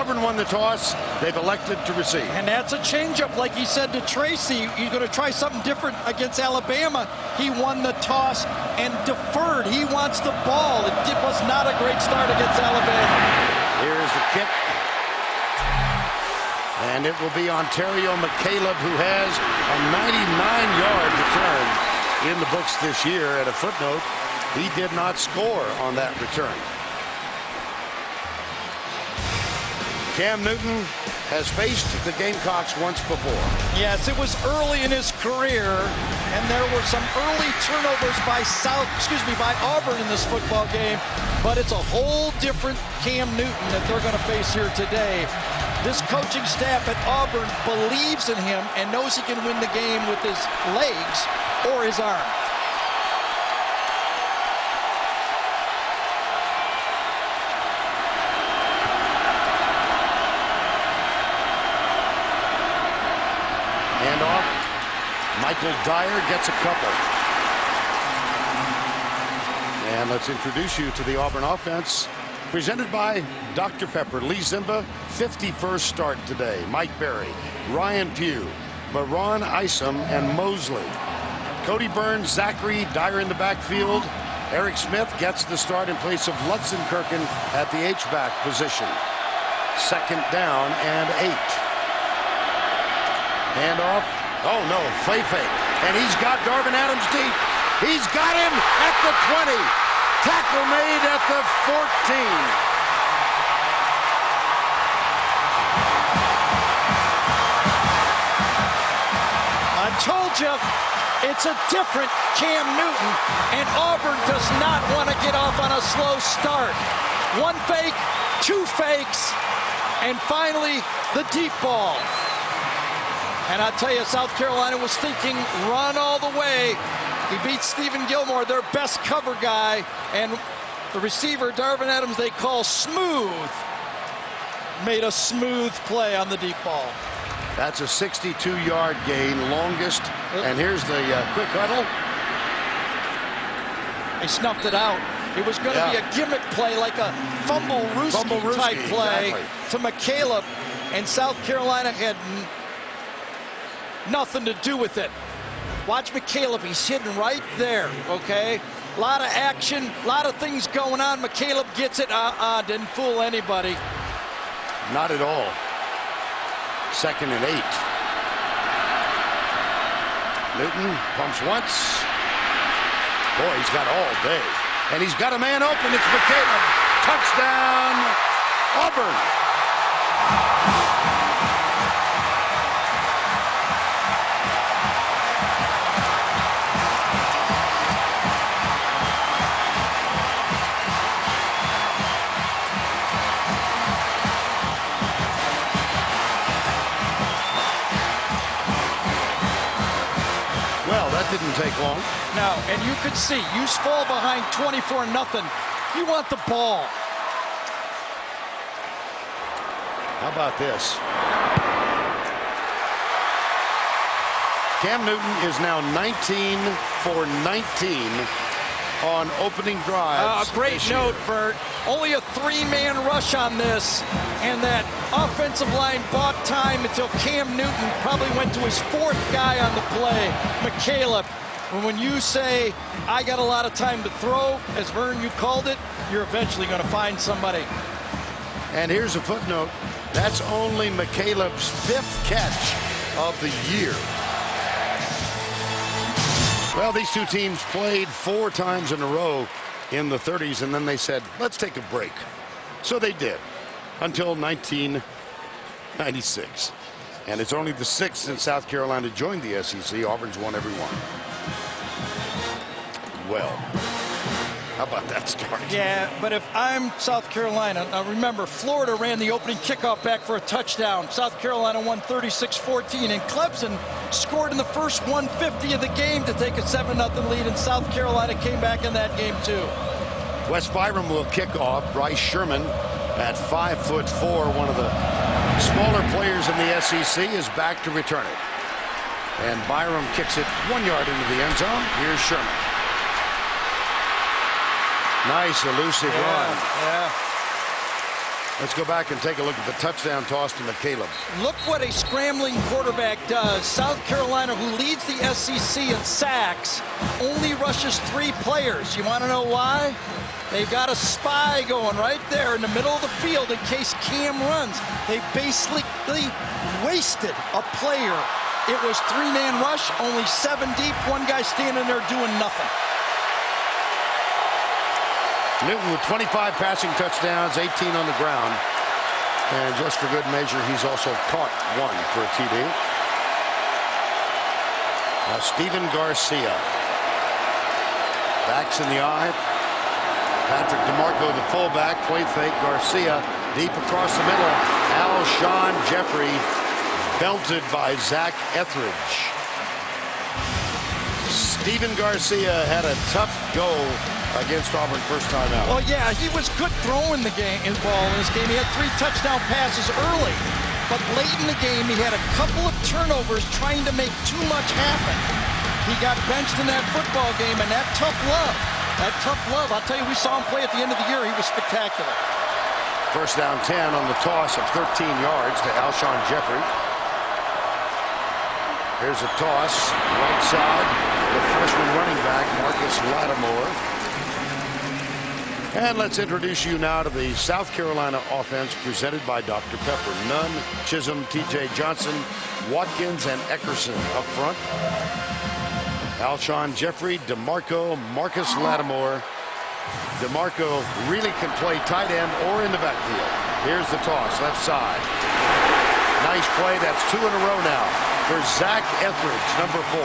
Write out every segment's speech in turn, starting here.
Auburn won the toss. They've elected to receive. And that's a changeup, like he said to Tracy. He's going to try something different against Alabama. He won the toss and deferred. He wants the ball. It was not a great start against Alabama. Here's the kick. And it will be Ontario McCaleb, who has a 99-yard return in the books this year. At a footnote, he did not score on that return. Cam Newton has faced the Gamecocks once before. Yes, it was early in his career, and there were some early turnovers by Auburn in this football game, but it's a whole different Cam Newton that they're going to face here today. This coaching staff at Auburn believes in him and knows he can win the game with his legs or his arm. And off. Michael Dyer gets a couple. And let's introduce you to the Auburn offense. Presented by Dr. Pepper. Lee Zimba, 51st start today. Mike Berry, Ryan Pugh, Baron Isom, and Mosley. Cody Burns, Zachary, Dyer in the backfield. Eric Smith gets the start in place of Lutzenkirchen at the H-back position. Second down and 8. Handoff. Oh no, play fake. And he's got Darvin Adams deep. He's got him at the 20. Tackle made at the 14. I told you, it's a different Cam Newton, and Auburn does not want to get off on a slow start. One fake, two fakes, and finally the deep ball. And I tell you, South Carolina was thinking run all the way. He beats Stephen Gilmore, their best cover guy, and the receiver, Darvin Adams, they call smooth, made a smooth play on the deep ball. That's a 62-yard gain, longest. And here's the quick huddle. They snuffed it out. It was going to be a gimmick play, like a fumble-rooski type play to McCaleb, and South Carolina had nothing to do with it. Watch McCaleb, he's hidden right there, okay? A lot of action, a lot of things going on. McCaleb gets it, didn't fool anybody. Not at all. Second and 8. Newton pumps once. Boy, he's got all day. And he's got a man open, it's McCaleb. Touchdown, Auburn. Didn't take long. No, and you could see, you fall behind 24-0. You want the ball. How about this? Cam Newton is now 19 for 19 on opening drives. A great note, Bert. Only a 3-man rush on this, and that offensive line bought time until Cam Newton probably went to his 4th guy on the play, McCaleb. And when you say, I got a lot of time to throw, as Vern, you called it, you're eventually going to find somebody. And here's a footnote. That's only McCaleb's 5th catch of the year. Well, these two teams played 4 times in a row in the 30s, and then they said, let's take a break. So they did, until 1996. And it's only the 6th since South Carolina joined the SEC. Auburn's won every one. Well, how about that start? Yeah, but if I'm South Carolina, now remember, Florida ran the opening kickoff back for a touchdown. South Carolina won 36-14, and Clemson scored in the first 150 of the game to take a 7-0 lead, and South Carolina came back in that game too. Wes Byram will kick off. Bryce Sherman at 5'4", one of the smaller players in the SEC, is back to return it. And Byram kicks it 1 yard into the end zone. Here's Sherman. Nice elusive run. Yeah. Let's go back and take a look at the touchdown toss to McCaleb. Look what a scrambling quarterback does. South Carolina, who leads the SEC in sacks, only rushes 3 players. You want to know why? They've got a spy going right there in the middle of the field in case Cam runs. They basically wasted a player. It was 3-man rush, only 7 deep, one guy standing there doing nothing. Newton with 25 passing touchdowns, 18 on the ground. And just for good measure, he's also caught 1 for a TD. Now Stephen Garcia. Backs in the eye. Patrick DeMarco, the fullback, play fake. Garcia deep across the middle. Alshon Jeffrey belted by Zach Etheridge. Stephen Garcia had a tough go against Auburn first time out. Well, yeah, he was good throwing the ball in this game. He had 3 touchdown passes early, but late in the game he had a couple of turnovers trying to make too much happen. He got benched in that football game, and that tough love, I'll tell you, we saw him play at the end of the year. He was spectacular. First down 10 on the toss of 13 yards to Alshon Jeffrey. Here's a toss, right side, the freshman running back, Marcus Lattimore. And let's introduce you now to the South Carolina offense presented by Dr. Pepper. Nunn, Chisholm, TJ Johnson, Watkins, and Eckerson up front. Alshon Jeffrey, DeMarco, Marcus Lattimore. DeMarco really can play tight end or in the backfield. Here's the toss, left side. Nice play. That's 2 in a row now for Zach Etheridge, number 4.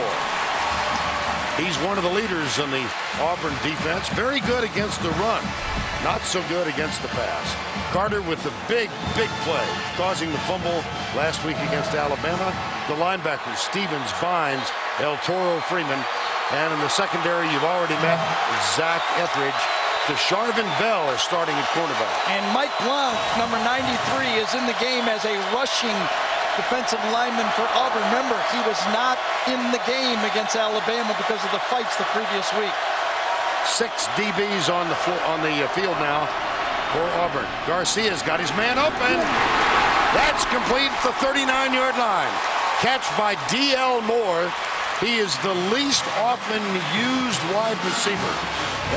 He's one of the leaders in the Auburn defense. Very good against the run. Not so good against the pass. Carter with the big play, causing the fumble last week against Alabama. The linebackers, Stevens, Vines, El Toro, Freeman. And in the secondary, you've already met Zach Etheridge. DeSharvin Bell is starting at cornerback. And Mike Blount, number 93, is in the game as a rushing defensive lineman for Auburn. Remember, he was not in the game against Alabama because of the fights the previous week. 6 DBs on the field now for Auburn. Garcia's got his man open. That's complete at the 39-yard line. Catch by D.L. Moore. He is the least often used wide receiver.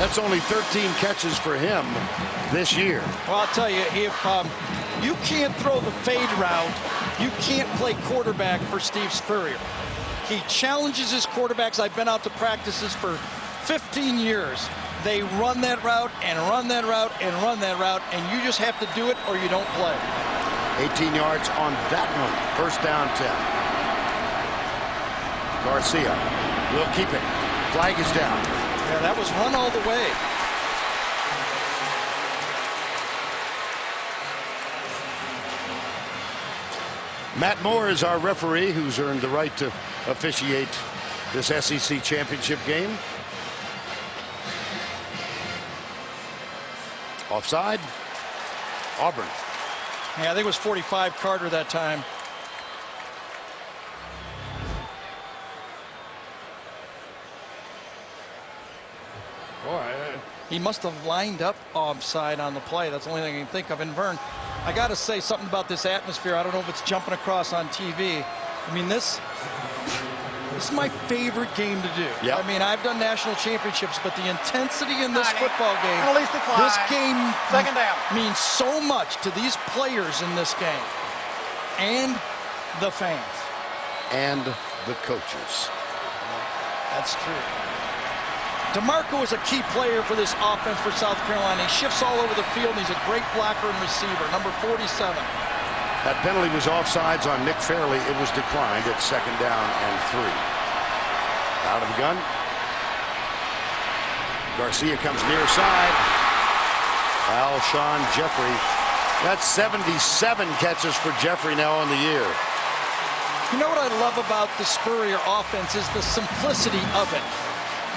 That's only 13 catches for him this year. Well, I'll tell you, if you can't throw the fade route, you can't play quarterback for Steve Spurrier. He challenges his quarterbacks. I've been out to practices for 15 years. They run that route and run that route and run that route, and you just have to do it or you don't play. 18 yards on that one. First down 10. Garcia will keep it. Flag is down. Yeah, that was run all the way. Matt Moore is our referee, who's earned the right to officiate this SEC championship game. Offside. Auburn. Yeah, I think it was 45 Carter that time. Boy, he must have lined up offside on the play. That's the only thing I can think of. And Vern, I got to say something about this atmosphere. I don't know if it's jumping across on TV. I mean, this is my favorite game to do. Yep. I mean, I've done national championships, but the intensity in this football game, this game means so much to these players in this game and the fans. And the coaches. That's true. DeMarco is a key player for this offense for South Carolina. He shifts all over the field, and he's a great blocker and receiver, number 47. That penalty was offsides on Nick Fairley. It was declined at 2nd down and 3. Out of the gun. Garcia comes near side. Alshon Jeffrey. That's 77 catches for Jeffrey now on the year. You know what I love about the Spurrier offense is the simplicity of it.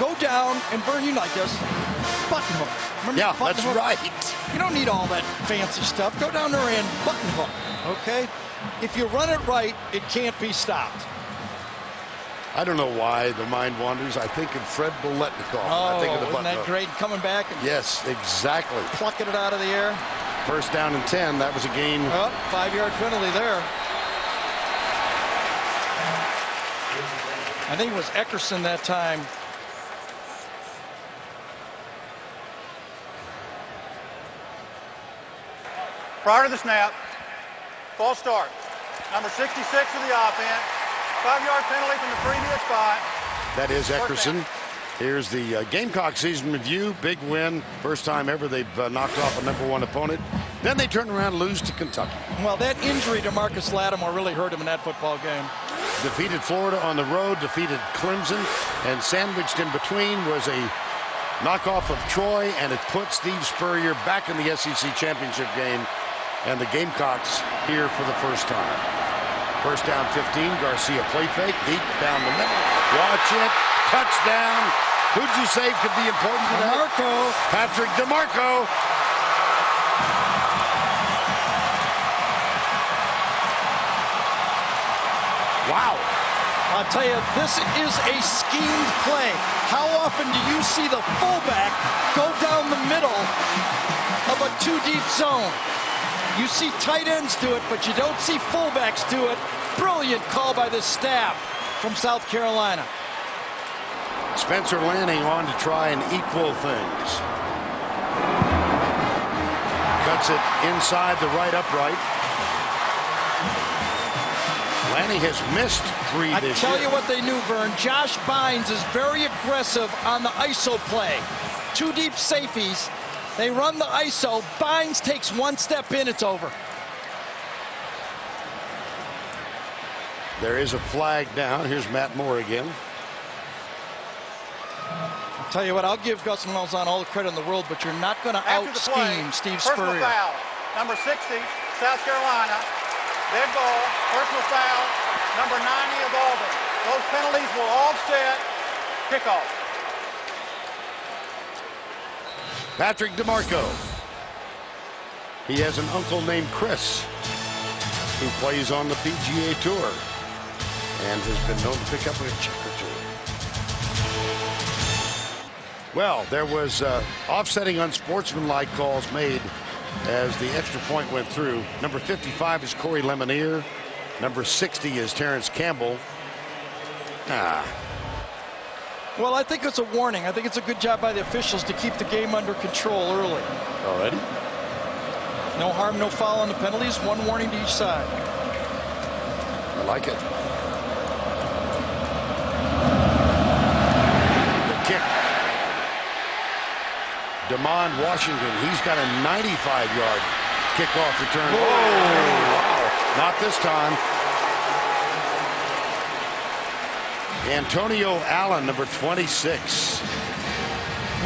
Go down and burn you like this. Button hook. Remember, yeah, button that's hook? right. You don't need all that fancy stuff. Go down there and button hook. Okay? If you run it right, it can't be stopped. I don't know why the mind wanders. I think of Fred Biletnikoff. Oh, I think of the wasn't button that hook. great coming back and yes, exactly. plucking it out of the air? First down and 10. That was a gain. Oh, 5-yard penalty there. I think it was Eckerson that time. Prior to the snap, false start. Number 66 of the offense. 5-yard penalty from the previous spot. That is Eckerson. Here's the Gamecock season review. Big win. First time ever they've knocked off a #1 opponent. Then they turn around and lose to Kentucky. Well, that injury to Marcus Lattimore really hurt him in that football game. Defeated Florida on the road, defeated Clemson, and sandwiched in between was a knockoff of Troy, and it put Steve Spurrier back in the SEC championship game, and the Gamecocks here for the first time. First down 15, Garcia play fake, deep down the middle. Watch it, touchdown. Who'd you say could be important today? DeMarco. Patrick DeMarco. Wow. I'll tell you, this is a schemed play. How often do you see the fullback go down the middle of a 2-deep zone? You see tight ends do it, but you don't see fullbacks do it. Brilliant call by the staff from South Carolina. Spencer Lanning on to try and equal things. Cuts it inside the right upright. Lanning has missed 3 this year. I tell you what they knew, Vern. Josh Bynes is very aggressive on the ISO play. 2 deep safeties. They run the ISO. Bynes takes 1 step in, it's over. There is a flag down. Here's Matt Moore again. I'll tell you what, I'll give Gus Malzahn all the credit in the world, but you're not going to out-scheme Steve Spurrier. Personal foul. Number 60, South Carolina. Dead ball, personal foul, number 90 of Auburn. Those penalties will offset kickoff. Patrick DeMarco. He has an uncle named Chris who plays on the PGA Tour and has been known to pick up a check or two. Well, there was offsetting unsportsmanlike calls made as the extra point went through. Number 55 is Corey Lemonier. Number 60 is Terrence Campbell. Well, I think it's a warning. I think it's a good job by the officials to keep the game under control early. Already? No harm, no foul on the penalties. 1 warning to each side. I like it. The kick. Damon Washington, he's got a 95-yard kickoff return. Oh, wow. Not this time. Antonio Allen, number 26.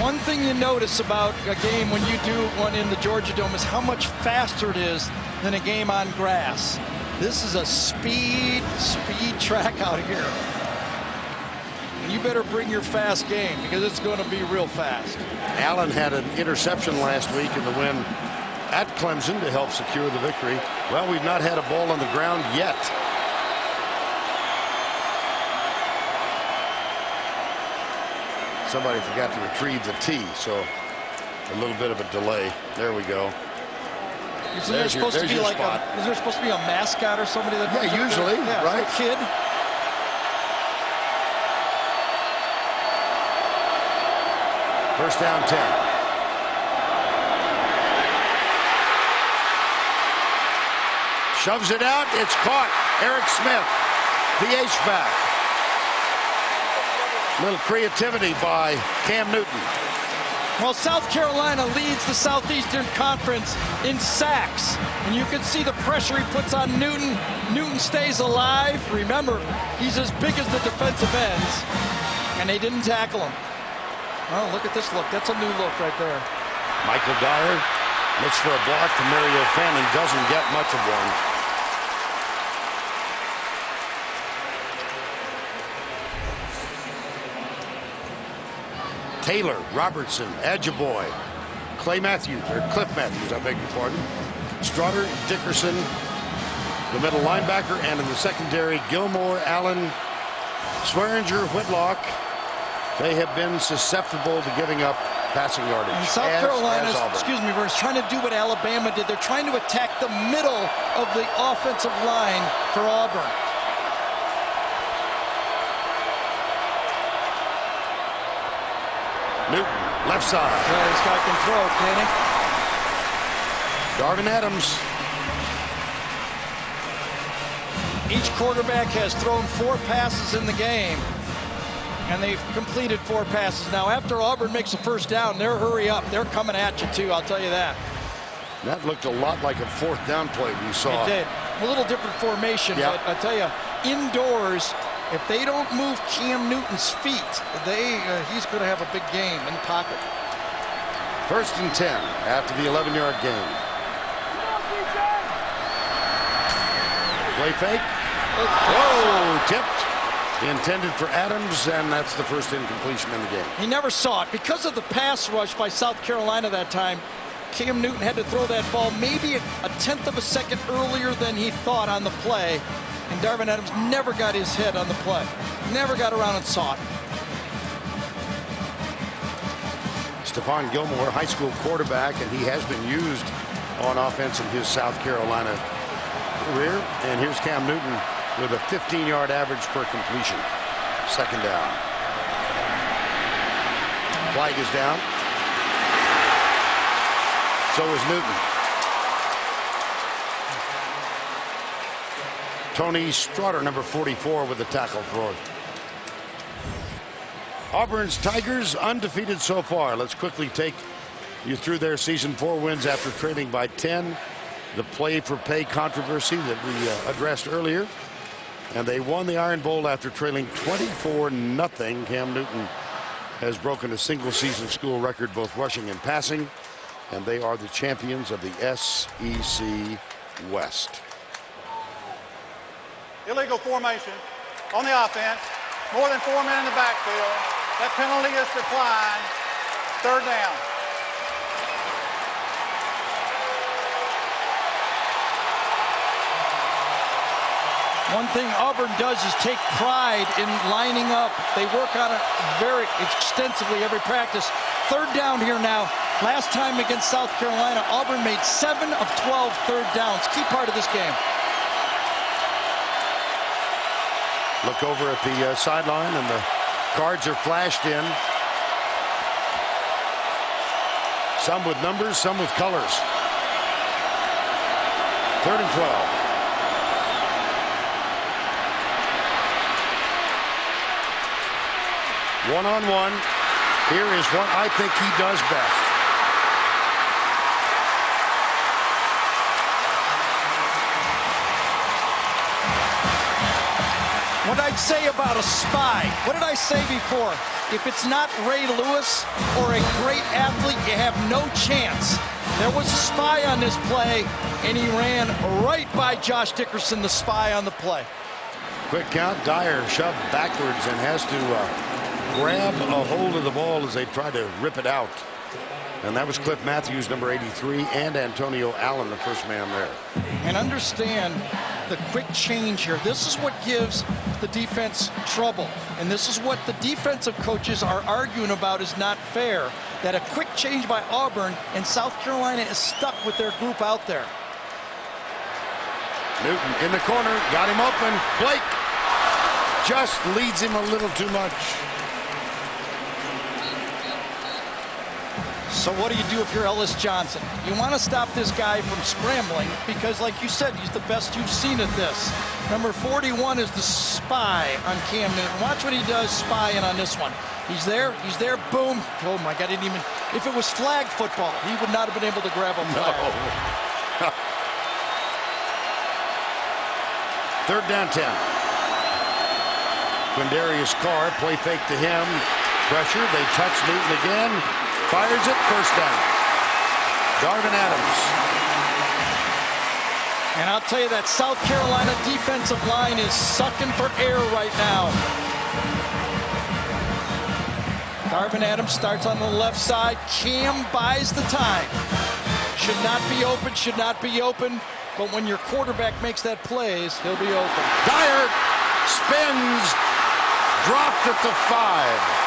One thing you notice about a game when you do one in the Georgia Dome is how much faster it is than a game on grass. This is a speed track out here. You better bring your fast game because it's going to be real fast. Allen had an interception last week in the win at Clemson to help secure the victory. Well, we've not had a ball on the ground yet. Somebody forgot to retrieve the tee, so a little bit of a delay. There we go. Isn't there supposed to be like is there supposed to be a mascot or somebody that? Yeah, usually, right? A kid. First down 10. Shoves it out. It's caught. Eric Smith, the H-back. Little creativity by Cam Newton. Well, South Carolina leads the Southeastern Conference in sacks. And you can see the pressure he puts on Newton. Newton stays alive. Remember, he's as big as the defensive ends. And they didn't tackle him. Oh, look at this look. That's a new look right there. Michael Dyer looks for a block from Mario Fanning. Doesn't get much of one. Taylor, Robertson, Adjaboy, Cliff Matthews, I beg your pardon. Strutter, Dickerson, the middle linebacker, and in the secondary, Gilmore, Allen, Swearinger, Whitlock. They have been susceptible to giving up passing yardage. And South Carolina, excuse me, we're trying to do what Alabama did. They're trying to attack the middle of the offensive line for Auburn. Newton, left side. Yeah, this guy can throw, can he? Darvin Adams. Each quarterback has thrown 4 passes in the game, and they've completed 4 passes. Now, after Auburn makes a first down, they're hurry up. They're coming at you, too, I'll tell you that. That looked a lot like a 4th down play we saw. It did. A little different formation, but I tell you, indoors, if they don't move Cam Newton's feet, he's going to have a big game in the pocket. 1st and 10 after the 11-yard gain. Play fake. Whoa, tipped. Intended for Adams, and that's the first incompletion in the game. He never saw it. Because of the pass rush by South Carolina that time, Cam Newton had to throw that ball maybe a tenth of a second earlier than he thought on the play, and Darvin Adams never got his head on the play. Never got around and saw it. Stephon Gilmore, high school quarterback, and he has been used on offense in his South Carolina career. And here's Cam Newton with a 15-yard average per completion. 2nd down. Flag is down. So is Newton. Tony Straughter, number 44, with the tackle for it. Auburn's Tigers undefeated so far. Let's quickly take you through their season 4 wins after trailing by 10. The play for pay controversy that we addressed earlier. And they won the Iron Bowl after trailing 24-0. Cam Newton has broken a single season school record, both rushing and passing. And they are the champions of the SEC West. Illegal formation on the offense. More than 4 men in the backfield. That penalty is declined. 3rd down. One thing Auburn does is take pride in lining up. They work on it very extensively every practice. 3rd down here now. Last time against South Carolina, Auburn made 7 of 12 3rd downs. Key part of this game. Look over at the sideline, and the cards are flashed in. Some with numbers, some with colors. 3rd and 12. One-on-one. Here is what I think he does best. What I'd say about a spy, what did I say before? If it's not Ray Lewis or a great athlete, you have no chance. There was a spy on this play, and he ran right by Josh Dickerson, the spy on the play. Quick count. Dyer shoved backwards and has to grab a hold of the ball as they try to rip it out. And that was Cliff Matthews, number 83, and Antonio Allen, the first man there. And understand the quick change here. This is what gives the defense trouble. And this is what the defensive coaches are arguing about is not fair. That a quick change by Auburn, and South Carolina is stuck with their group out there. Newton in the corner, got him open. Blake just leads him a little too much. So what do you do if you're Ellis Johnson? You want to stop this guy from scrambling because, like you said, he's the best you've seen at this. Number 41 is the spy on Cam Newton. Watch what he does spying on this one. He's there, boom. Oh my God, if it was flag football, he would not have been able to grab a flag. No. 3rd down 10. Quindarius Carr, play fake to him. Pressure, they touch Newton again. Fires it, 1st down. Darvin Adams. And I'll tell you that South Carolina defensive line is sucking for air right now. Darvin Adams starts on the left side. Cam buys the time. Should not be open. But when your quarterback makes that plays, he'll be open. Dyer spins, dropped at the 5.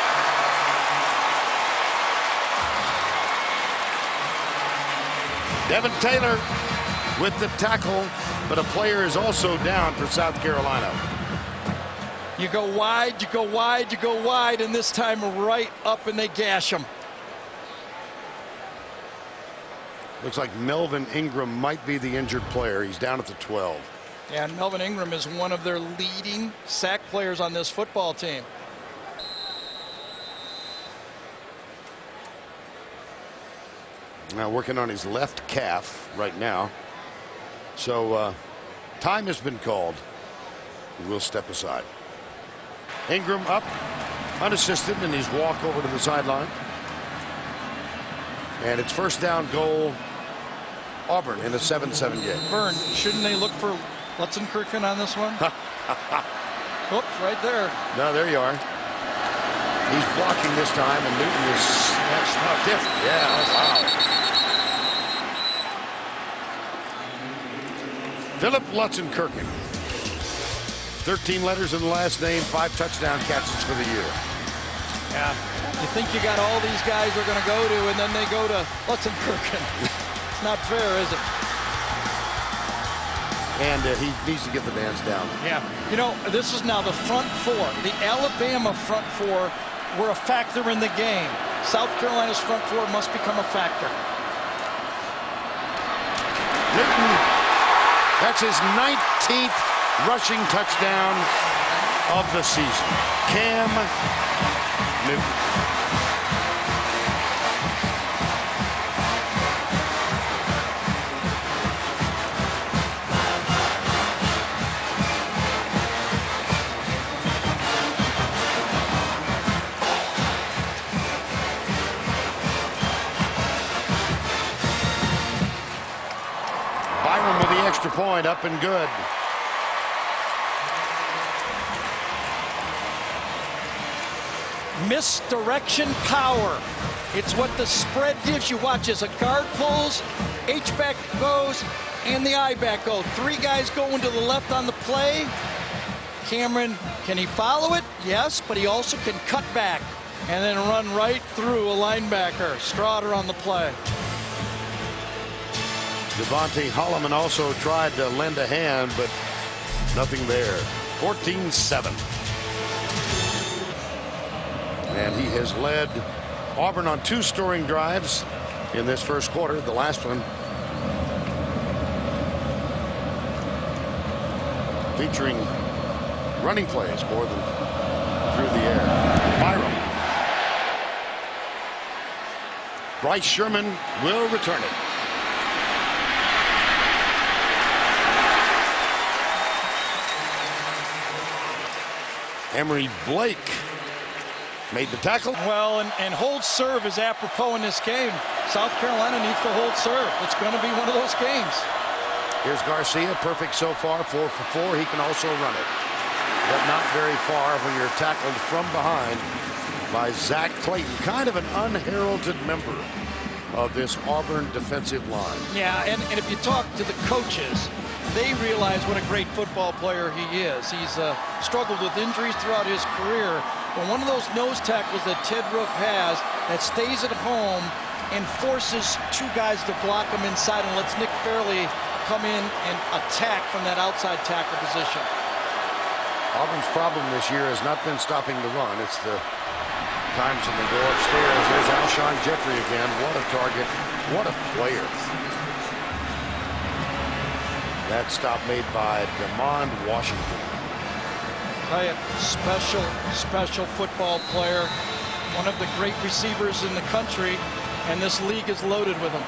Devin Taylor with the tackle, but a player is also down for South Carolina. You go wide, you go wide, you go wide, and this time right up, and they gash him. Looks like Melvin Ingram might be the injured player. He's down at the 12. Yeah, and Melvin Ingram is one of their leading sack players on this football team. Now working on his left calf right now. So time has been called. We'll step aside. Ingram up, unassisted in his walk over to the sideline. And it's first down goal, Auburn in a 7-7 game. Vern, shouldn't they look for Lutzenkirchen on this one? Oops, right there. No, there you are. He's blocking this time, and Newton is stiff. Yeah, wow. Philip Lutzenkirchen. 13 letters in the last name, 5 touchdown catches for the year. Yeah. You think you got all these guys they're going to go to, and then they go to Lutzenkirchen. It's not fair, is it? And he needs to get the dance down. Yeah. You know, this is now the front four. The Alabama front four were a factor in the game. South Carolina's front four must become a factor. Newton, that's his 19th rushing touchdown of the season. Cam Newton. Byron with the extra point, up and good. Misdirection power. It's what the spread gives you. Watch as a guard pulls, H-back goes, and the I-back go. 3 guys going to the left on the play. Cameron, can he follow it? Yes, but he also can cut back and then run right through a linebacker. Strouder on the play. Devontae Holloman also tried to lend a hand, but nothing there. 14-7. And he has led Auburn on 2 scoring drives in this first quarter. The last one featuring running plays more than through the air. Byram. Bryce Sherman will return it. Emery Blake made the tackle. Well, and hold serve is apropos in this game. South Carolina needs to hold serve. It's going to be one of those games. Here's Garcia, perfect so far, 4 for 4. He can also run it, but not very far when you're tackled from behind by Zach Clayton, kind of an unheralded member of this Auburn defensive line. Yeah, and if you talk to the coaches, they realize what a great football player he is. He's struggled with injuries throughout his career. But one of those nose tackles that Ted Roof has that stays at home and forces 2 guys to block him inside and lets Nick Fairley come in and attack from that outside tackle position. Auburn's problem this year has not been stopping the run. It's the times when they go upstairs. There's Alshon Jeffrey again. What a target. What a player. That stop made by DeMond Washington. Special football player, one of the great receivers in the country, and this league is loaded with them.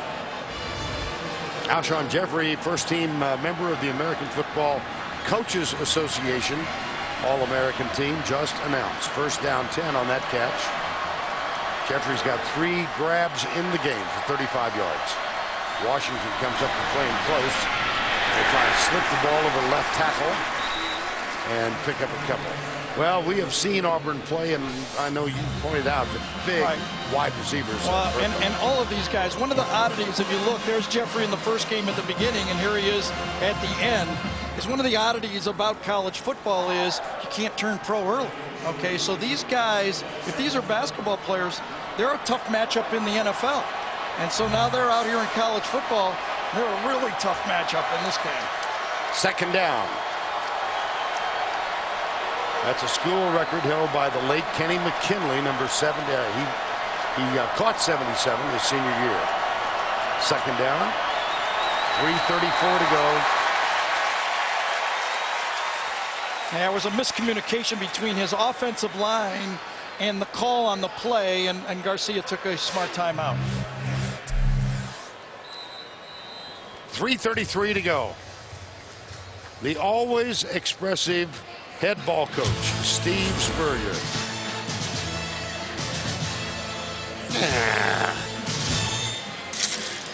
Alshon Jeffrey, first team member of the American Football Coaches Association All-American team, just announced. First down 10 on that catch. Jeffrey's got 3 grabs in the game for 35 yards. Washington comes up to play him close. They try to slip the ball over left tackle and pick up a couple. Well, we have seen Auburn play, and I know you pointed out the big wide receivers. Well, and all of these guys, one of the oddities, if you look, there's Jeffrey in the first game at the beginning, and here he is at the end. Is one of the oddities about college football is you can't turn pro early. Okay, so these guys, if these are basketball players, they're a tough matchup in the NFL. And so now they're out here in college football. They're a really tough matchup in this game. Second down. That's a school record held by the late Kenny McKinley, number 7. He caught 77 his senior year. Second down. 3:34 to go. There was a miscommunication between his offensive line and the call on the play, and Garcia took a smart timeout. 3:33 to go. The always expressive head ball coach, Steve Spurrier.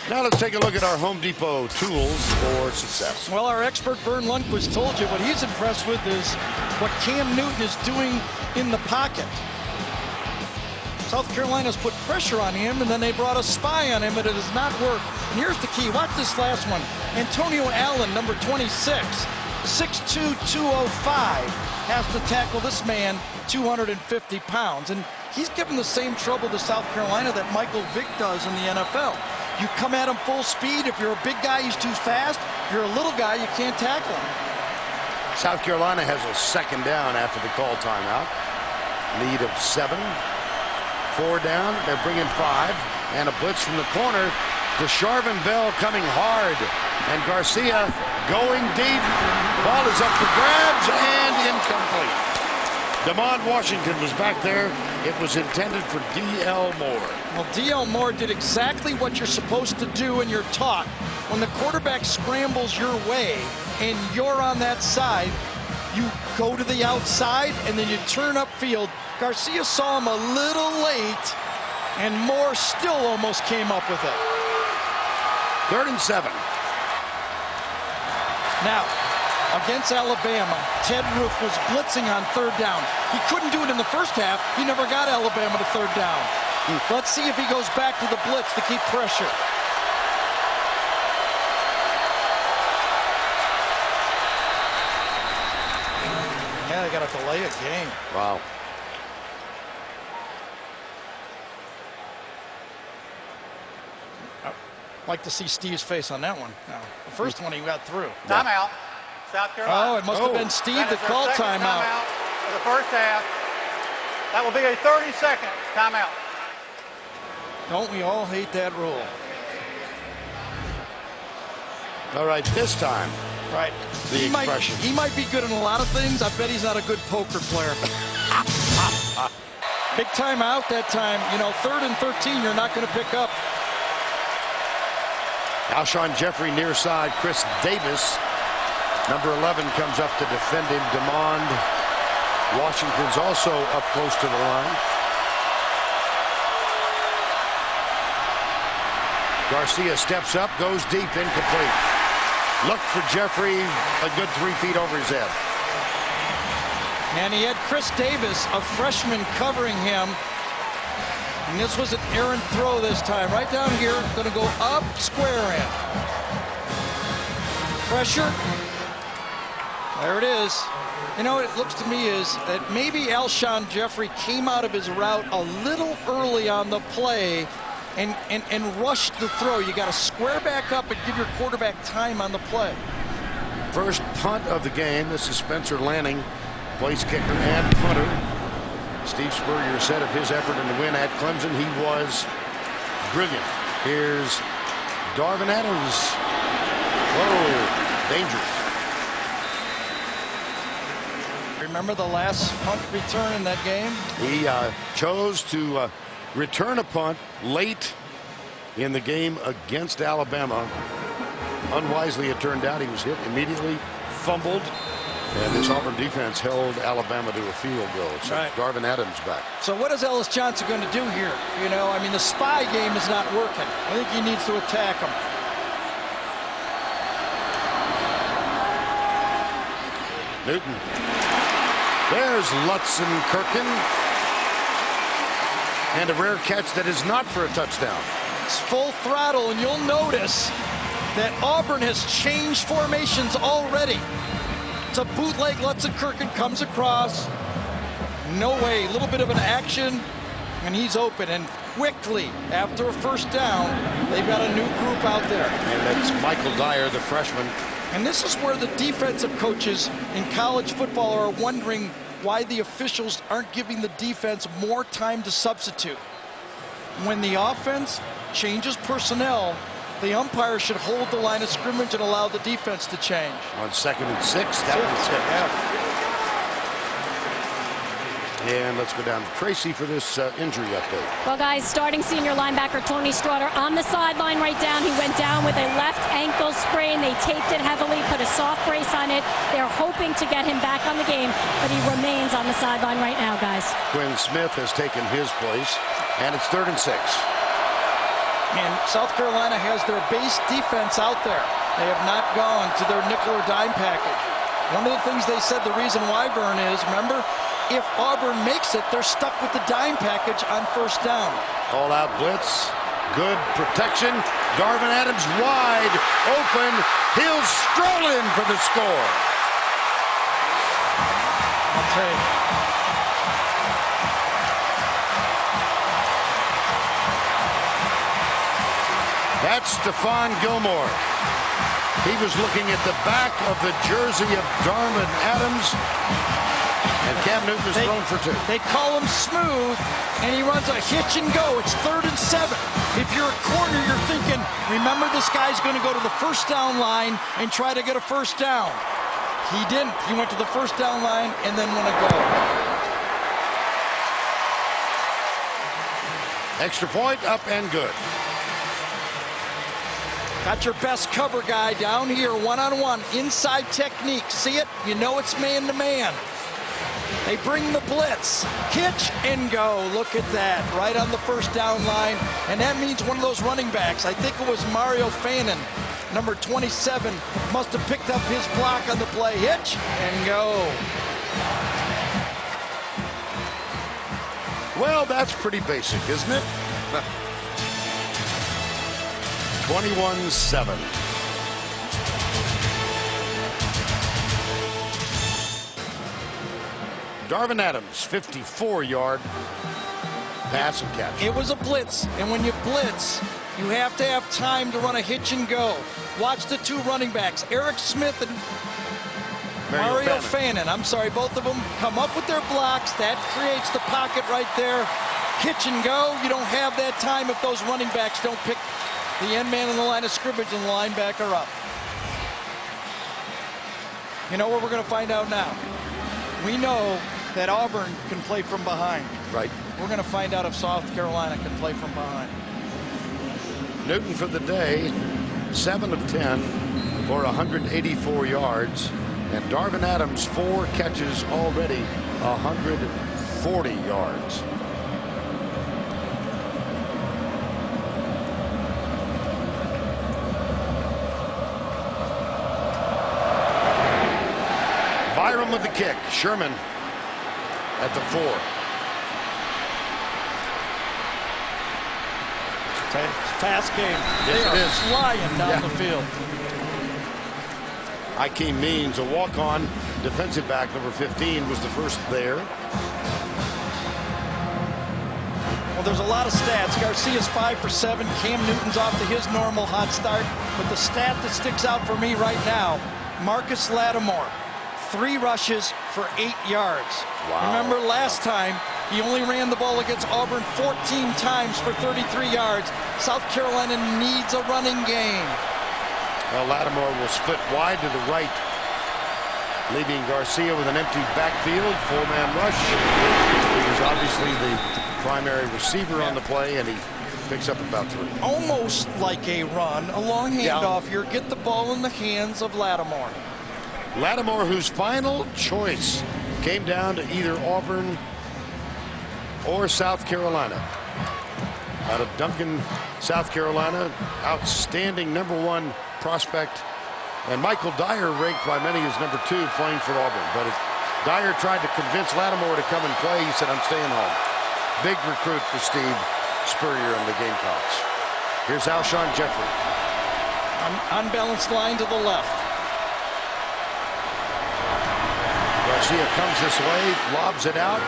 Now let's take a look at our Home Depot tools for success. Well, our expert Vern Lundquist told you what he's impressed with is what Cam Newton is doing in the pocket. South Carolina's put pressure on him, and then they brought a spy on him, but it does not work. And here's the key. Watch this last one. Antonio Allen, number 26, 6'2", 205, has to tackle this man, 250 pounds. And he's given the same trouble to South Carolina that Michael Vick does in the NFL. You come at him full speed. If you're a big guy, he's too fast. If you're a little guy, you can't tackle him. South Carolina has a second down after the call timeout. Lead of 7. 4 down. They're bringing 5. And a blitz from the corner. DeSharvin Bell coming hard. And Garcia going deep. Ball is up for grabs and incomplete. Demond Washington was back there. It was intended for D.L. Moore. Well, D.L. Moore did exactly what you're supposed to do and you're taught. When the quarterback scrambles your way and you're on that side, you go to the outside and then you turn upfield. Garcia saw him a little late, and Moore still almost came up with it. 3rd and 7. Now, against Alabama, Ted Roof was blitzing on 3rd down. He couldn't do it in the first half. He never got Alabama to 3rd down. Let's see if he goes back to the blitz to keep pressure. Yeah, they got to delay a game. Wow. I'd like to see Steve's face on that one. Now, the first one he got through. Timeout. South Carolina. Oh, it must have been Steve that called timeout. For the first half. That will be a 30-second timeout. Don't we all hate that rule? All right, this time. Right. The expression. He might be good in a lot of things. I bet he's not a good poker player. Big timeout that time. You know, 3rd and 13, you're not going to pick up. Alshon Jeffrey near side. Chris Davis, number 11, comes up to defend him. Demond Washington's also up close to the line. Garcia steps up, goes deep, incomplete. Look for Jeffrey, a good 3 feet over his head. And he had Chris Davis, a freshman, covering him. And this was an errant throw this time. Right down here, going to go up, square in. Pressure. There it is. You know, what it looks to me is that maybe Alshon Jeffrey came out of his route a little early on the play and rushed the throw. You got to square back up and give your quarterback time on the play. First punt of the game. This is Spencer Lanning, place kicker and punter. Steve Spurrier said of his effort in the win at Clemson, he was brilliant. Here's Darvin Adams. Whoa, dangerous. Remember the last punt return in that game? He chose to return a punt late in the game against Alabama. Unwisely, it turned out. He was hit immediately, fumbled, and this Auburn defense held Alabama to a field goal. So right. Darvin Adams back. So what is Ellis Johnson going to do here? You know, I mean, the spy game is not working. I think he needs to attack him. Newton. There's Lutz and Kirkin. And a rare catch that is not for a touchdown. It's full throttle, and you'll notice that Auburn has changed formations already. It's a bootleg. Lutz and Kirkin comes across. No way. A little bit of an action, and he's open. And quickly after a first down. They've got a new group out there. And that's Michael Dyer, the freshman. And this is where the defensive coaches in college football are wondering why the officials aren't giving the defense more time to substitute. When the offense changes personnel, the umpire should hold the line of scrimmage and allow the defense to change. On 2nd and 6, that was it. Yeah. And let's go down to Tracy for this injury update. Well, guys, starting senior linebacker Tony Straughter on the sideline right down. He went down with a left ankle sprain. They taped it heavily, put a soft brace on it. They're hoping to get him back on the game, but he remains on the sideline right now, guys. Quinn Smith has taken his place, and it's 3rd and 6. And South Carolina has their base defense out there. They have not gone to their nickel or dime package. One of the things they said the reason why, Vern, is, remember, if Auburn makes it, they're stuck with the dime package on first down. All out blitz, good protection. Darvin Adams wide open. He'll stroll in for the score. I'll tell you. That's Stephon Gilmore. He was looking at the back of the jersey of Darvin Adams. And Cam Newton is thrown for 2. They call him smooth, and he runs a hitch and go. It's 3rd and 7. If you're a corner, you're thinking, remember, this guy's going to go to the first down line and try to get a first down. He didn't. He went to the first down line and then went a go. Extra point, up and good. Got your best cover guy down here, one-on-one, inside technique. See it? You know it's man-to-man. They bring the blitz, hitch and go. Look at that, right on the first down line. And that means one of those running backs, I think it was Mario Fannin, number 27, must have picked up his block on the play. Hitch and go. Well, that's pretty basic, isn't it? 21-7. Darvin Adams, 54-yard pass and catch. It was a blitz, and when you blitz, you have to have time to run a hitch and go. Watch the 2 running backs, Eric Smith and Mario Fannin. I'm sorry, both of them come up with their blocks. That creates the pocket right there. Hitch and go. You don't have that time if those running backs don't pick the end man in the line of scrimmage and the linebacker up. You know what we're going to find out now? We know that Auburn can play from behind. Right. We're going to find out if South Carolina can play from behind. Newton for the day, 7 of 10 for 184 yards. And Darvin Adams, 4 catches already, 140 yards. Byram with the kick. Sherman at the 4. Fast game. Yes, they are flying down the field. Akeem Means, a walk-on defensive back, number 15, was the first there. Well, there's a lot of stats. Garcia's 5 for 7. Cam Newton's off to his normal hot start. But the stat that sticks out for me right now, Marcus Lattimore, 3 rushes for 8 yards. Wow. Remember last time, he only ran the ball against Auburn 14 times for 33 yards. South Carolina needs a running game. Well, Lattimore will split wide to the right, leaving Garcia with an empty backfield, 4-man rush. He was obviously the primary receiver on the play, and he picks up about 3. Almost like a run, a long handoff here. Get the ball in the hands of Lattimore. Lattimore, whose final choice came down to either Auburn or South Carolina. Out of Duncan, South Carolina, outstanding #1 prospect. And Michael Dyer, ranked by many as #2, playing for Auburn. But if Dyer tried to convince Lattimore to come and play, he said, I'm staying home. Big recruit for Steve Spurrier and the Gamecocks. Here's Alshon Jeffrey. Unbalanced line to the left. Garcia comes this way, lobs it out.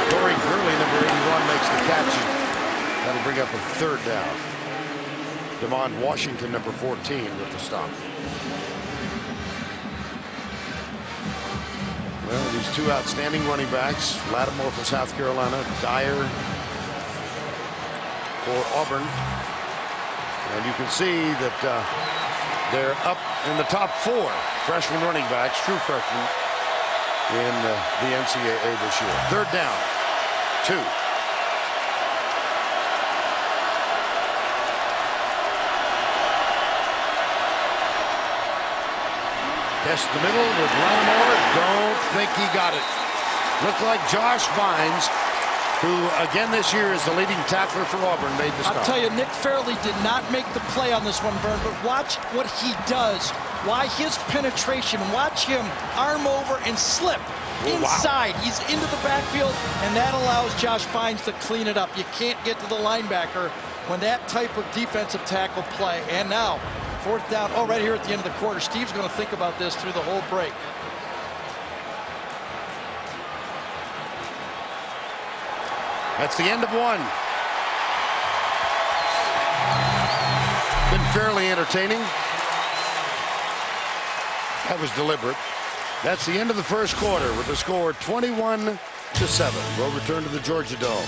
Corey Gurley, number 81, makes the catch. That'll bring up a third down. Demond Washington, number 14, with the stop. Well, these two outstanding running backs, Lattimore for South Carolina, Dyer for Auburn. And you can see that they're up in the top 4 freshman running backs, true freshmen, in the NCAA this year. Third down, 2. Test the middle with Lattimore. Don't think he got it. Looked like Josh Vines, who again this year is the leading tackler for Auburn, made the stop. I'll tell you, Nick Fairley did not make the play on this one, Vern, but watch what he does. Why his penetration. Watch him arm over and slip inside. Wow. He's into the backfield, and that allows Josh Vines to clean it up. You can't get to the linebacker when that type of defensive tackle play. And now, 4th down. Oh, right here at the end of the quarter. Steve's going to think about this through the whole break. That's the end of 1. Been fairly entertaining. That was deliberate. That's the end of the first quarter with the score 21-7. We'll return to the Georgia Dome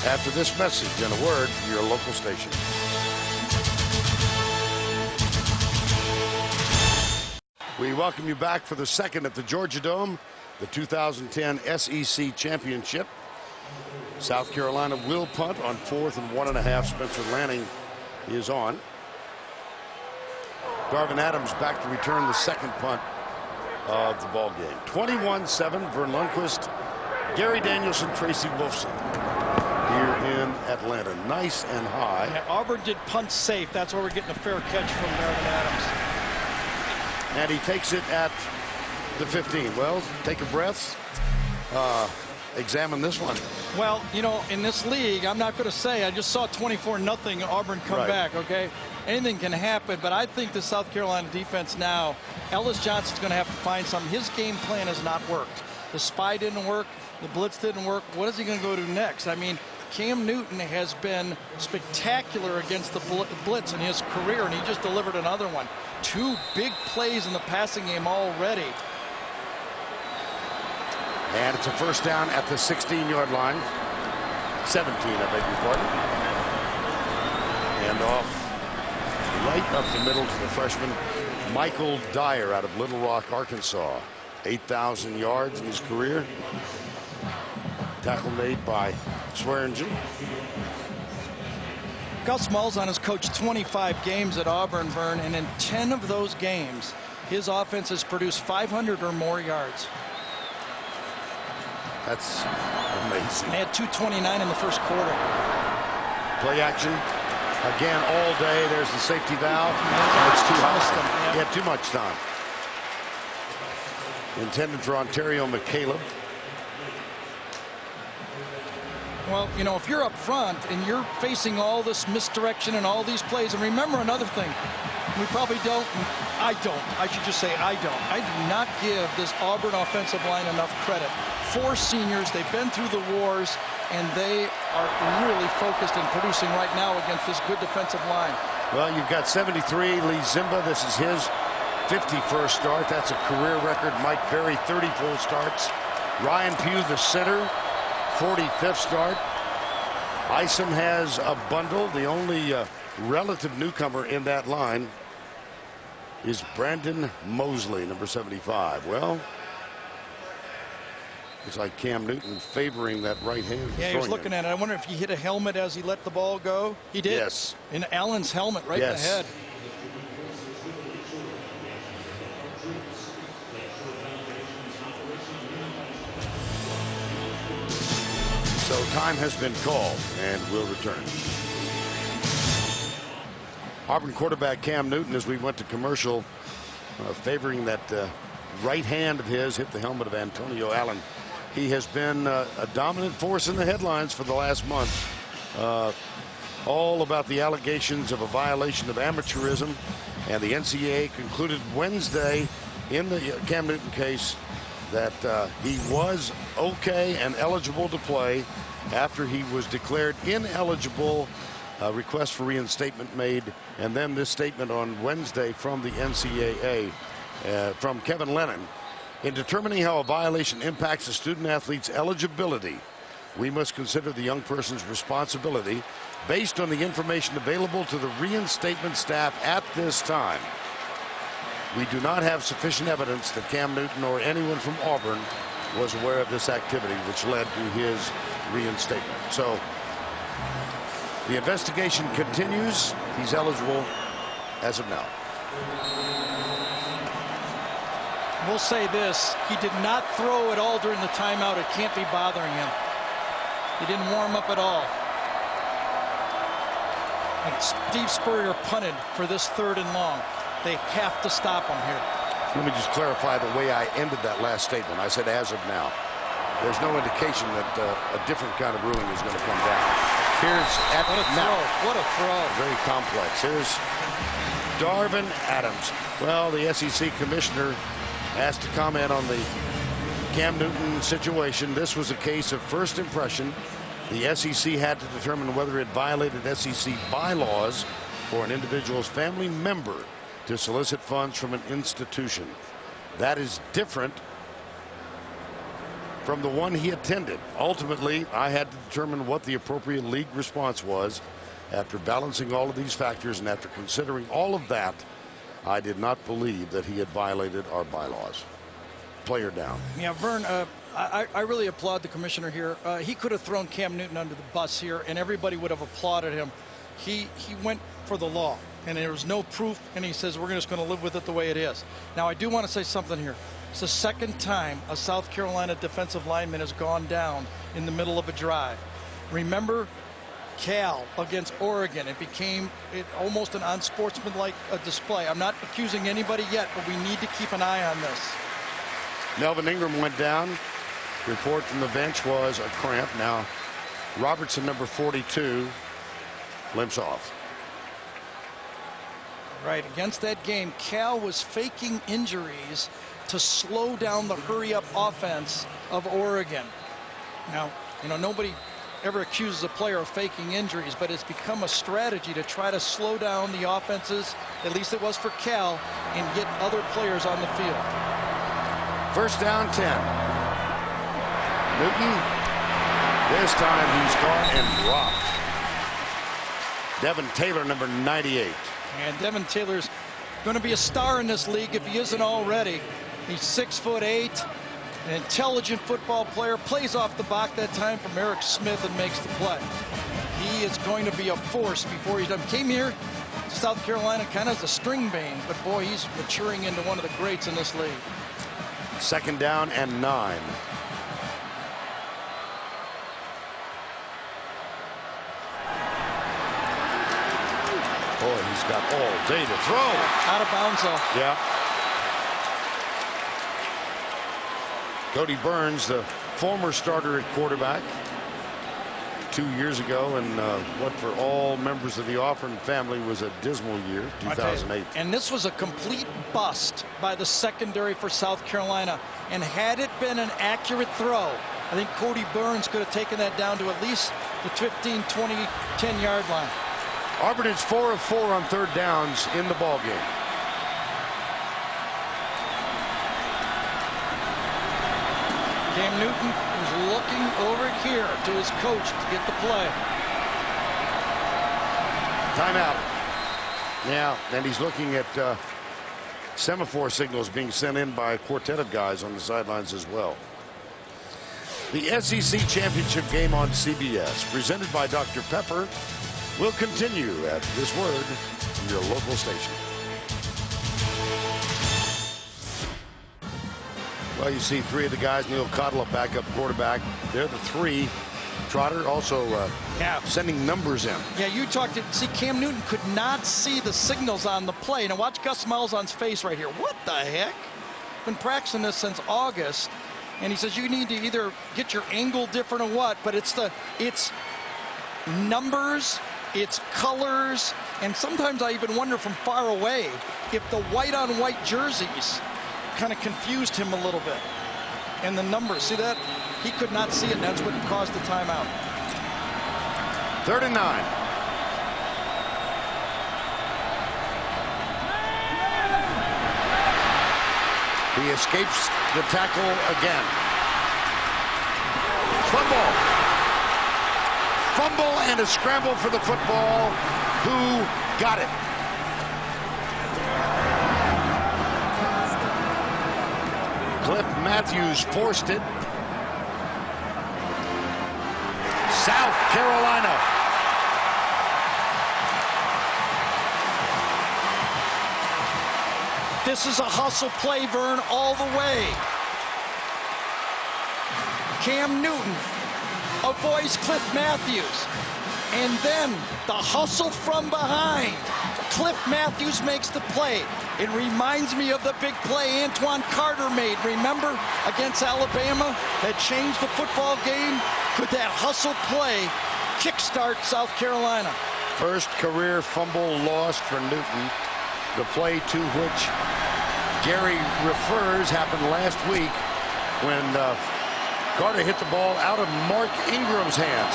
after this message and a word from your local station. We welcome you back for the second at the Georgia Dome, the 2010 SEC Championship. South Carolina will punt on 4th and 1.5. Spencer Lanning is on. Darvin Adams back to return the second punt of the ball game. 21-7. Vern Lundquist, Gary Danielson, Tracy Wolfson here in Atlanta. Nice and high. Yeah, Auburn did punt safe. That's where we're getting a fair catch from Darvin Adams. And he takes it at the 15. Well, take a breath. Examine this one. Well, you know, in this league, I'm not going to say. I just saw 24-0 Auburn come back, okay? Anything can happen, but I think the South Carolina defense now, Ellis Johnson's going to have to find something. His game plan has not worked. The spy didn't work. The blitz didn't work. What is he going to go to next? I mean, Cam Newton has been spectacular against the blitz in his career, and he just delivered another one. 2 big plays in the passing game already. And it's a first down at the 16-yard line. 17, I beg your pardon. And off right up the middle to the freshman, Michael Dyer out of Little Rock, Arkansas. 8,000 yards in his career. Tackle made by Swearingen. Gus Malzahn has coached 25 games at Auburn, Vern, and in 10 of those games, his offense has produced 500 or more yards. That's amazing. They had 229 in the first quarter. Play action again all day. There's the safety valve. It's too high. Yeah, too much time. Intended for Ontario McCaleb. Well, you know, if you're up front and you're facing all this misdirection and all these plays, and remember another thing, we probably don't, I should just say I don't. I do not give this Auburn offensive line enough credit. 4 seniors, they've been through the wars, and they are really focused and producing right now against this good defensive line. Well, you've got 73, Lee Zimba. This is his 51st start. That's a career record. Mike Berry, 30 full starts. Ryan Pugh, the center, 45th start. Isom has a bundle. The only relative newcomer in that line is Brandon Mosley, number 75. Well, it's like Cam Newton favoring that right hand. Yeah, he was looking at it. I wonder if he hit a helmet as he let the ball go. He did. Yes. In Allen's helmet right in the head. So time has been called, and we'll return. Auburn quarterback Cam Newton, as we went to commercial, favoring that right hand of his, hit the helmet of Antonio Allen. He has been a dominant force in the headlines for the last month. All about the allegations of a violation of amateurism, and the NCAA concluded Wednesday in the Cam Newton case that he was okay and eligible to play after he was declared ineligible. Request for reinstatement made, and then this statement on Wednesday from the NCAA from Kevin Lennon. In determining how a violation impacts a student athlete's eligibility, we must consider the young person's responsibility based on the information available to the reinstatement staff at this time. We do not have sufficient evidence that Cam Newton or anyone from Auburn was aware of this activity, which led to his reinstatement. So the investigation continues. He's eligible as of now. We'll say this, he did not throw at all during the timeout. It can't be bothering him. He didn't warm up at all. And Steve Spurrier punted for this 3rd and long. They have to stop him here. Let me just clarify the way I ended that last statement. I said as of now. There's no indication that a different kind of ruling is going to come down. Here's at what a now. Throw. What a throw. Very complex. Here's Darvin Adams. Well, the SEC commissioner asked to comment on the Cam Newton situation. This was a case of first impression. The SEC had to determine whether it violated SEC bylaws for an individual's family member to solicit funds from an institution. That is different from the one he attended. Ultimately, I had to determine what the appropriate league response was. After balancing all of these factors and after considering all of that, I did not believe that he had violated our bylaws. Player down. Yeah, Vern, I really applaud the commissioner here. He could have thrown Cam Newton under the bus here, and everybody would have applauded him. He went for the law, and there was no proof, and he says we're just going to live with it the way it is. Now, I do want to say something here. It's the 2nd time a South Carolina defensive lineman has gone down in the middle of a drive. Remember Cal against Oregon? It became almost an unsportsmanlike display. I'm not accusing anybody yet, but we need to keep an eye on this. Melvin Ingram went down. Report from the bench was a cramp. Now Robertson, number 42, limps off. Right, against that game, Cal was faking injuries to slow down the hurry-up offense of Oregon. Now, you know, nobody ever accuses a player of faking injuries, but it's become a strategy to try to slow down the offenses, at least it was for Cal, and get other players on the field. First down, 10. Newton, this time he's caught and dropped. Devin Taylor, number 98. And Devin Taylor's going to be a star in this league if he isn't already. He's 6'8", an intelligent football player, plays off the back that time from Eric Smith and makes the play. He is going to be a force before he's done. Came here to South Carolina kind of as a string bean, but boy, he's maturing into one of the greats in this league. 2nd down and 9. Boy, he's got all day to throw. Out of bounds, though. Yeah. Cody Burns, the former starter at quarterback 2 years ago, and what for all members of the Auburn family was a dismal year, 2008. And this was a complete bust by the secondary for South Carolina. And had it been an accurate throw, I think Cody Burns could have taken that down to at least the 15, 20, 10-yard line. Auburn is 4 of 4 on 3rd downs in the ball game. Cam Newton is looking over here to his coach to get the play. Timeout. Yeah, and he's looking at semaphore signals being sent in by a quartet of guys on the sidelines as well. The SEC Championship game on CBS, presented by Dr. Pepper, will continue at this word from your local station. Well, you see 3 of the guys, Neil Cottle, a backup quarterback. They're the 3. Trotter also sending numbers in. Yeah, you talked to, see, Cam Newton could not see the signals on the play. Now watch Gus Malzahn's face right here. What the heck? Been practicing this since August. And he says you need to either get your angle different or what, but it's numbers, it's colors, and sometimes I even wonder from far away if the white on white jerseys kind of confused him a little bit. And the numbers, see that? He could not see it, and that's what caused the timeout. 3rd and 9. He escapes the tackle again. Fumble and a scramble for the football. Who got it? Cliff Matthews forced it. South Carolina. This is a hustle play, Vern, all the way. Cam Newton avoids Cliff Matthews. And then the hustle from behind. Cliff Matthews makes the play. It reminds me of the big play Antoine Carter made, remember, against Alabama, that changed the football game. Could that hustle play kickstart South Carolina? First career fumble lost for Newton. The play to which Gary refers happened last week when Carter hit the ball out of Mark Ingram's hands.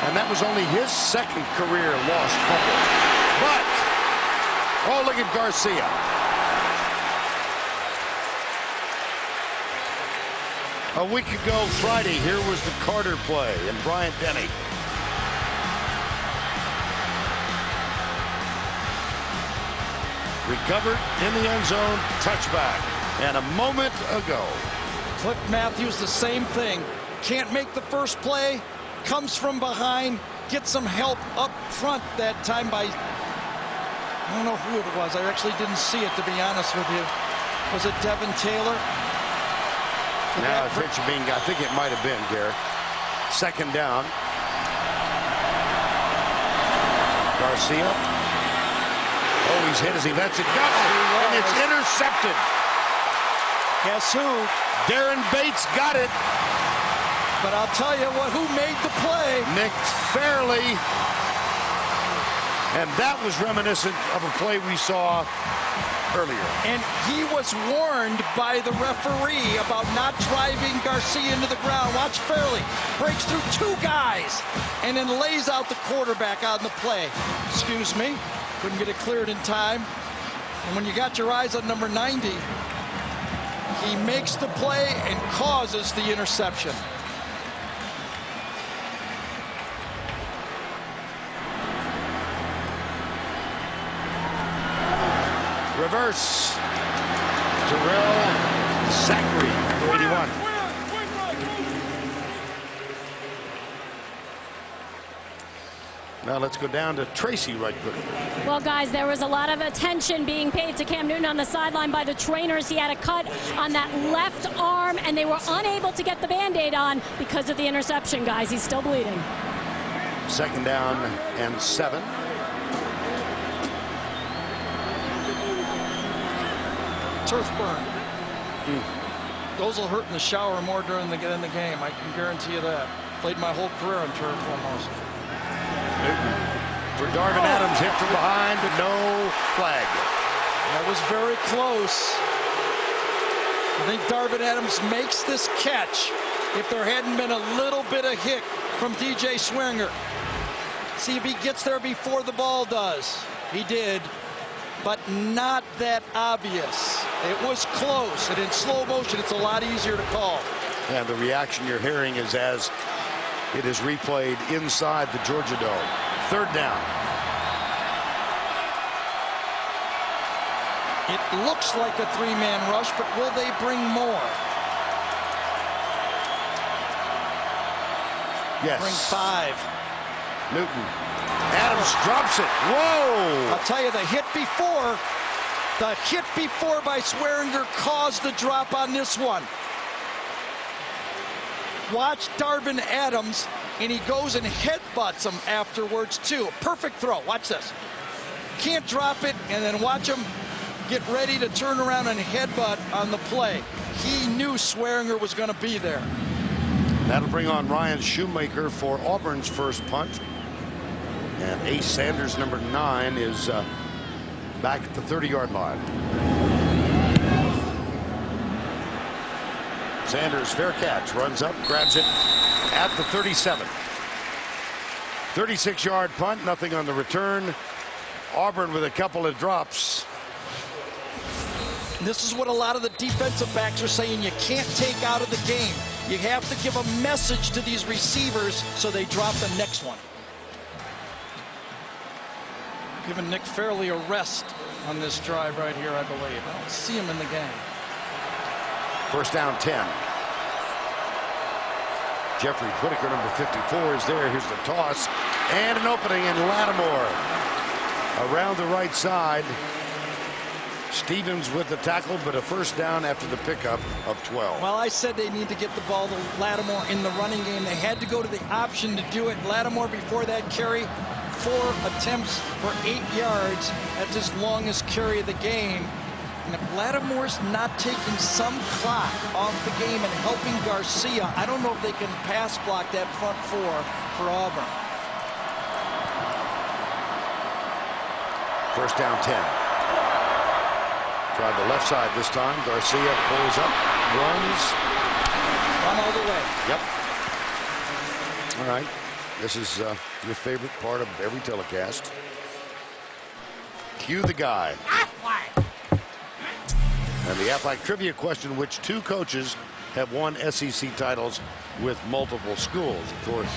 And that was only his second career lost fumble. But, oh, look at Garcia. A week ago Friday, here was the Carter play and Bryant Denny. Recovered in the end zone, touchback. And a moment ago. Cliff Matthews, the same thing. Can't make the first play. Comes from behind, gets some help up front that time by, I don't know who it was. I actually didn't see it, to be honest with you. Was it Devin Taylor? Now, I think it might have been, Gary. 2nd down. Garcia. Oh, he's hit as he lets it go. And it's intercepted. Guess who? Darren Bates got it. But I'll tell you what, who made the play? Nick Fairley. And that was reminiscent of a play we saw earlier. And he was warned by the referee about not driving Garcia into the ground. Watch Fairley. Breaks through 2 guys and then lays out the quarterback on the play. Excuse me. Couldn't get it cleared in time. And when you got your eyes on number 90, he makes the play and causes the interception. Reverse. Terrell Zachary, 81. Now let's go down to Tracy right quick. Well, guys, there was a lot of attention being paid to Cam Newton on the sideline by the trainers. He had a cut on that left arm, and they were unable to get the Band-Aid on because of the interception, guys. He's still bleeding. 2nd down and 7. Turf burn. Those will hurt in the shower more during the game. I can guarantee you that. Played my whole career on turf almost. Newton for Darvin Adams, hit from behind, but no flag. That was very close. I think Darvin Adams makes this catch if there hadn't been a little bit of hick from DJ Swinger. See if he gets there before the ball does. He did, but not that obvious. It was close, and in slow motion, it's a lot easier to call. And the reaction you're hearing is as it is replayed inside the Georgia Dome. 3rd down. It looks like a 3-man rush, but will they bring more? Yes. Bring 5. Newton. Adams drops it. Whoa! I'll tell you, the hit before by Swearinger caused the drop on this one. Watch Darvin Adams, and he goes and headbutts him afterwards, too. Perfect throw. Watch this. Can't drop it, and then watch him get ready to turn around and headbutt on the play. He knew Swearinger was going to be there. That'll bring on Ryan Shoemaker for Auburn's first punt. And Ace Sanders, number 9, is back at the 30-yard line. Sanders, fair catch, runs up, grabs it at the 37. 36-yard punt, nothing on the return. Auburn with a couple of drops. This is what a lot of the defensive backs are saying you can't take out of the game. You have to give a message to these receivers so they drop the next one. Giving Nick Fairley a rest on this drive right here, I believe. I don't see him in the game. First down 10. Jeffrey Whitaker, number 54, is there. Here's the toss. And an opening in Lattimore. Around the right side. Stevens with the tackle, but a first down after the pickup of 12. Well, I said they need to get the ball to Lattimore in the running game. They had to go to the option to do it. Lattimore, before that carry, 4 attempts for 8 yards. That's his longest carry of the game. And if Lattimore's not taking some clock off the game and helping Garcia, I don't know if they can pass block that front 4 for Auburn. First down 10. Tried the left side this time. Garcia pulls up, runs. Run all the way. Yep. All right. This is your favorite part of every telecast. Cue the guy. And the Aflac trivia question, which 2 coaches have won SEC titles with multiple schools? Of course,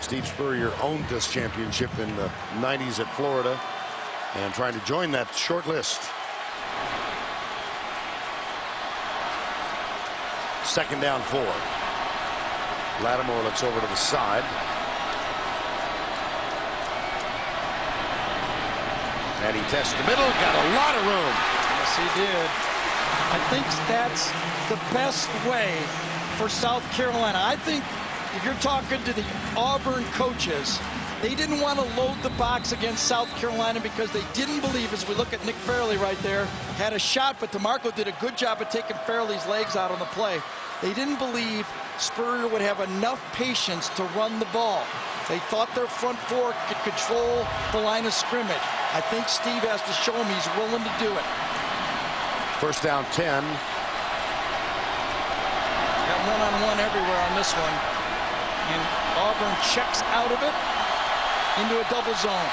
Steve Spurrier owned this championship in the 90s at Florida and trying to join that short list. Second down 4. Lattimore looks over to the side. And he tests the middle, got a lot of room. Yes, he did. I think that's the best way for South Carolina. I think if you're talking to the Auburn coaches, they didn't want to load the box against South Carolina because they didn't believe, as we look at Nick Fairley right there, had a shot, but DeMarco did a good job of taking Fairley's legs out on the play. They didn't believe Spurrier would have enough patience to run the ball. They thought their front 4 could control the line of scrimmage. I think Steve has to show him he's willing to do it. First down 10. Got one-on-one everywhere on this one. And Auburn checks out of it into a double zone.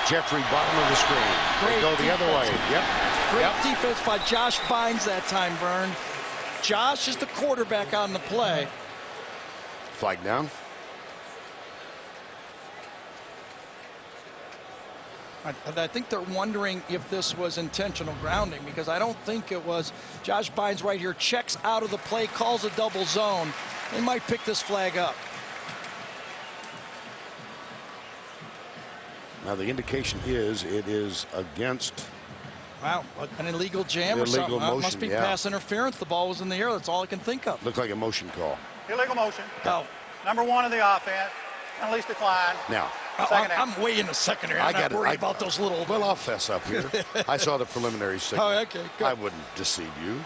Jeffrey, bottom of the screen. They go the other way. Yep. Great defense by Josh Bynes that time, Vern. Josh is the quarterback on the play. Flag down. I think they're wondering if this was intentional grounding, because I don't think it was. Josh Bynes right here checks out of the play, calls a double zone. They might pick this flag up. Now the indication is it is against. Wow, an illegal jam or something. Motion, must be yeah. Pass interference. The ball was in the air. That's all I can think of. Looked like a motion call. Illegal motion. Oh. Number 1 of the offense. Penalties decline. Now. I'm way in the secondary. I'm not worried about those little. Well, I'll fess up here. I saw the preliminary signal. Oh, okay. Good. I wouldn't deceive you.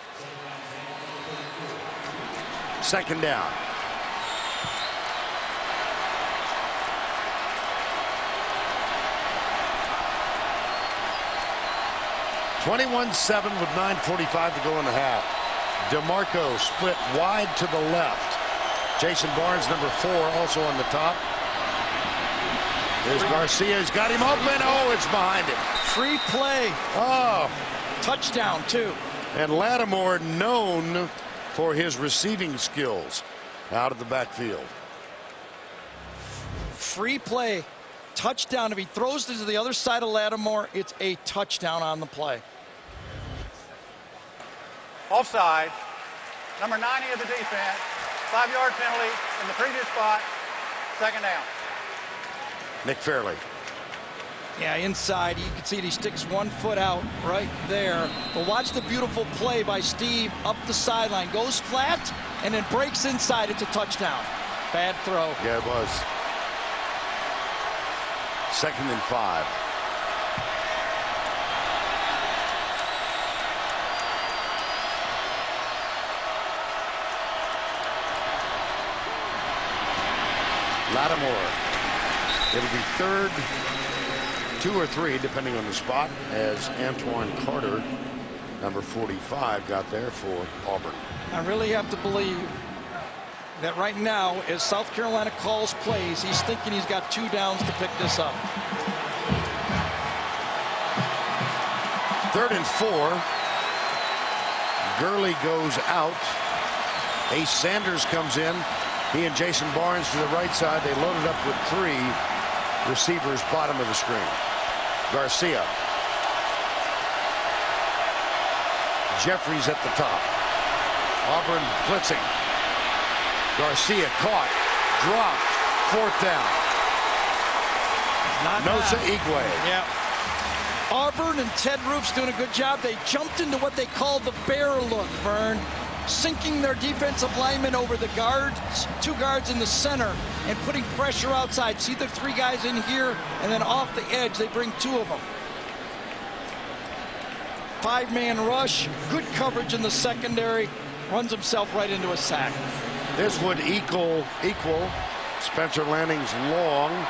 Second down. (21-7) with 9:45 to go in the half. DeMarco split wide to the left. Jason Barnes, number 4, also on the top. There's Garcia. He's got him open. Oh, it's behind him. Free play. Oh. Touchdown, too. And Lattimore known for his receiving skills out of the backfield. Free play. Touchdown. If he throws to the other side of Lattimore, it's a touchdown on the play. Offside. Number 90 of the defense. 5-yard penalty in the previous spot. Second down. Nick Fairley. Yeah, inside. You can see he sticks 1 foot out right there. But watch the beautiful play by Steve up the sideline. Goes flat and then breaks inside. It's a touchdown. Bad throw. Yeah, it was. 2nd and 5. Lattimore. It'll be 3rd, 2 or 3, depending on the spot, as Antoine Carter Number 45 got there for Auburn. I really have to believe that right now, as South Carolina calls plays, he's thinking he's got 2 downs to pick this up. 3rd and 4. Gurley goes out. Ace Sanders comes in. He and Jason Barnes to the right side. They loaded up with 3 receivers bottom of the screen. Garcia. Jeffries at the top. Auburn blitzing. Garcia caught, dropped, 4th down. Nosa Igwe. Yeah. Auburn and Ted Roof's doing a good job. They jumped into what they call the bear look, Vern, sinking their defensive linemen over the guards, 2 guards in the center, and putting pressure outside. See the 3 guys in here, and then off the edge, they bring 2 of them. 5-man rush, good coverage in the secondary, runs himself right into a sack. This would equal Spencer Lanning's long.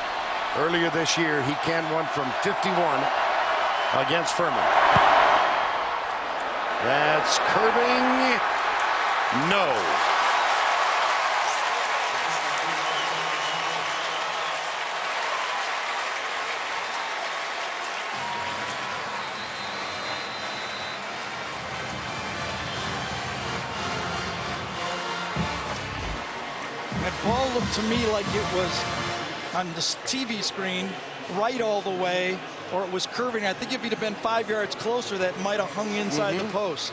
Earlier this year, he canned one from 51 against Furman. That's curving. No. That ball looked to me like it was on the TV screen right all the way, or it was curving. I think if he'd have been 5 yards closer, that might have hung inside the post.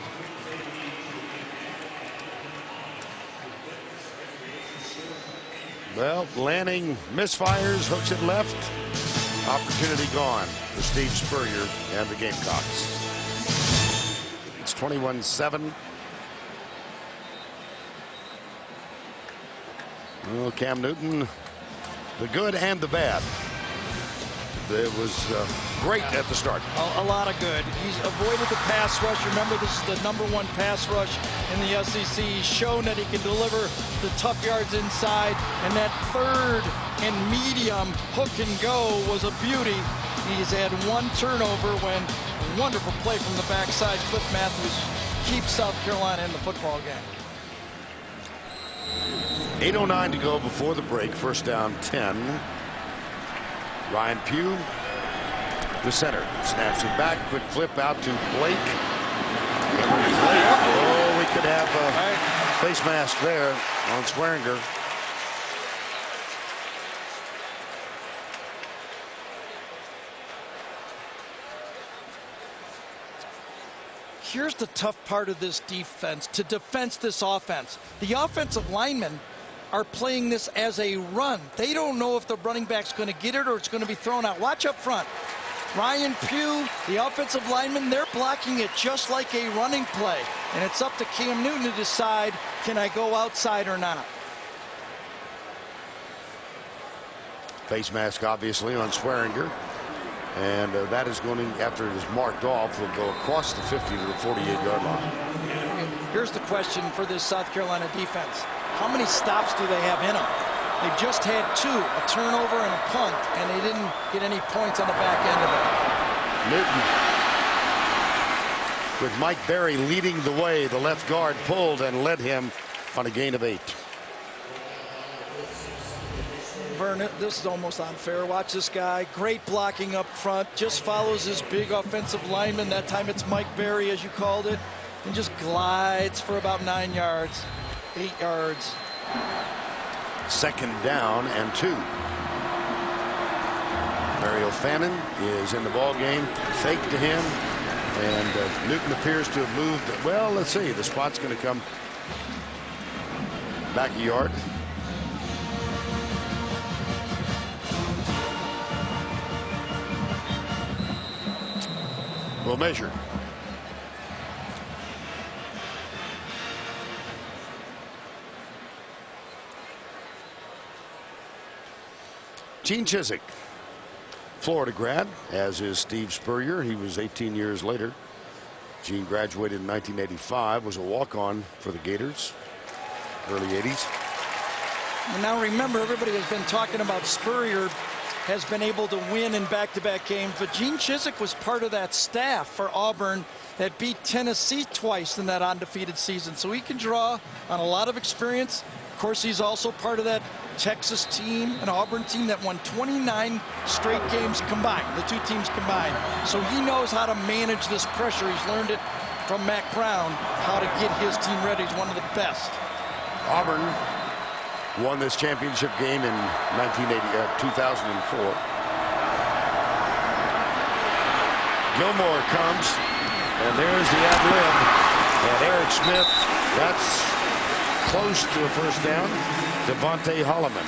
Well, Lanning misfires, hooks it left. Opportunity gone for Steve Spurrier and the Gamecocks. It's 21-7. Well, Cam Newton, the good and the bad. It was great at the start. A lot of good. He's avoided the pass rush. Remember, this is the #1 pass rush in the SEC. He's shown that he can deliver the tough yards inside. And that 3rd and medium hook and go was a beauty. He's had 1 turnover when a wonderful play from the backside. Cliff Matthews keeps South Carolina in the football game. 8:09 to go before the break. 1st down 10. Ryan Pugh, the center, snaps it back. Quick flip out to Blake. Oh, we could have a face mask there on Swearinger. Here's the tough part of this defense, to defense this offense. The offensive linemen are playing this as a run. They don't know if the running back's going to get it or it's going to be thrown out. Watch up front. Ryan Pugh, the offensive lineman, they're blocking it just like a running play. And it's up to Cam Newton to decide, can I go outside or not? Face mask, obviously, on Swearinger. And that is going to, after it is marked off, will go across the 50 to the 48-yard line. Here's the question for this South Carolina defense. How many stops do they have in them? They've just had 2, a turnover and a punt, and they didn't get any points on the back end of it. Newton, with Mike Berry leading the way, the left guard pulled and led him on a gain of 8. Vern, this is almost unfair. Watch this guy. Great blocking up front. Just follows his big offensive lineman. That time it's Mike Berry, as you called it, and just glides for about 9 yards. 8 yards. 2nd down and 2. Mario Fannin is in the ball game. Fake to him, and Newton appears to have moved. Well, let's see. The spot's going to come back a yard. We'll measure. Gene Chizik, Florida grad, as is Steve Spurrier. He was 18 years later. Gene graduated in 1985, was a walk-on for the Gators, early 80s. And now remember, everybody has been talking about Spurrier has been able to win in back-to-back games, but Gene Chizik was part of that staff for Auburn that beat Tennessee twice in that undefeated season. So he can draw on a lot of experience. Of course, he's also part of that Texas team, an Auburn team that won 29 straight games combined, the two teams combined. So he knows how to manage this pressure. He's learned it from Mac Brown, how to get his team ready. He's one of the best. Auburn won this championship game in 2004. Gilmore comes, and there's the ad-lib. And Eric Smith, that's close to a first down. Devontae Holloman.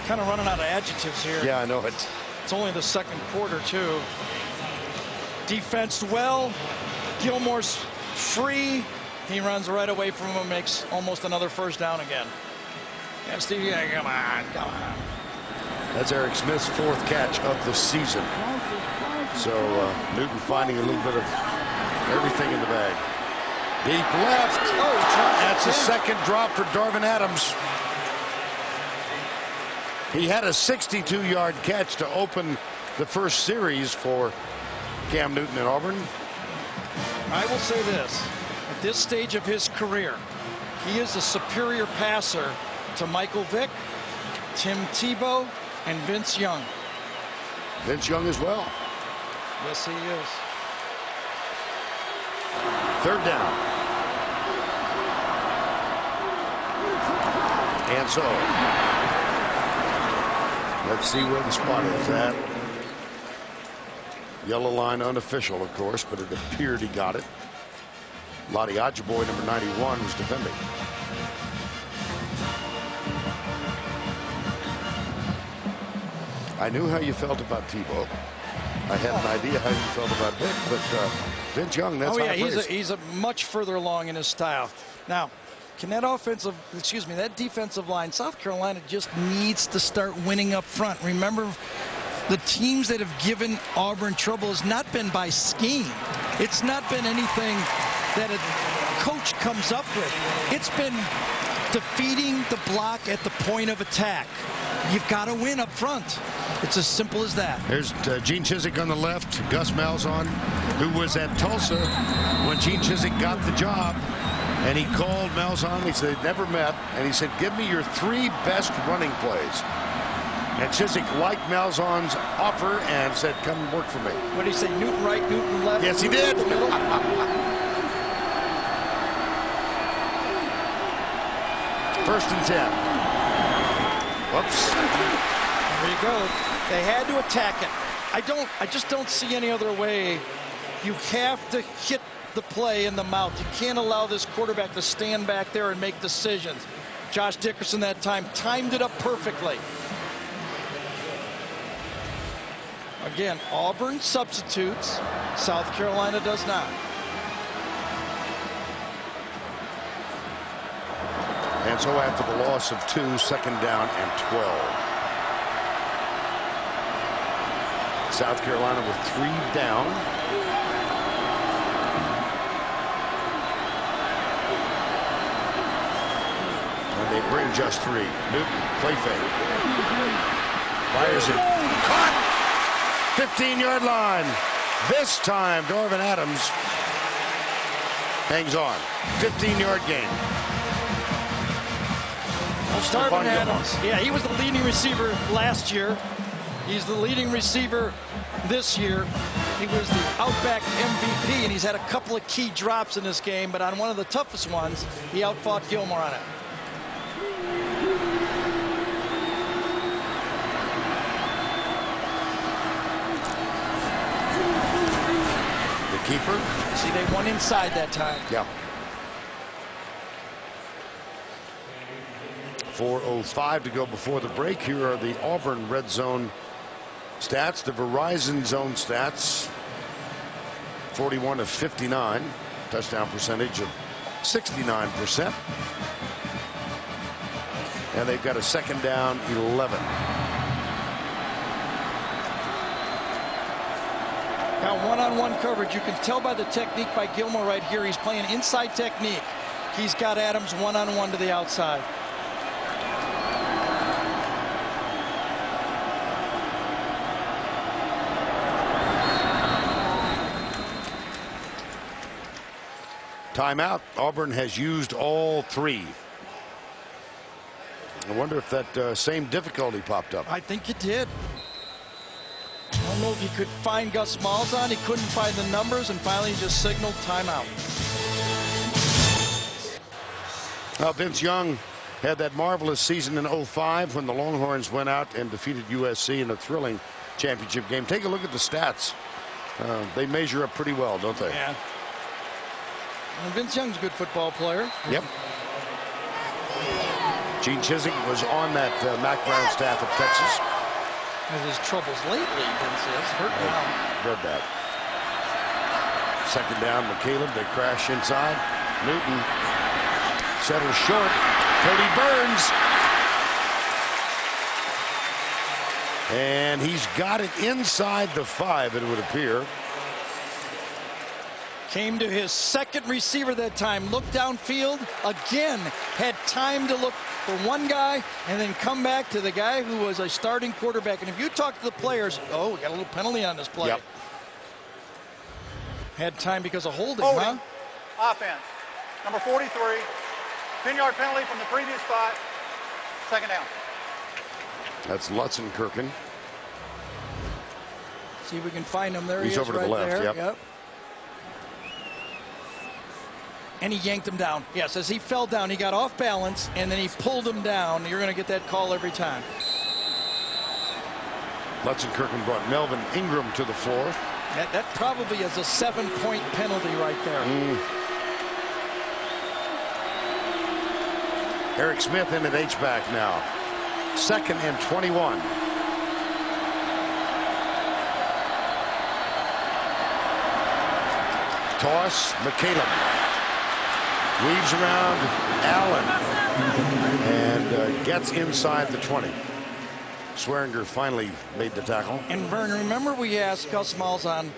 Kind of running out of adjectives here. Yeah, I know it. It's only the second quarter, too. Defensed well. Gilmore's free. He runs right away from him, makes almost another first down again. And Steve, yeah, come on. That's Eric Smith's fourth catch of the season. So Newton finding a little bit of everything in the bag. Deep left. Oh, that's a second drop for Darvin Adams. He had a 62-yard catch to open the first series for Cam Newton at Auburn. I will say this. At this stage of his career, he is a superior passer to Michael Vick, Tim Tebow, and Vince Young. Vince Young as well. Yes, he is. Third down. And so, let's see where the spot is at. Yellow line unofficial, of course, but it appeared he got it. Lottie Ajiboye, number 91, was defending. I knew how you felt about Tebow. I had an idea how you felt about Vic, but Vince Young, that's he's a much further along in his style. Now, can that that defensive line, South Carolina just needs to start winning up front. Remember, the teams that have given Auburn trouble has not been by scheme. It's not been anything that a coach comes up with. It's been defeating the block at the point of attack. You've got to win up front. It's as simple as that. There's Gene Chizik on the left, Gus Malzahn, who was at Tulsa when Gene Chizik got the job. And he called Malzahn. He said they'd never met. And he said, give me your 3 best running plays. And Chizik liked Malzahn's offer and said, come and work for me. What did he say? Newton right, Newton left? Yes, he did. First and 10. Whoops. There you go. They had to attack it. I just don't see any other way. You have to hit the play in the mouth. You can't allow this quarterback to stand back there and make decisions. Josh Dickerson that time timed it up perfectly. Again, Auburn substitutes. South Carolina does not. And so after the loss of 2, second down and 12. South Carolina with 3 down. And they bring just 3. Newton, play fake. Fires it. Caught! 15-yard line. This time, Darvin Adams hangs on. 15-yard gain. Darvin Adams, yeah, he was the leading receiver last year. He's the leading receiver this year. He was the Outback MVP, and he's had a couple of key drops in this game, but on one of the toughest ones, he outfought Gilmore on it. The keeper. See, they won inside that time. Yeah. 4:05 to go before the break. Here are the Auburn red zone stats. The Verizon zone stats. 41 of 59. Touchdown percentage of 69%. And they've got a second down 11. Now one-on-one coverage. You can tell by the technique by Gilmore right here. He's playing inside technique. He's got Adams one-on-one to the outside. Timeout. Auburn has used all 3. I wonder if that same difficulty popped up. I think it did. I don't know if he could find Gus Malzahn. He couldn't find the numbers, and finally he just signaled timeout. Vince Young had that marvelous season in '05 when the Longhorns went out and defeated USC in a thrilling championship game. Take a look at the stats. They measure up pretty well, don't they? Yeah. Well, Vince Young's a good football player. Yep. Gene Chizik was on that Mac Brown staff at Texas. Has his troubles lately, Vince is. Hurt now. Read that. Second down, McCaleb. They crash inside. Newton settles short. Cody Burns. And he's got it inside the 5, it would appear. Came to his second receiver that time. Looked downfield. Again, had time to look for one guy and then come back to the guy who was a starting quarterback. And if you talk to the players, oh, we got a little penalty on this play. Yep. Had time because of holding, Holding. huh? Offense. Number 43. 10-yard penalty from the previous spot. Second down. That's Lutzenkirchen. See if we can find him. There He's he is, over to the right left, there. yep. And he yanked him down. Yes, as he fell down, he got off balance, and then he pulled him down. You're going to get that call every time. Lutzenkirchen brought Melvin Ingram to the floor. That probably is a 7-point penalty right there. Eric Smith in at H-back now. 2nd and 21. Toss, McCaleb. Weaves around Allen and gets inside the 20. Swearinger finally made the tackle. And Vern, remember we asked Gus Malzahn,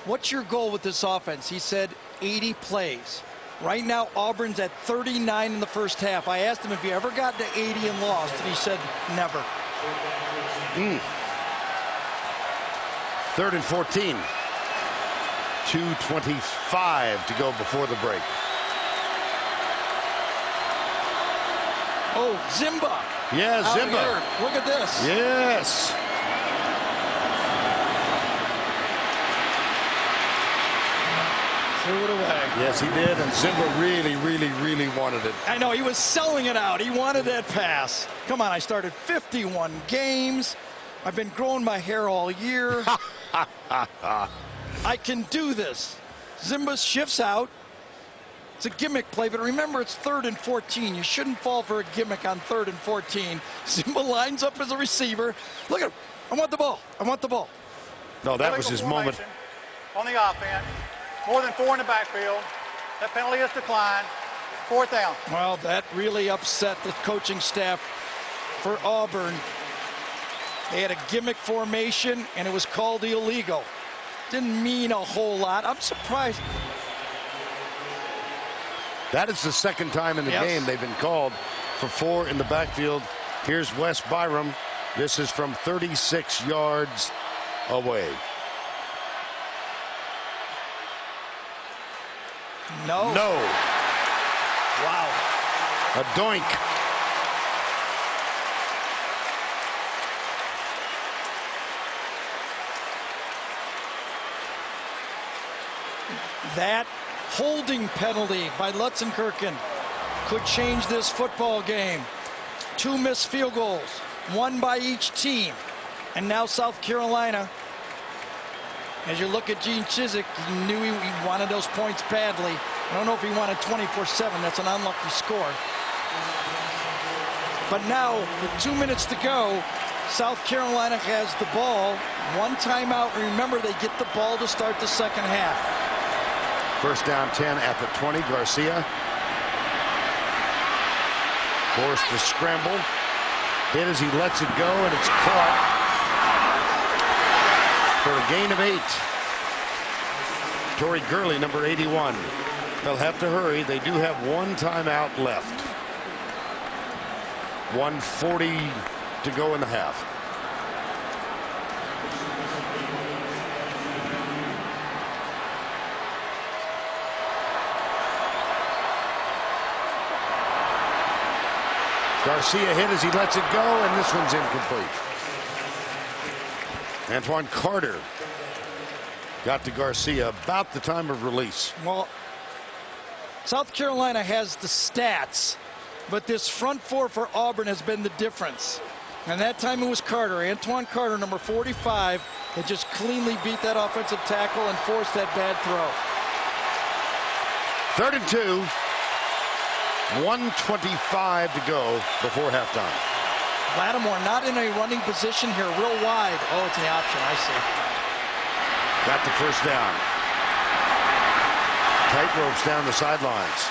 what's your goal with this offense? He said 80 plays. Right now, Auburn's at 39 in the first half. I asked him if he ever got to 80 and lost, and he said never. 3rd and 14. 2:25 to go before the break. Oh, Zimba. Yeah, Out Zimba. here. Look at this. Yes. Threw it away. Yes, he did, and Zimba really wanted it. I know, he was selling it out. He wanted that pass. Come on, I started 51 games. I've been growing my hair all year. I can do this. Zimba shifts out. It's a gimmick play, but remember, it's 3rd and 14. You shouldn't fall for a gimmick on 3rd and 14. Zimba lines up as a receiver. Look at him. I want the ball. I want the ball. No, that was his moment. On the offense. More than 4 in the backfield. That penalty is declined. 4th down. Well, that really upset the coaching staff for Auburn. They had a gimmick formation, and it was called illegal. Didn't mean a whole lot. I'm surprised. That is the 2nd time in the game they've been called for 4 in the backfield. Here's Wes Byram. This is from 36 yards away. No. No. Wow. A doink. That holding penalty by Lutzenkirchen could change this football game. 2 missed field goals, 1 by each team. And now South Carolina, as you look at Gene Chizik, he knew he wanted those points badly. I don't know if he wanted 24-7. That's an unlucky score. But now, with 2 minutes to go, South Carolina has the ball. 1 timeout. Remember, they get the ball to start the second half. 1st down 10 at the 20. Garcia forced to scramble. Hit as he lets it go, and it's caught for a gain of 8. Torrey Gurley, number 81. They'll have to hurry. They do have 1 timeout left. 1:40 to go in the half. Garcia hit as he lets it go, and this one's incomplete. Antoine Carter got to Garcia about the time of release. Well, South Carolina has the stats, but this front four for Auburn has been the difference. And that time it was Carter, Antoine Carter, number 45, that just cleanly beat that offensive tackle and forced that bad throw. 3rd and 2. 1:25 to go before halftime. Lattimore not in a running position here, real wide. Oh, it's the option, I see. Got the first down. Tight ropes down the sidelines.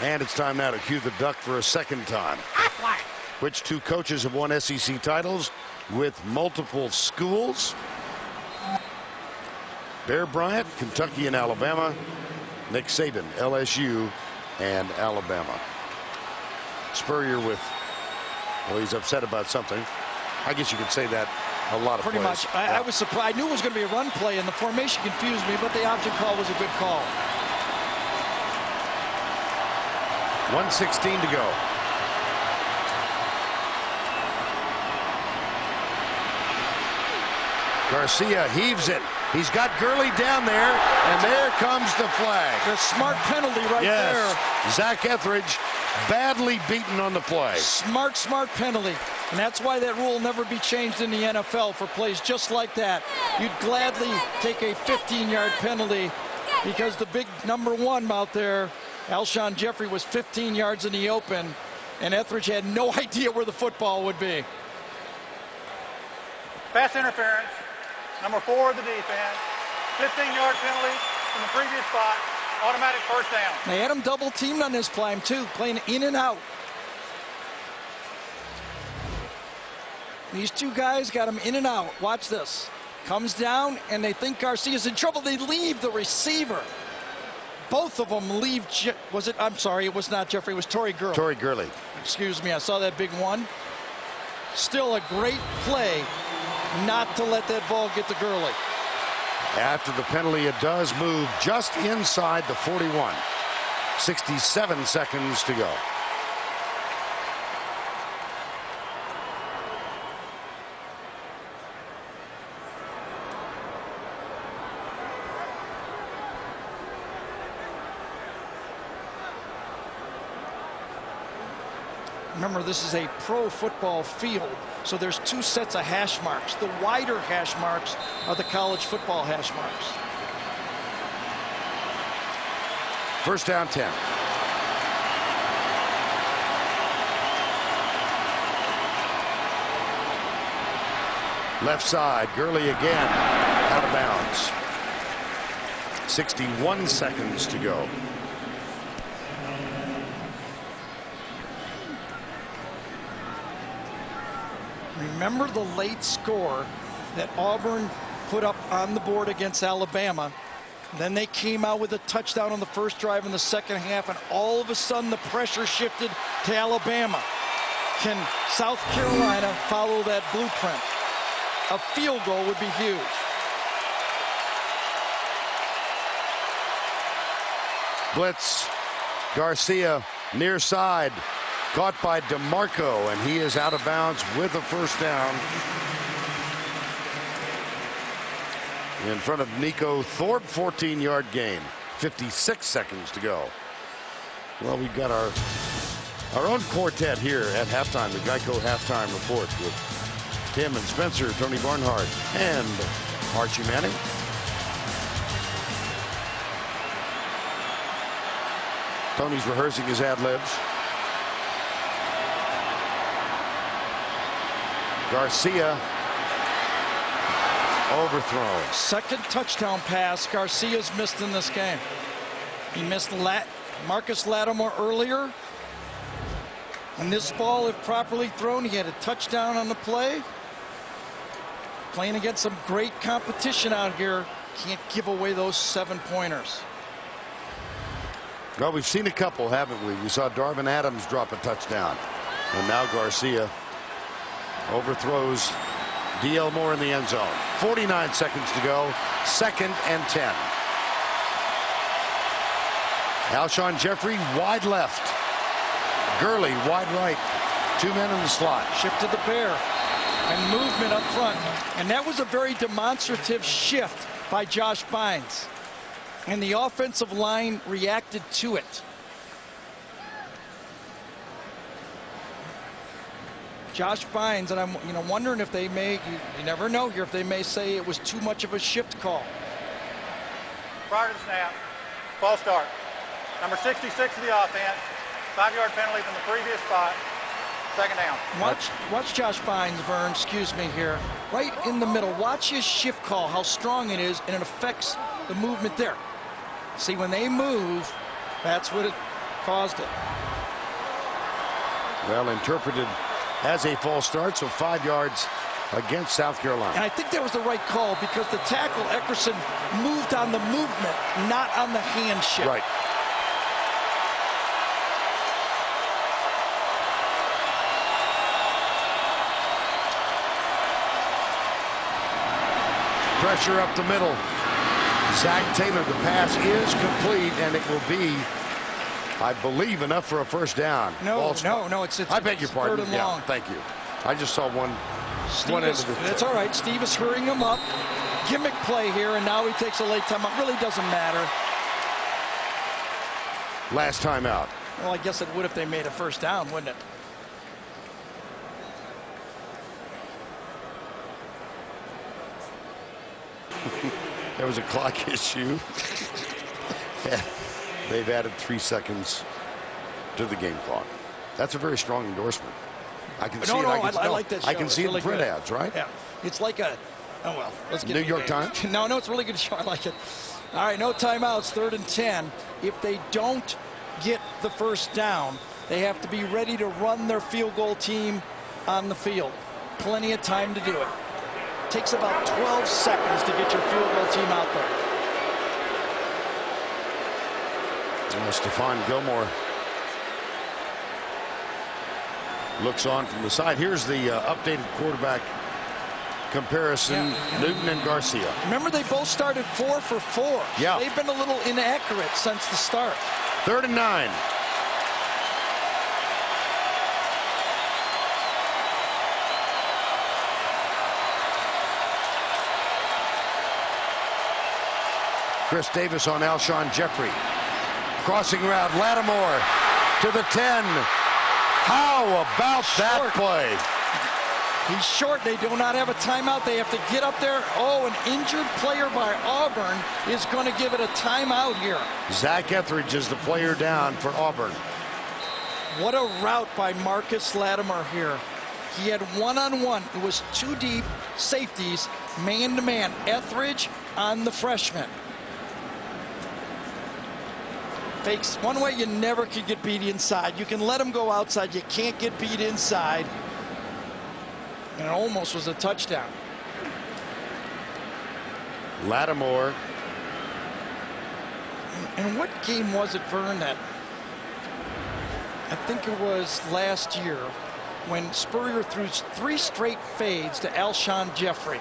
And it's time now to cue the duck for a second time. Which two coaches have won SEC titles with multiple schools? Bear Bryant, Kentucky and Alabama. Nick Saban, LSU and Alabama. Spurrier with, well, he's upset about something. I guess you could say that a lot of Pretty plays. much. I was surprised. I knew it was going to be a run play, and the formation confused me, but the option call was a good call. 1:16 to go. Garcia heaves it. He's got Gurley down there, and there comes the flag. The smart penalty right there. Zach Etheridge badly beaten on the play. Smart penalty. And that's why that rule will never be changed in the NFL for plays just like that. You'd gladly take a 15-yard penalty because the big number one out there, Alshon Jeffrey, was 15 yards in the open, and Etheridge had no idea where the football would be. Pass interference. Number 4 of the defense. 15-yard penalty from the previous spot. Automatic first down. They had him double teamed on this play too, playing in and out. These two guys got him in and out. Watch this. Comes down, and they think Garcia's in trouble. They leave the receiver. Both of them leave. Was it? I'm sorry, it was not Jeffrey. It was Torrey Gurley. Torrey Gurley. Excuse me. I saw that big one. Still a great play not to let that ball get to Gurley. After the penalty, it does move just inside the 41. 67 seconds to go. Remember, this is a pro football field, so there's 2 sets of hash marks. The wider hash marks are the college football hash marks. First down 10. Left side, Gurley again, out of bounds. 61 seconds to go. Remember the late score that Auburn put up on the board against Alabama. Then they came out with a touchdown on the first drive in the second half, and all of a sudden the pressure shifted to Alabama. Can South Carolina follow that blueprint? A field goal would be huge. Blitz. Garcia near side. Caught by DeMarco, and he is out of bounds with a first down. In front of Nico Thorpe, 14-yard gain. 56 seconds to go. Well, we've got our own quartet here at halftime, the Geico halftime report with Tim and Spencer, Tony Barnhart, and Archie Manning. Tony's rehearsing his ad-libs. Garcia overthrown. Second touchdown pass Garcia's missed in this game. He missed Marcus Lattimore earlier. And this ball, if properly thrown, he had a touchdown on the play. Playing against some great competition out here. Can't give away those 7-pointers. Well, we've seen a couple, haven't we? We saw Darvin Adams drop a touchdown. And now Garcia overthrows D.L. Moore in the end zone. 49 seconds to go. 2nd and 10. Alshon Jeffrey wide left. Gurley wide right. 2 men in the slot. Shift to the bear and movement up front. And that was a very demonstrative shift by Josh Bynes. And the offensive line reacted to it. Josh Bynes, and I'm wondering if they may, you never know here, if they may say it was too much of a shift call. Prior to the snap, false start. Number 66 of the offense, 5-yard penalty from the previous spot, second down. Watch Josh Bynes, Vern, excuse me here, right in the middle. Watch his shift call, how strong it is, and it affects the movement there. See, when they move, that's what it caused it. Well interpreted as a false start, so 5 yards against South Carolina. And I think that was the right call because the tackle, Eckerson, moved on the movement, not on the hand shift. Right. Pressure up the middle. Zach Taylor, the pass is complete, and it will be, I believe, enough for a first down. No, it's I beg your pardon. third and Yeah, long. thank you. I just saw one end of the. That's all right. Steve is hurrying him up. Gimmick play here, and now he takes a late timeout. Really doesn't matter. Last time out. Well, I guess it would if they made a first down, wouldn't it? There was a clock issue. Yeah, they've added 3 seconds to the game clock. That's a very strong endorsement. I can see it. I like that show. I can see really it in print good. ads, right? Yeah. It's like a, oh well, let's get New York Times? No, it's a really good show. I like it. All right, no timeouts, 3rd and 10. If they don't get the first down, they have to be ready to run their field goal team on the field. Plenty of time to do it. Takes about 12 seconds to get your field goal team out there. Stephon Gilmore looks on from the side. Here's the updated quarterback comparison. Yeah. Newton and Garcia. Remember, they both started 4 for 4. Yeah. They've been a little inaccurate since the start. 3rd and 9. Chris Davis on Alshon Jeffrey. Crossing route, Lattimore to the 10. How about that play? He's short. They do not have a timeout. They have to get up there. Oh, an injured player by Auburn is going to give it a timeout here. Zach Etheridge is the player down for Auburn. What a route by Marcus Lattimore here. He had one-on-one. It was 2 deep safeties, man-to-man. Etheridge on the freshman. Fakes. One way you never can get beat inside. You can let him go outside. You can't get beat inside. And it almost was a touchdown. Lattimore. And what game was it, Vern, that I think it was last year when Spurrier threw 3 straight fades to Alshon Jeffrey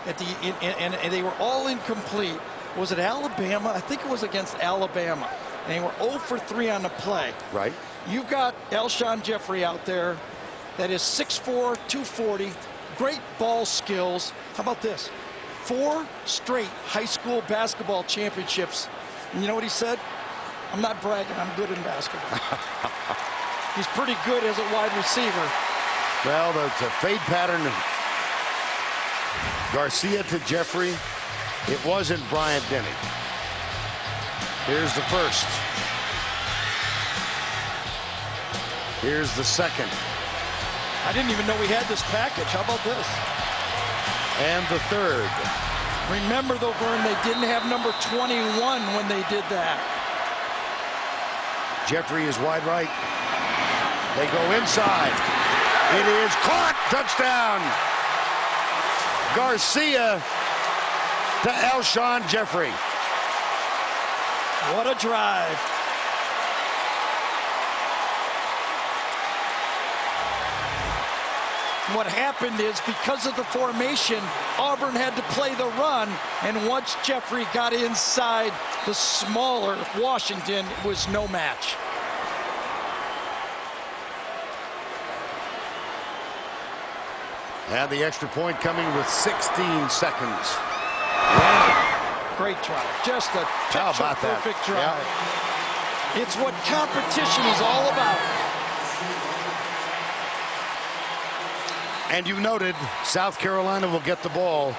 and they were all incomplete. Was it Alabama? I think it was against Alabama. And they were 0 for 3 on the play. Right. You've got Alshon Jeffrey out there that is 6'4", 240, great ball skills. How about this? 4 straight high school basketball championships. And you know what he said? I'm not bragging, I'm good in basketball. He's pretty good as a wide receiver. Well, the fade pattern of Garcia to Jeffrey, it wasn't Bryant Denny. Here's the first. Here's the second. I didn't even know we had this package. How about this? And the third. Remember, though, Vern, they didn't have number 21 when they did that. Jeffrey is wide right. They go inside. It is caught. Touchdown. Garcia to Alshon Jeffrey. What a drive. What happened is, because of the formation, Auburn had to play the run, and once Jeffrey got inside the smaller Washington, it was no match. And the extra point coming with 16 seconds. Great drive. Just a perfect drive. Yeah. It's what competition is all about. And you noted South Carolina will get the ball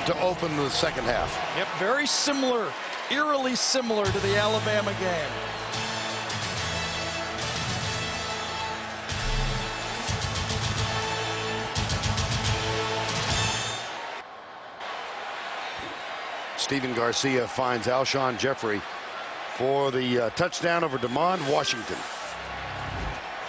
to open the second half. Yep, very similar, eerily similar to the Alabama game. Stephen Garcia finds Alshon Jeffrey for the touchdown over DeMond Washington.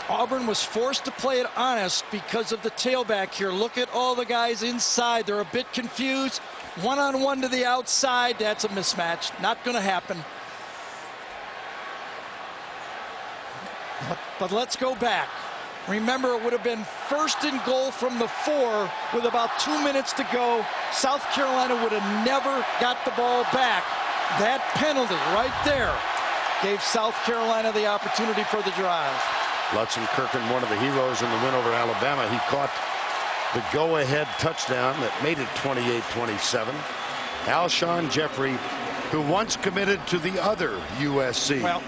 Auburn was forced to play it honest because of the tailback here. Look at all the guys inside. They're a bit confused. One-on-one to the outside. That's a mismatch. Not going to happen. But let's go back. Remember, it would have been 1st and goal from the 4 with about 2 minutes to go. South Carolina would have never got the ball back. That penalty right there gave South Carolina the opportunity for the drive. Lutz Kirkin, one of the heroes in the win over Alabama. He caught the go-ahead touchdown that made it 28-27. Alshon Jeffrey, who once committed to the other USC. Well,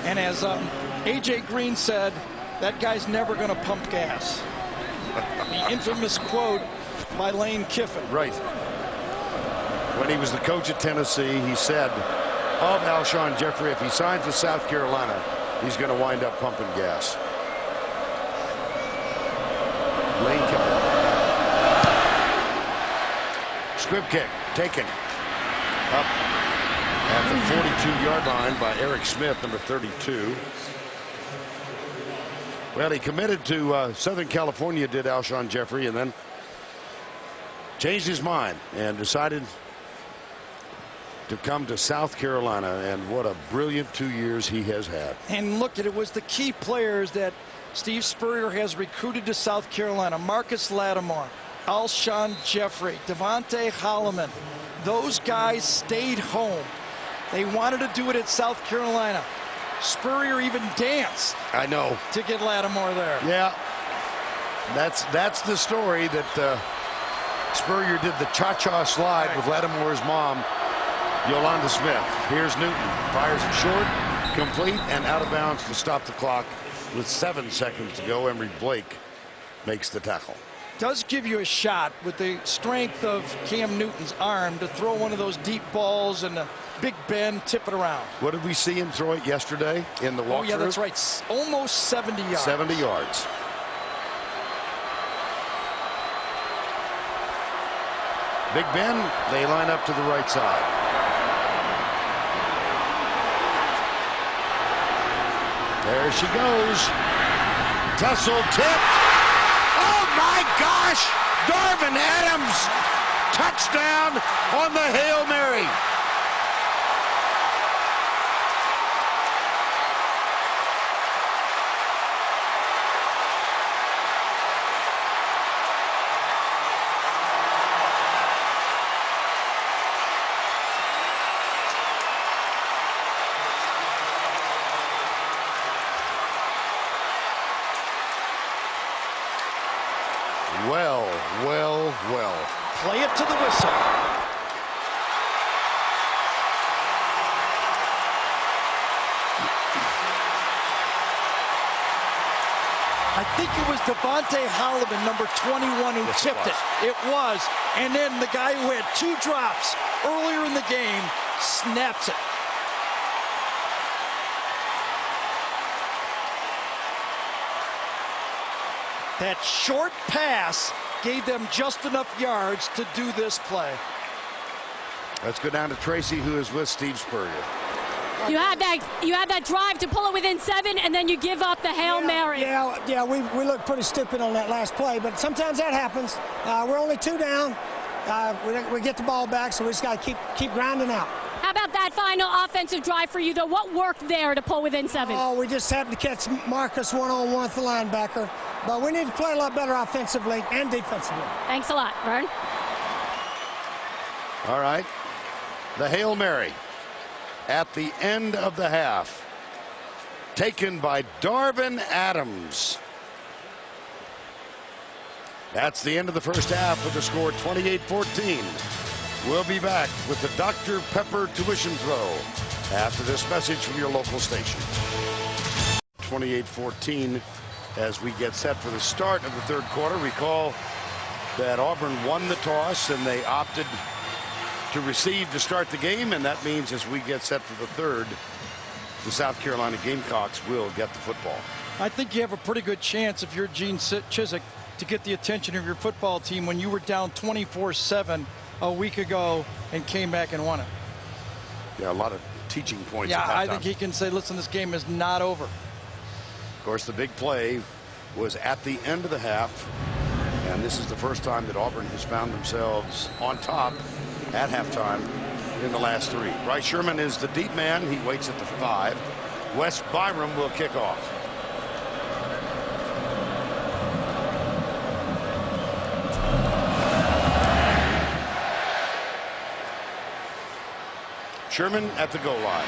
and as A.J. Green said, that guy's never going to pump gas. The infamous quote by Lane Kiffin. Right. When he was the coach at Tennessee, he said of Alshon Jeffrey, if he signs with South Carolina, he's going to wind up pumping gas. Lane Kiffin. Squib kick taken up at the 42-yard line by Eric Smith, number 32. Well, he committed to Southern California, did Alshon Jeffrey, and then changed his mind and decided to come to South Carolina, and what a brilliant 2 years he has had. And look, it was the key players that Steve Spurrier has recruited to South Carolina. Marcus Lattimore, Alshon Jeffrey, Devontae Holloman. Those guys stayed home. They wanted to do it at South Carolina. Spurrier even danced. I know. To get Lattimore there. Yeah. That's the story that Spurrier did the cha-cha slide with Lattimore's mom, Yolanda Smith. Here's Newton. Fires it short, complete, and out of bounds to stop the clock with 7 seconds to go. Emory Blake makes the tackle. Does give you a shot with the strength of Cam Newton's arm to throw one of those deep balls and a big bend, tip it around. What did we see him throw it yesterday in the walkthrough? Oh, yeah, that's right. Almost 70 yards. 70 yards. Big Ben, they line up to the right side. There she goes. Tussle tipped. Oh my gosh! Darvin Adams, touchdown on the Hail Mary. Well. Play it to the whistle. I think it was Devontae Holloman, number 21, who tipped it. It was. And then the guy who had 2 drops earlier in the game snaps it. That short pass gave them just enough yards to do this play. Let's go down to Tracy, who is with Steve Spurrier. You had that drive to pull it within 7, and then you give up the Hail Mary. Yeah, we looked pretty stupid on that last play, but sometimes that happens. We're only 2 down. We get the ball back, so we just got to keep grinding out. How about that final offensive drive for you, though? What worked there to pull within 7? Oh, we just happened to catch Marcus one-on-one with the linebacker. But we need to play a lot better offensively and defensively. Thanks a lot, Vern. All right. The Hail Mary at the end of the half, taken by Darvin Adams. That's the end of the first half with the score 28-14. We'll be back with the Dr. Pepper tuition throw after this message from your local station. 28-14 as we get set for the start of the third quarter. Recall that Auburn won the toss and they opted to receive to start the game, and that means as we get set for the third, the South Carolina Gamecocks will get the football. I think you have a pretty good chance if you're Gene Chizik to get the attention of your football team when you were down 24-7 a week ago and came back and won it. Yeah, a lot of teaching points. Yeah, at that I time. think he can say, listen, this game is not over. Of course, the big play was at the end of the half, and this is the first time that Auburn has found themselves on top at halftime in the last 3. Bryce Sherman is the deep man. He waits at the 5. Wes Byram will kick off. Sherman at the goal line.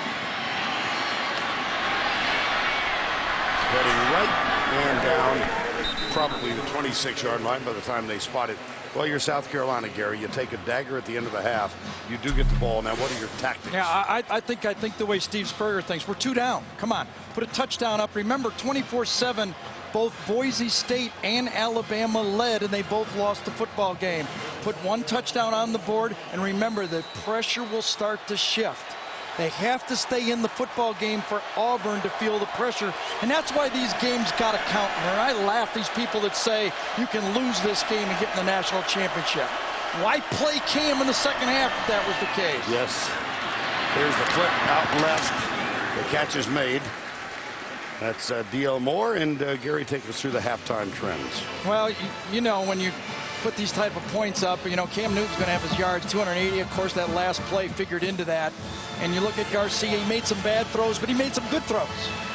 Heading right and down probably the 26-yard line by the time they spot it. Well, you're South Carolina, Gary. You take a dagger at the end of the half. You do get the ball. Now, what are your tactics? Yeah, I think the way Steve Spurrier thinks, we're 2 down. Come on, put a touchdown up. Remember, 24-7, both Boise State and Alabama led, and they both lost the football game. Put 1 touchdown on the board, and remember that pressure will start to shift. They have to stay in the football game for Auburn to feel the pressure, and that's why these games got to count. And I laugh these people that say you can lose this game and get in the national championship. Why play Cam in the second half if that was the case? Yes. Here's the flip out left. The catch is made. That's D.L. Moore, and Gary, take us through the halftime trends. Well, you know, when you put these type of points up, you know, Cam Newton's going to have his yards, 280. Of course, that last play figured into that. And you look at Garcia, he made some bad throws, but he made some good throws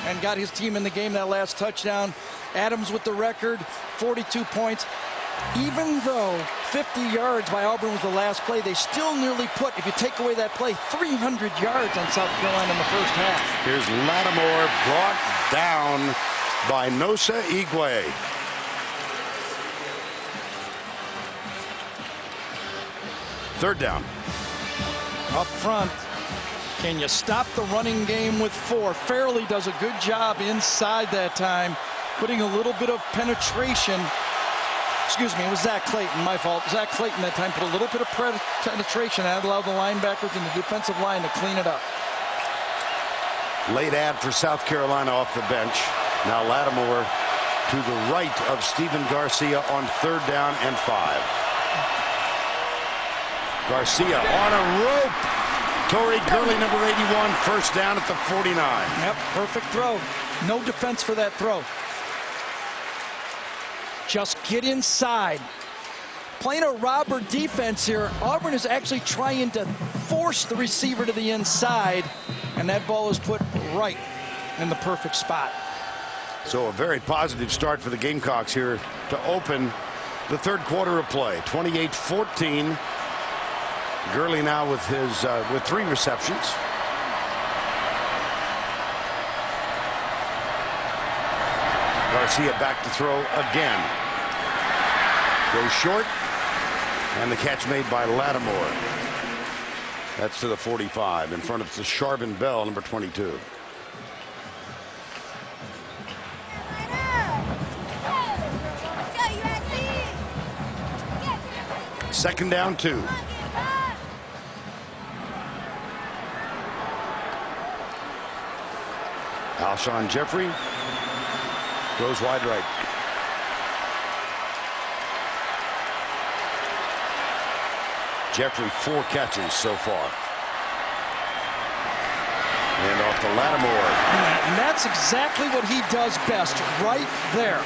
and got his team in the game that last touchdown. Adams with the record, 42 points. Even though 50 yards by Auburn was the last play, they still nearly put, if you take away that play, 300 yards on South Carolina in the first half. Here's Lattimore brought down by Nosa Igwe. Third down. Up front, can you stop the running game with 4? Fairley does a good job inside that time, putting a little bit of penetration. Excuse me, it was Zach Clayton, my fault. Zach Clayton that time put a little bit of penetration and allowed the linebackers and the defensive line to clean it up. Late ad for South Carolina off the bench. Now Lattimore to the right of Stephen Garcia on 3rd down and 5. Garcia on a rope. Torrey Gurley, number 81, first down at the 49. Yep, perfect throw. No defense for that throw. Just get inside. Playing a robber defense here, Auburn is actually trying to force the receiver to the inside, and that ball is put right in the perfect spot. So a very positive start for the Gamecocks here to open the third quarter of play. 28-14. Gurley now with his with 3 receptions. Garcia back to throw again. Goes short, and the catch made by Lattimore. That's to the 45 in front of the Charbon Bell, number 22. Second down 2. Alshon Jeffrey goes wide right. Jeffrey 4 catches so far. And off to Lattimore. And that's exactly what he does best, right there.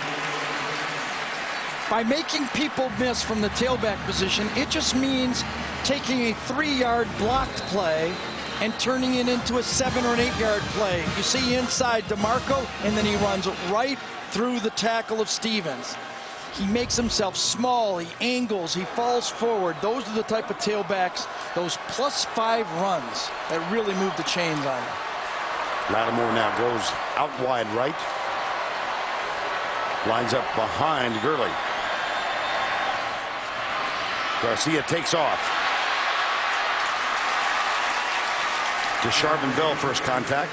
By making people miss from the tailback position, it just means taking a 3-yard blocked play and turning it into a 7 or an 8 yard play. You see inside DeMarco, and then he runs right through the tackle of Stevens. He makes himself small, he angles, he falls forward. Those are the type of tailbacks, those +5 runs that really move the chains on him. Lattimore now goes out wide right. Lines up behind Gurley. Garcia takes off. To Charbon Bell, first contact.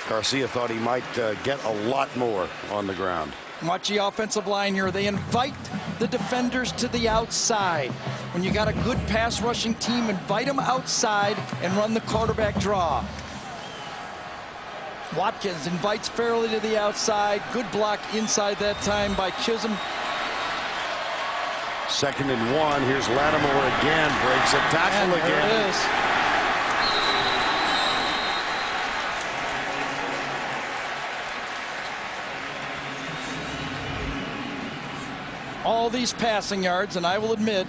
Garcia thought he might get a lot more on the ground. Watch the offensive line here. They invite the defenders to the outside. When you got a good pass rushing team, invite them outside and run the quarterback draw. Watkins invites Fairley to the outside. Good block inside that time by Chisholm. 2nd and 1. Here's Lattimore again. Breaks a tackle again. There it is. All these passing yards, and I will admit,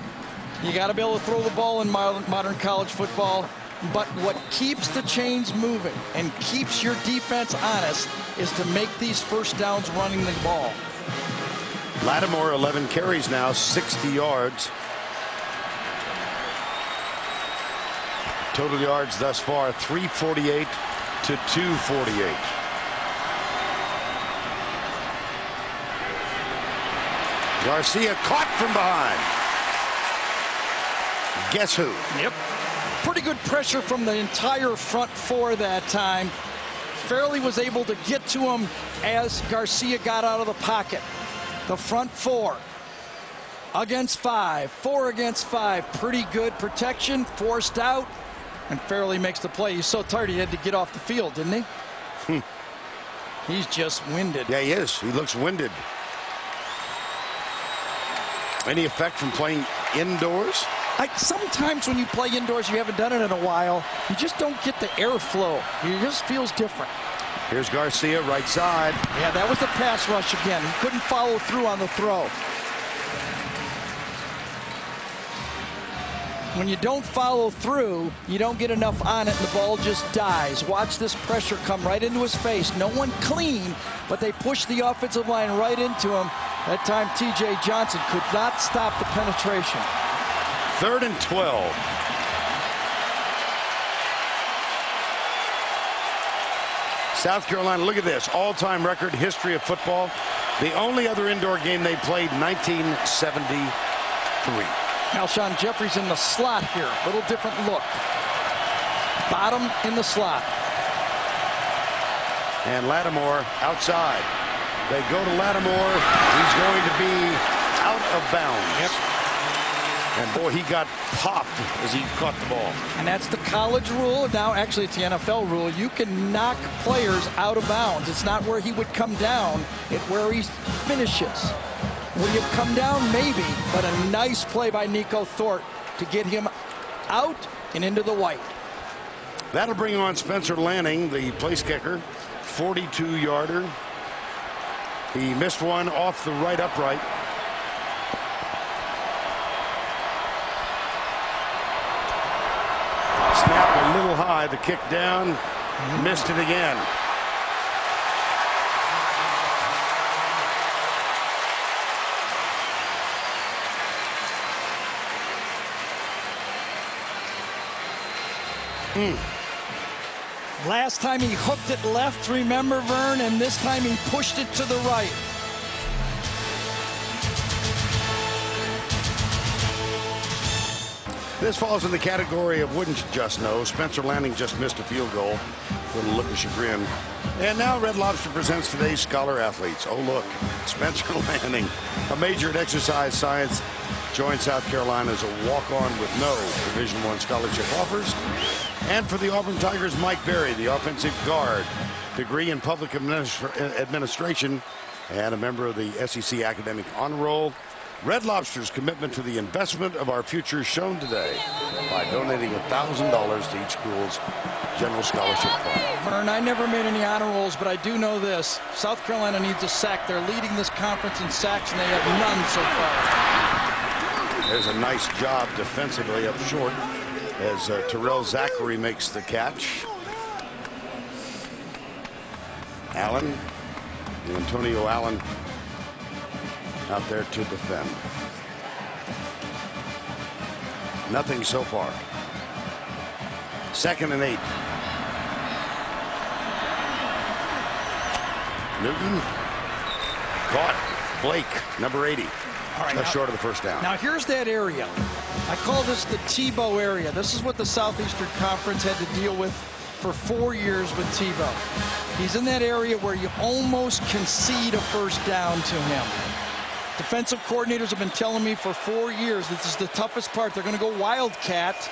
you got to be able to throw the ball in modern college football. But what keeps the chains moving and keeps your defense honest is to make these first downs running the ball. Lattimore 11 carries now, 60 yards. Total yards thus far 348 to 248. Garcia caught from behind. Guess who? Yep. Pretty good pressure from the entire front four that time. Fairley was able to get to him as Garcia got out of the pocket. The front four against 5, 4 against 5. Pretty good protection, forced out, and Fairley makes the play. He's so tired he had to get off the field, didn't he? He's just winded. Yeah, he is. He looks winded. Any effect from playing indoors? Sometimes when you play indoors, you haven't done it in a while, you just don't get the airflow. It just feels different. Here's Garcia, right side. Yeah, that was the pass rush again. He couldn't follow through on the throw. When you don't follow through, you don't get enough on it, and the ball just dies. Watch this pressure come right into his face. No one clean, but they push the offensive line right into him. That time, T.J. Johnson could not stop the penetration. 3rd and 12. South Carolina, look at this. All-time record history of football. The only other indoor game they played, 1973. Alshon Jeffrey's in the slot here. Little different look. Bottom in the slot. And Lattimore outside. They go to Lattimore. He's going to be out of bounds. Yep. And boy, he got popped as he caught the ball. And that's the college rule. Now, actually, it's the NFL rule. You can knock players out of bounds. It's not where he would come down. It's where he finishes. Would he have come down? Maybe. But a nice play by Nico Thorpe to get him out and into the white. That'll bring on Spencer Lanning, the place kicker. 42-yarder. He missed one off the right upright. Snap a little high. The kick down. Missed it again. Last time he hooked it left, remember, Vern, and this time he pushed it to the right. This falls in the category of wouldn't you just know. Spencer Lanning just missed a field goal. Little look of chagrin. And now Red Lobster presents today's Scholar Athletes. Oh, look, Spencer Lanning, a major in exercise science, joined South Carolina as a walk-on with no Division I scholarship offers. And for the Auburn Tigers, Mike Berry, the offensive guard, degree in public administration, and a member of the SEC Academic Honor Roll. Red Lobster's commitment to the investment of our future shown today by donating $1,000 to each school's general scholarship fund. Vern, I never made any honor rolls, but I do know this. South Carolina needs a sack. They're leading this conference in sacks, and they have none so far. There's a nice job defensively up short. as Terrell Zachary makes the catch. Allen, Antonio Allen out there to defend. Nothing so far. 2nd and 8. Newton caught. Blake, number 80. All right, Just short of the first down. Now here's that area. I call this the Tebow area. This is what the Southeastern Conference had to deal with for 4 years with Tebow. He's in that area where you almost concede a first down to him. Defensive coordinators have been telling me for 4 years this is the toughest part. They're going to go wildcat.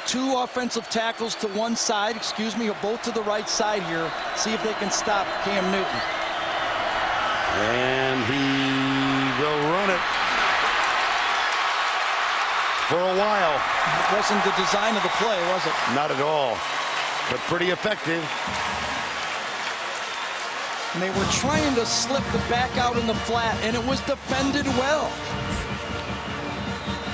2 offensive tackles to one side, or both to the right side here. See if they can stop Cam Newton. And he will run it for a while. It wasn't the design of the play, was it? Not at all, but pretty effective. And they were trying to slip the back out in the flat, and it was defended well.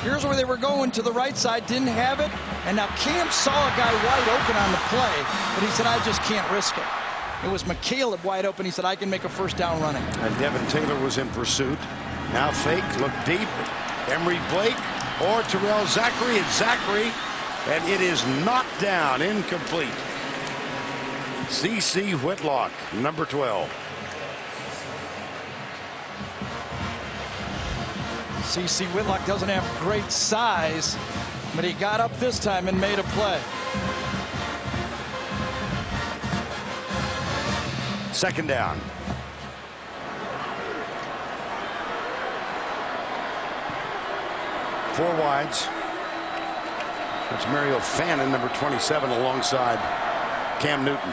Here's where they were going to the right side, didn't have it, and now Cam saw a guy wide open on the play, but he said, I just can't risk it. It was McCaleb wide open. He said, I can make a first down running. And Devin Taylor was in pursuit. Now fake, look deep. Emery Blake or Terrell Zachary. It's Zachary, and it is knocked down, incomplete. C.C. Whitlock, number 12. C.C. Whitlock doesn't have great size, but he got up this time and made a play. 2nd down. Four wides. That's Mario Fannin, number 27, alongside Cam Newton.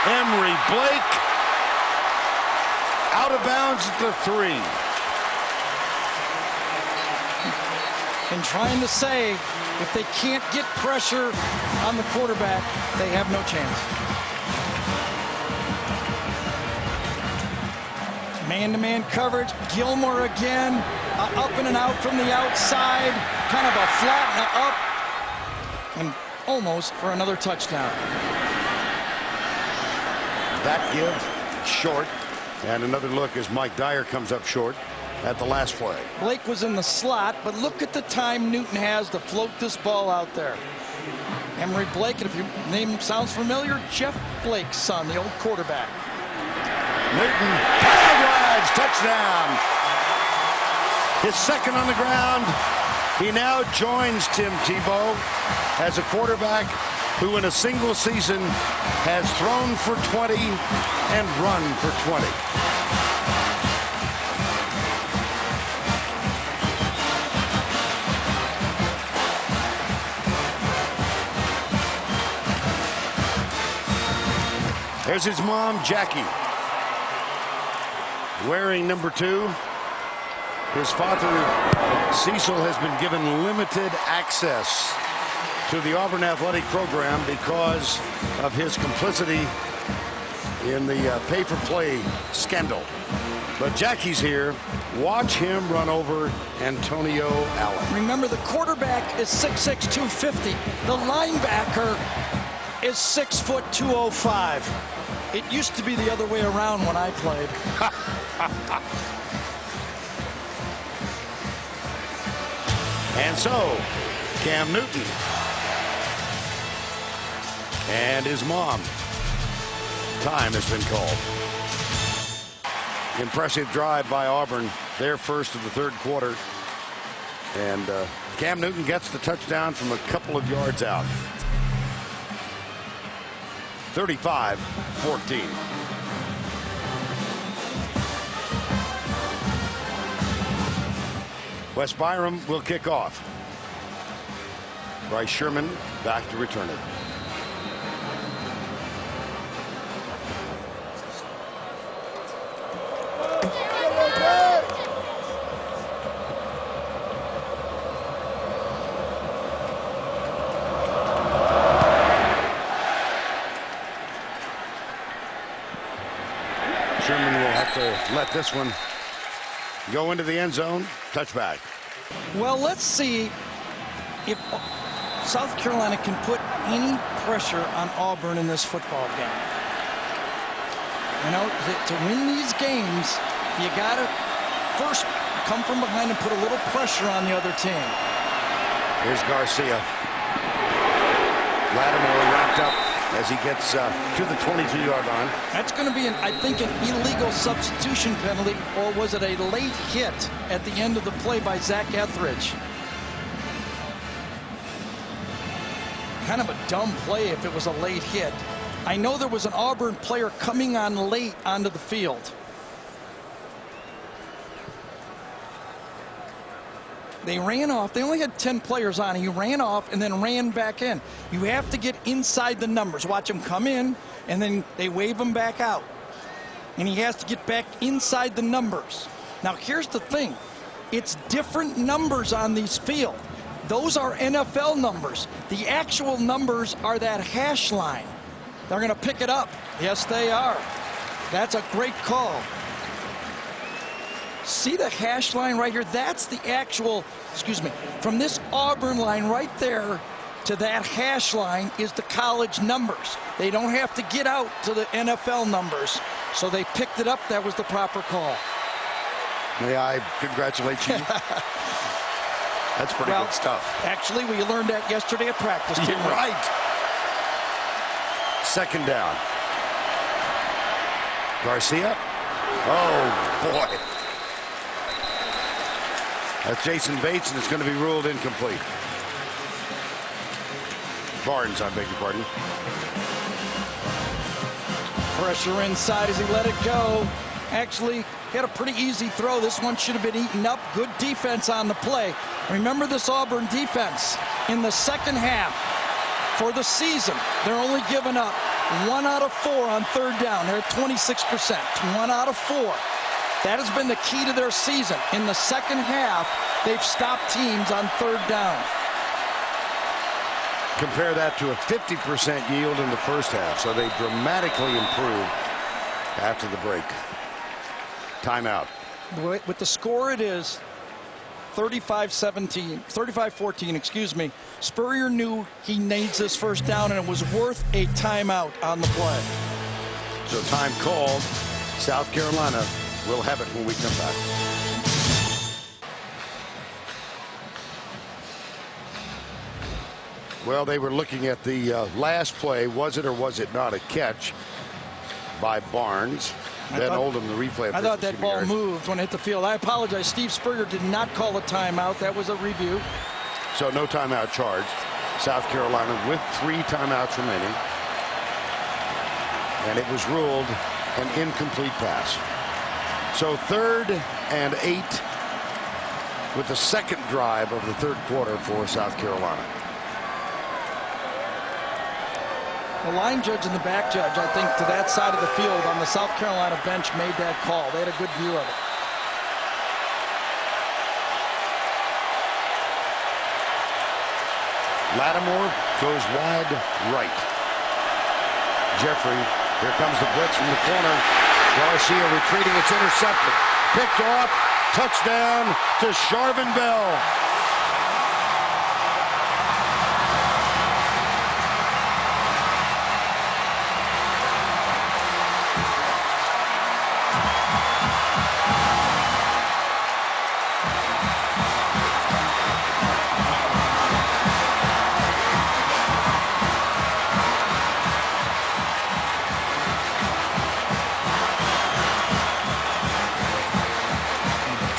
Emery Blake out of bounds at the 3. And trying to say, if they can't get pressure on the quarterback, they have no chance. Man-to-man coverage. Gilmore again, up and out from the outside, kind of a flat up, and almost for another touchdown. That give short, and another look as Mike Dyer comes up short at the last play. Blake was in the slot, but look at the time Newton has to float this ball out there. Emery Blake, and if your name sounds familiar, Jeff Blake's son, the old quarterback. Newton, rides, touchdown. His 2nd on the ground. He now joins Tim Tebow as a quarterback who in a single season has thrown for 20 and run for 20. There's his mom, Jackie, wearing number 2. His father, Cecil, has been given limited access to the Auburn athletic program because of his complicity in the pay-for-play scandal. But Jackie's here. Watch him run over Antonio Allen. Remember, the quarterback is 6'6", 250. The linebacker is 6 foot 205. It used to be the other way around when I played. And so, Cam Newton and his mom. Time has been called. Impressive drive by Auburn, their first of the 3rd quarter. And Cam Newton gets the touchdown from a couple of yards out. 35-14. Wes Byram will kick off. Bryce Sherman back to return it. Sherman will have to let this one go into the end zone. Touchback. Well, let's see if South Carolina can put any pressure on Auburn in this football game. You know, to win these games, you got to first come from behind and put a little pressure on the other team. Here's Garcia. Lattimore wrapped up as he gets to the 22-yard line. That's going to be, I think, an illegal substitution penalty, or was it a late hit at the end of the play by Zach Etheridge? Kind of a dumb play if it was a late hit. I know there was an Auburn player coming on late onto the field. They ran off. They only had 10 players on. He ran off and then ran back in. You have to get inside the numbers. Watch him come in, and then they wave him back out. And he has to get back inside the numbers. Now, here's the thing. It's different numbers on these field. Those are NFL numbers. The actual numbers are that hash line. They're going to pick it up. Yes, they are. That's a great call. See the hash line right here? That's the actual, from this Auburn line right there to that hash line is the college numbers. They don't have to get out to the NFL numbers. So they picked it up. That was the proper call. May I congratulate you? That's pretty good stuff. Actually, we learned that yesterday at practice. You're right. Second down. Garcia. Oh, boy. That's Jason Bates, and it's going to be ruled incomplete. Barnes, I beg your pardon. Pressure inside as he let it go. Actually, he had a pretty easy throw. This one should have been eaten up. Good defense on the play. Remember this Auburn defense. In the second half for the season, they're only giving up 1 out of 4 on third down. They're at 26%. 1 out of 4. That has been the key to their season. In the second half, they've stopped teams on third down. Compare that to a 50% yield in the first half. So they dramatically improved after the break. Timeout. With the score, it is 35-14, excuse me. Spurrier knew he needs this first down, and it was worth a timeout on the play. So time called. South Carolina will have it when we come back. Well, they were looking at the last play. Was it or was it not a catch by Barnes? Ben Oldham, the replay. I thought that ball moved when it hit the field. I apologize. Steve Spurrier did not call a timeout. That was a review. So no timeout charged. South Carolina with 3 timeouts remaining. And it was ruled an incomplete pass. So 3rd and 8 with the second drive of the third quarter for South Carolina. The line judge and the back judge, I think, to that side of the field on the South Carolina bench made that call. They had a good view of it. Lattimore goes wide right. Jeffrey, here comes the blitz from the corner. Garcia retreating, it's intercepted. Picked off, touchdown to Charvin Bell.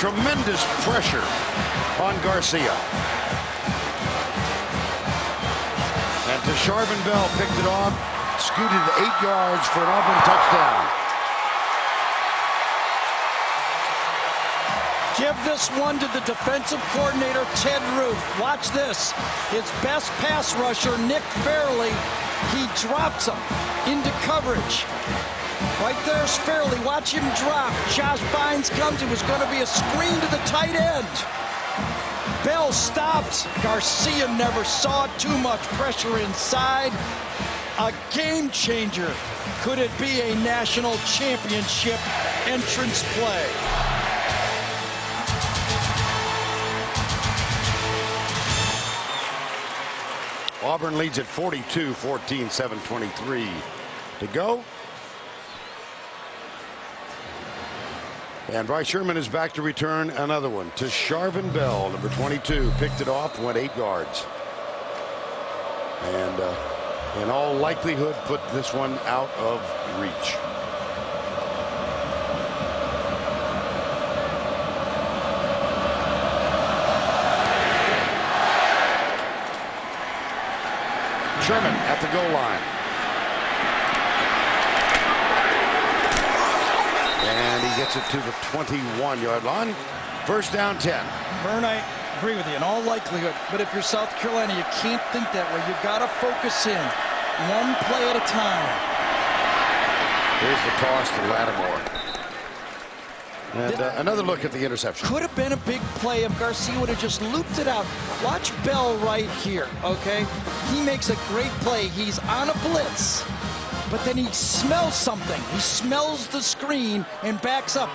Tremendous pressure on Garcia. And Charvin Bell picked it off, scooted 8 yards for an Auburn touchdown. Give this one to the defensive coordinator, Ted Ruth. Watch this. His best pass rusher, Nick Fairley, he drops him into coverage. Right there's Fairley. Watch him drop. Josh Bynes comes. It was going to be a screen to the tight end. Bell stops. Garcia never saw too much pressure inside. A game changer Could it be a national championship entrance play? Auburn leads at 42-14, 7:23 to go. And Bryce Sherman is back to return another one to Sharvin Bell, number 22. Picked it off, went 8 yards. And in all likelihood, put this one out of reach. Sherman at the goal line. And he gets it to the 21-yard line. First down, 10. Vern, I agree with you in all likelihood. But if you're South Carolina, you can't think that way. You've got to focus in. One play at a time. Here's the toss to Lattimore. And another look at the interception. Could have been a big play if Garcia would have just looped it out. Watch Bell right here, okay? He makes a great play. He's on a blitz, but then he smells something. He smells the screen and backs up.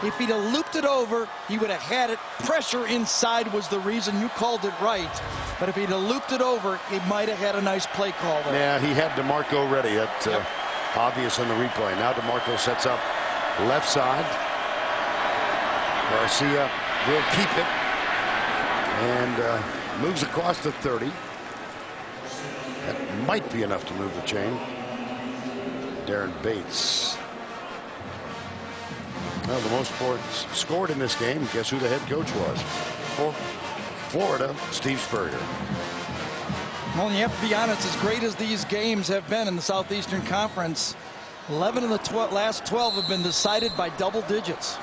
If he'd have looped it over, he would have had it. Pressure inside was the reason. You called it right. But if he'd have looped it over, he might have had a nice play call there. Yeah, he had DeMarco ready. That's obvious in the replay. Now DeMarco sets up left side. Garcia will keep it and moves across the 30. That might be enough to move the chain. Darren Bates. Well, the most points scored in this game. Guess who the head coach was? For Florida, Steve Spurrier. Well, you have to be honest, as great as these games have been in the Southeastern Conference, 11 of the last 12 have been decided by double digits.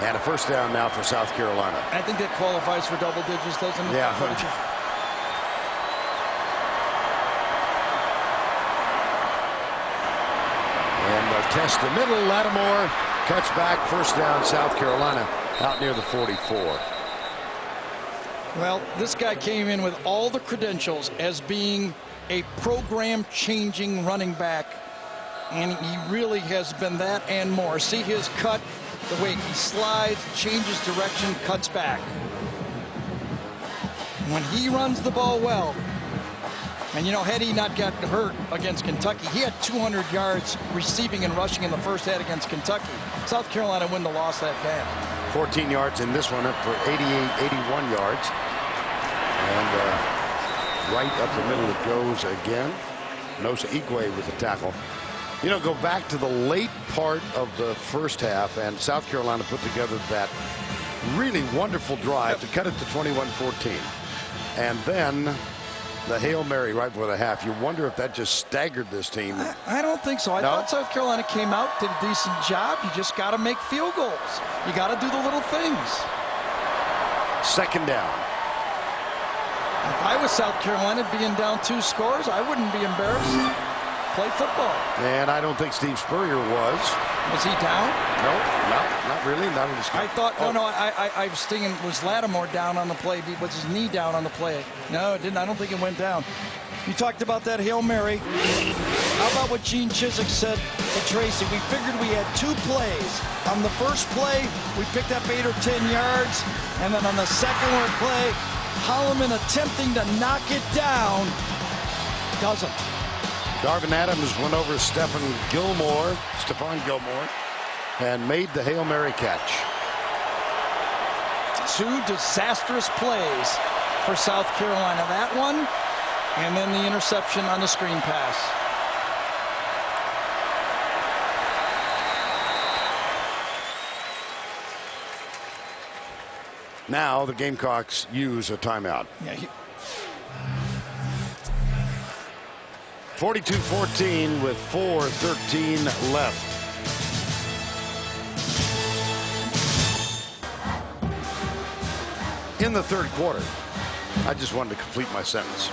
And a first down now for South Carolina. I think that qualifies for double digits, doesn't it? Yeah. And they'll test the middle. Lattimore cuts back. First down, South Carolina, out near the 44. Well, this guy came in with all the credentials as being a program-changing running back, and he really has been that and more. See his cut, the way he slides, changes direction, cuts back. When he runs the ball well, and you know, had he not gotten hurt against Kentucky, he had 200 yards receiving and rushing in the first half against Kentucky. South Carolina wouldn't have lost that game. 14 yards in this one, up for 81 yards. And right up the middle it goes again. Nosa Igwe with the tackle. You know, go back to the late part of the first half, and South Carolina put together that really wonderful drive to cut it to 21-14. And then the Hail Mary right before the half. You wonder if that just staggered this team. I don't think so. I thought South Carolina came out, did a decent job. You just got to make field goals. You got to do the little things. Second down. If I was South Carolina being down 2 scores, I wouldn't be embarrassed. Play football. And I don't think Steve Spurrier was. Was he down? No, not really. Not in this game. I thought, I was thinking, was Lattimore down on the play? Was his knee down on the play? No, it didn't. I don't think it went down. You talked about that Hail Mary. How about what Gene Chizik said to Tracy? We figured we had 2 plays. On the first play, we picked up 8 or 10 yards. And then on the second play, Holloman attempting to knock it down, doesn't. Darvin Adams went over Stephon Gilmore, and made the Hail Mary catch. 2 disastrous plays for South Carolina. That one, and then the interception on the screen pass. Now the Gamecocks use a timeout. Yeah, 42-14 with 4:13 left. In the third quarter. I just wanted to complete my sentence.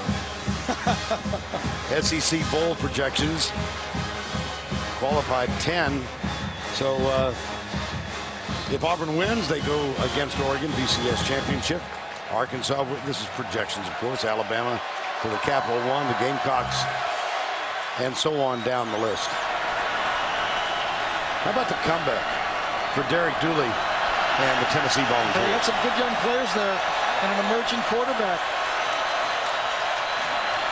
SEC Bowl projections. Qualified 10. So if Auburn wins, they go against Oregon, BCS championship. Arkansas, this is projections, of course. Alabama to the Capital One. The Gamecocks and so on down the list. How about the comeback for Derek Dooley and the Tennessee Volunteers? They got some good young players there and an emerging quarterback.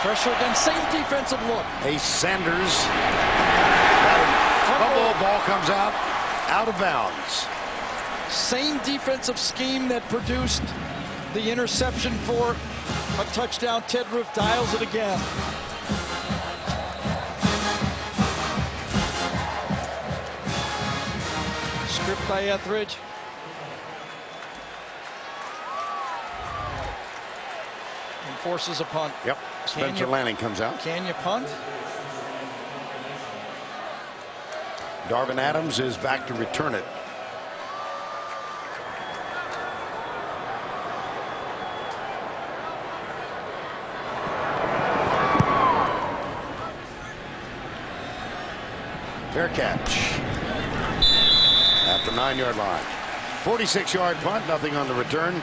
Pressure again, same defensive look. Ace Sanders. Fumble, ball comes out of bounds. Same defensive scheme that produced the interception for a touchdown. Ted Roof dials it again. Script by Etheridge. And forces a punt. Yep. Spencer Lanning comes out. Can you punt? Darvin Adams is back to return it. Fair catch at the 9-yard line. 46-yard punt, nothing on the return.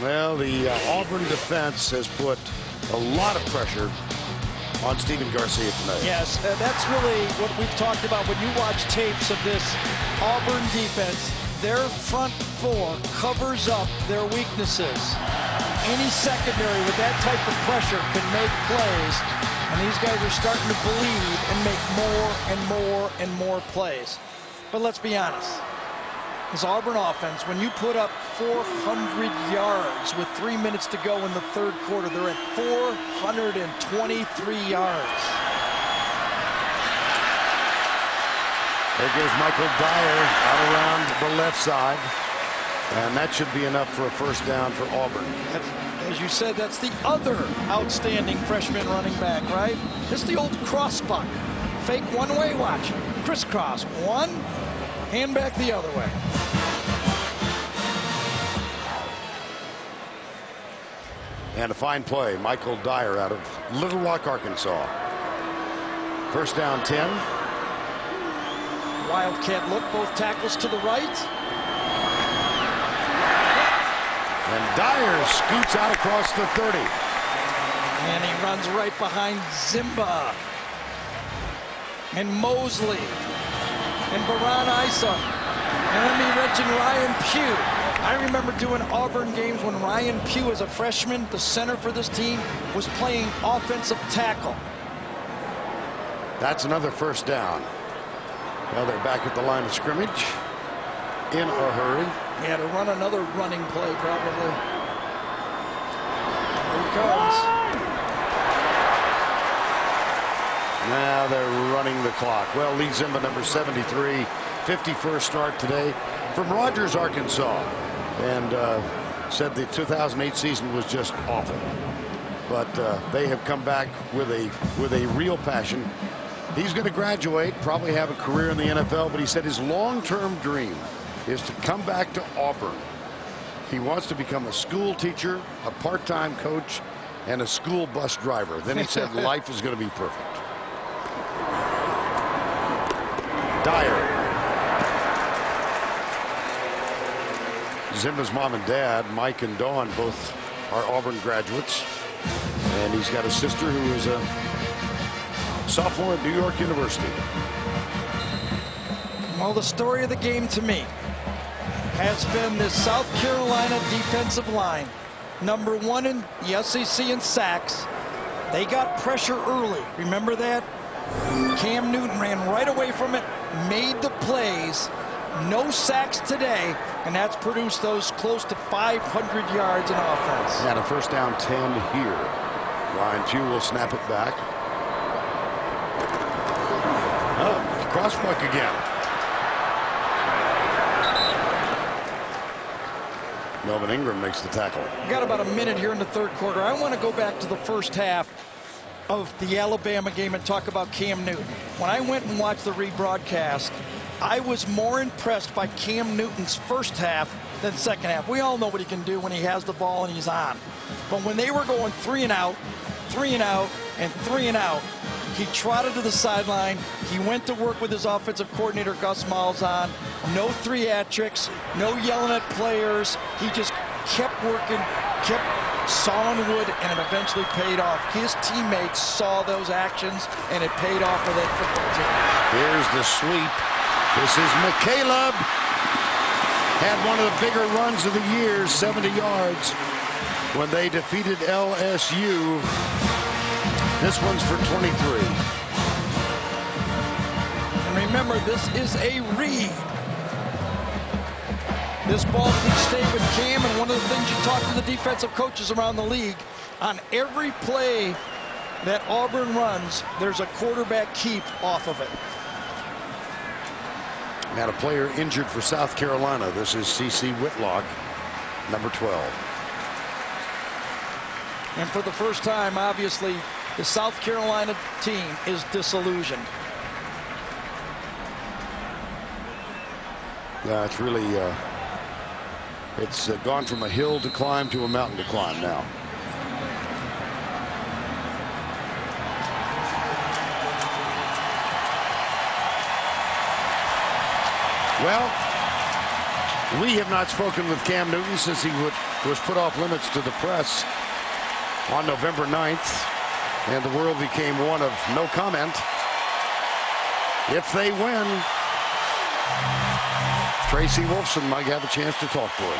Well, the Auburn defense has put a lot of pressure on Stephen Garcia tonight. Yes, that's really what we've talked about when you watch tapes of this Auburn defense. Their front four covers up their weaknesses. Any secondary with that type of pressure can make plays, and these guys are starting to believe and make more and more and more plays. But let's be honest. This Auburn offense, when you put up 400 yards with 3 minutes to go in the third quarter, they're at 423 yards. There goes Michael Dyer out around the left side. And that should be enough for a first down for Auburn. As you said, that's the other outstanding freshman running back, right? This is the old cross buck. Fake one way, watch. Crisscross. One, hand back the other way. And a fine play. Michael Dyer out of Little Rock, Arkansas. First down 10. Wildcat look, both tackles to the right. And Dyer scoots out across the 30. And he runs right behind Zimba. And Mosley. And Baran Isa. And let me mention Ryan Pugh. I remember doing Auburn games when Ryan Pugh, as a freshman, the center for this team, was playing offensive tackle. That's another first down. Well, they're back at the line of scrimmage in a hurry. Yeah, to run another running play, probably. Here he comes. Now they're running the clock. Well, Lee Zimba, number 73, 51st start today from Rogers, Arkansas. And said the 2008 season was just awful. But they have come back with a real passion. He's going to graduate, probably have a career in the NFL, but he said his long-term dream is to come back to Auburn. He wants to become a school teacher, a part-time coach, and a school bus driver. Then he said life is going to be perfect. Dyer. Zimba's mom and dad, Mike and Dawn, both are Auburn graduates. And he's got a sister who is a sophomore at New York University. Well, the story of the game to me has been this South Carolina defensive line. Number one in the SEC in sacks. They got pressure early. Remember that? Cam Newton ran right away from it, made the plays. No sacks today, and that's produced those close to 500 yards in offense. And a first down 10 here. Ryan Pugh will snap it back. Oh, crossbuck again. Melvin Ingram makes the tackle. We've got about a minute here in the third quarter. I want to go back to the first half of the Alabama game and talk about Cam Newton. When I went and watched the rebroadcast, I was more impressed by Cam Newton's first half than second half. We all know what he can do when he has the ball and he's on. But when they were going 3 and out, 3 and out, and 3 and out, he trotted to the sideline. He went to work with his offensive coordinator, Gus Malzahn. No theatrics, no yelling at players. He just kept working, kept Sawing wood, and it eventually paid off. His teammates saw those actions, and it paid off for that football team. Here's the sweep. This is McCaleb. Had one of the bigger runs of the year, 70 yards, when they defeated LSU. This one's for 23. And remember, this is a read. This ball could stay with Cam, and one of the things you talk to the defensive coaches around the league, on every play that Auburn runs, there's a quarterback keep off of it. Had a player injured for South Carolina. This is C.C. Whitlock, number 12. And for the first time, obviously, the South Carolina team is disillusioned. Yeah, it's really, it's gone from a hill to climb to a mountain to climb now. Well, we have not spoken with Cam Newton since he was put off limits to the press on November 9th, and the world became one of no comment. If they win, Tracy Wolfson might have a chance to talk to him.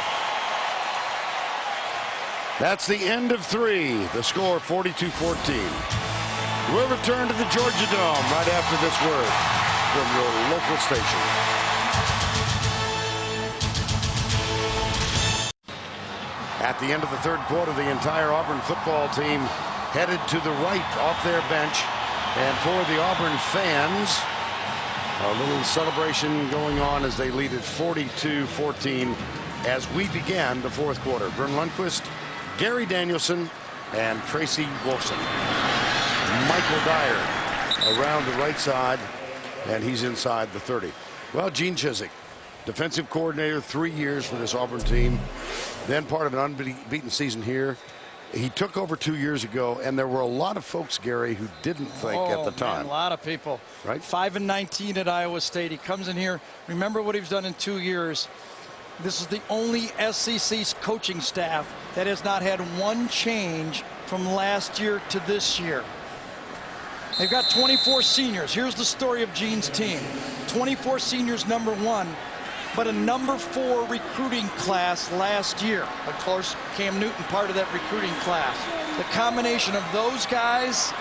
That's the end of 3. The score 42-14. We'll return to the Georgia Dome right after this word from your local station. At the end of the third quarter, the entire Auburn football team headed to the right off their bench. And for the Auburn fans, a little celebration going on as they lead at 42-14 as we began the fourth quarter. Vern Lundquist, Gary Danielson, and Tracy Wolfson. Michael Dyer around the right side, and he's inside the 30. Well, Gene Chizik, defensive coordinator, 3 years for this Auburn team, then part of an unbeaten season here. He took over 2 years ago, and there were a lot of folks, Gary, who didn't think at the time. Man, a lot of people. Right? 5-19 at Iowa State. He comes in here. Remember what he's done in 2 years. This is the only SEC coaching staff that has not had one change from last year to this year. They've got 24 seniors. Here's the story of Gene's team. 24 seniors, number 1. But a number 4 recruiting class last year. Of course, Cam Newton part of that recruiting class. The combination of those guys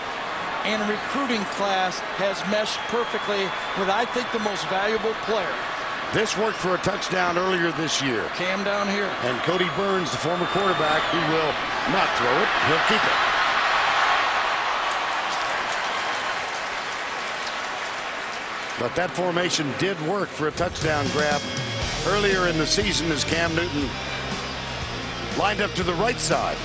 and a recruiting class has meshed perfectly with, I think, the most valuable player. This worked for a touchdown earlier this year. Cam down here. And Cody Burns, the former quarterback, who will not throw it, he'll keep it. But that formation did work for a touchdown grab earlier in the season as Cam Newton lined up to the right side.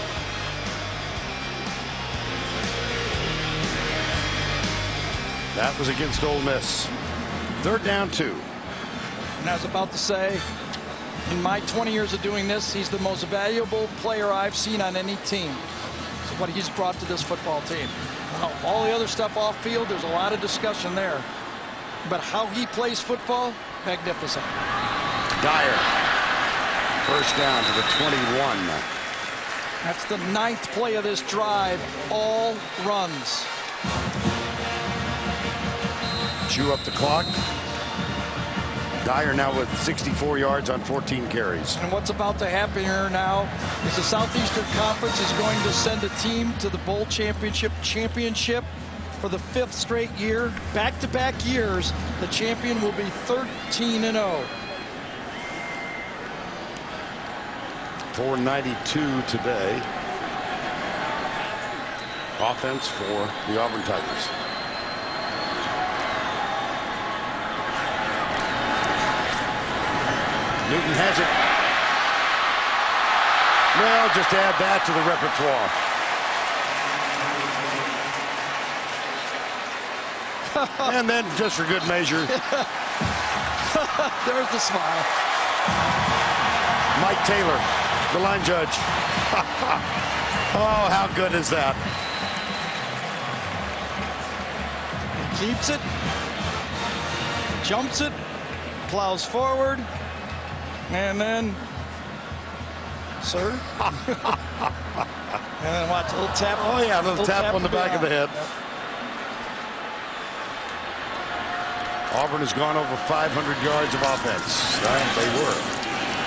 That was against Ole Miss. 3rd down 2. And I was about to say, in my 20 years of doing this, he's the most valuable player I've seen on any team. So what he's brought to this football team. Now, all the other stuff off field, there's a lot of discussion there. But how he plays football, magnificent. Dyer. First down to the 21. That's the 9th play of this drive. All runs. Chew up the clock. Dyer now with 64 yards on 14 carries. And what's about to happen here now is the Southeastern Conference is going to send a team to the Bowl Championship for the 5th straight year. Back-to-back years, the champion will be 13-0. 492 today. Offense for the Auburn Tigers. Newton has it. Well, just add that to the repertoire. And then, just for good measure, there's the smile. Mike Taylor, the line judge. Oh, how good is that? He keeps it, jumps it, plows forward, and then, sir. And then watch, a little tap. Oh, yeah, a little tap on the back of the head. Yep. Auburn has gone over 500 yards of offense. They were.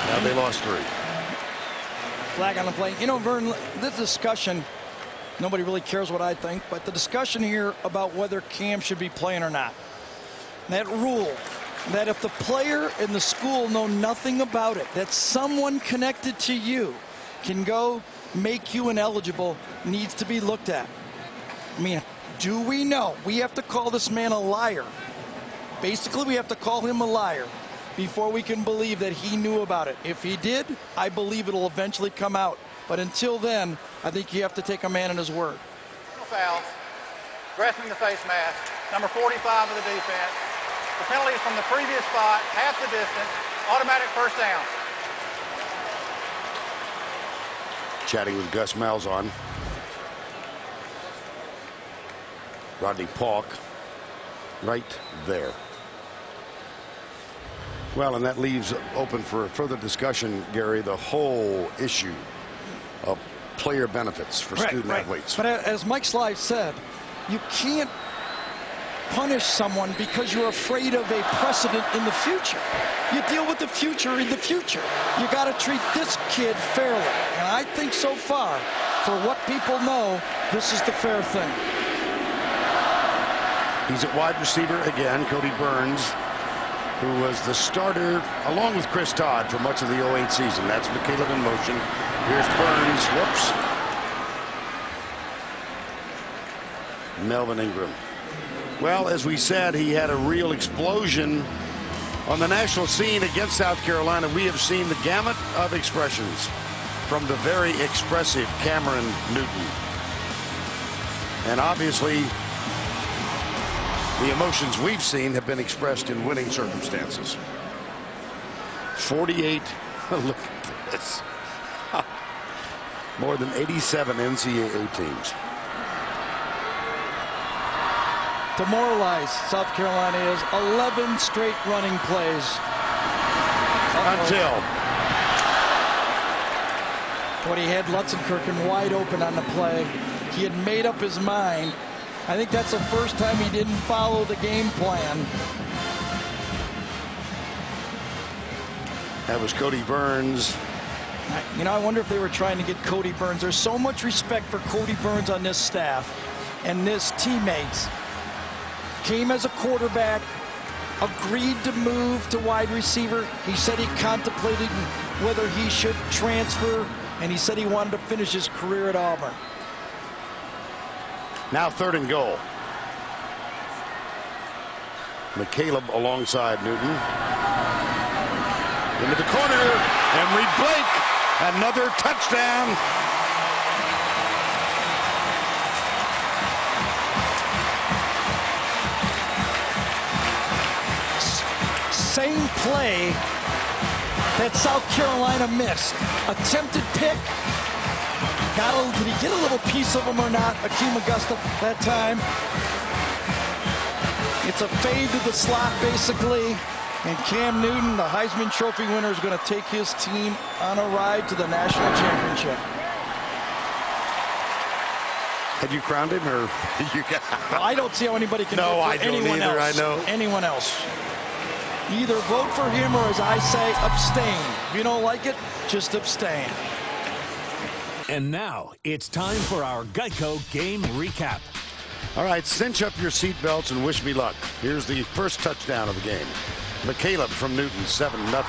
Now they lost 3. Flag on the play. You know, Vern, this discussion, nobody really cares what I think, but the discussion here about whether Cam should be playing or not. That rule that if the player and the school know nothing about it, that someone connected to you can go make you ineligible, needs to be looked at. I mean, do we know? We have to call this man a liar. Basically, we have to call him a liar before we can believe that he knew about it. If he did, I believe it'll eventually come out. But until then, I think you have to take a man in his word. Foul, grasping the face mask, number 45 of the defense. The penalty is from the previous spot, half the distance, automatic first down. Chatting with Gus Malzahn. Rodney Paulk right there. Well, and that leaves open for further discussion, Gary, the whole issue of player benefits for student athletes. But as Mike Sly said, you can't punish someone because you're afraid of a precedent in the future. You deal with the future in the future. You got to treat this kid fairly. And I think so far, for what people know, this is the fair thing. He's at wide receiver again, Cody Burns, who was the starter along with Chris Todd for much of the 08 season. That's McCaleb in motion. Here's Burns. Whoops. Melvin Ingram. Well, as we said, he had a real explosion on the national scene against South Carolina. We have seen the gamut of expressions from the very expressive Cameron Newton. And obviously, the emotions we've seen have been expressed in winning circumstances. 48. Look at this. More than 87 NCAA teams. Demoralized, South Carolina is. 11 straight running plays. Until. What he had Lutzenkirchen wide open on the play. He had made up his mind. I think that's the first time he didn't follow the game plan. That was Cody Burns. You know, I wonder if they were trying to get Cody Burns. There's so much respect for Cody Burns on this staff and his teammates. Came as a quarterback, agreed to move to wide receiver. He said he contemplated whether he should transfer, and he said he wanted to finish his career at Auburn. Now 3rd and goal. McCaleb alongside Newton. Into the corner. Emory Blake. Another touchdown. Same play that South Carolina missed. Attempted pick. Did he get a little piece of him or not? Akeem Augusta that time. It's a fade to the slot, basically. And Cam Newton, the Heisman Trophy winner, is going to take his team on a ride to the national championship. Had you crowned him, or you got? Well, I don't see how anybody can No, vote for I don't anyone either. else. I know. Anyone else. Either vote for him or, as I say, abstain. If you don't like it, just abstain. And now it's time for our Geico game recap. All right, cinch up your seatbelts and wish me luck. Here's the first touchdown of the game. McCaleb from Newton, 7-0.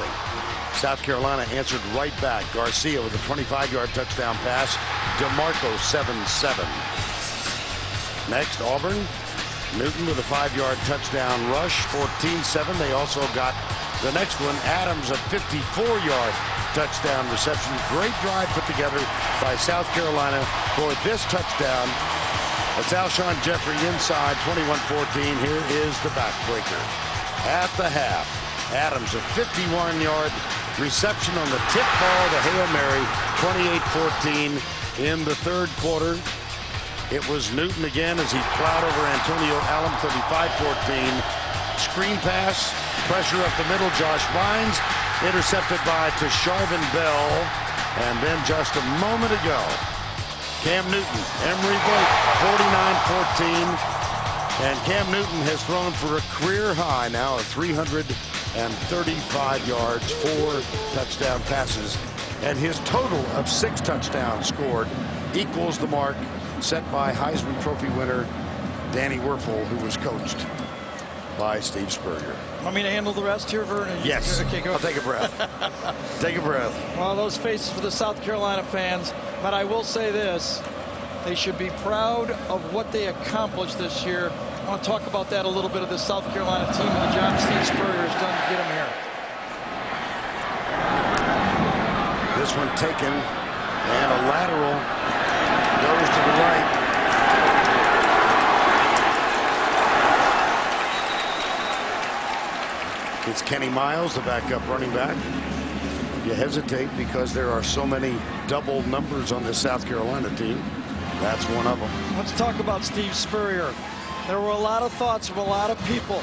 South Carolina answered right back. Garcia with a 25-yard touchdown pass. DeMarco 7-7. Next, Auburn. Newton with a 5-yard touchdown rush, 14-7. They also got the next one. Adams, a 54-yard touchdown reception. Great drive put together by South Carolina for this touchdown. It's Alshon Jeffrey inside, 21-14. Here is the backbreaker. At the half, Adams, a 51-yard reception on the tip ball to Hail Mary, 28-14 in the 3rd quarter. It was Newton again as he plowed over Antonio Allen, 35-14. Screen pass, pressure up the middle. Josh Bynes intercepted by Tasharvin Bell. And then just a moment ago, Cam Newton, Emory Blake, 49-14. And Cam Newton has thrown for a career high now of 335 yards, 4 touchdown passes. And his total of 6 touchdowns scored equals the mark set by Heisman Trophy winner Danny Werfel, who was coached by Steve Spurrier. Want me to handle the rest here, Vernon? Yes. Okay, go. I'll take a breath. Take a breath. Well, those faces for the South Carolina fans, but I will say this. They should be proud of what they accomplished this year. I want to talk about that a little bit of the South Carolina team and the job Steve Spurrier has done to get them here. This one taken, and a lateral goes to the right. It's Kenny Miles, the backup running back. You hesitate because there are so many double numbers on this South Carolina team. That's one of them. Let's talk about Steve Spurrier. There were a lot of thoughts from a lot of people.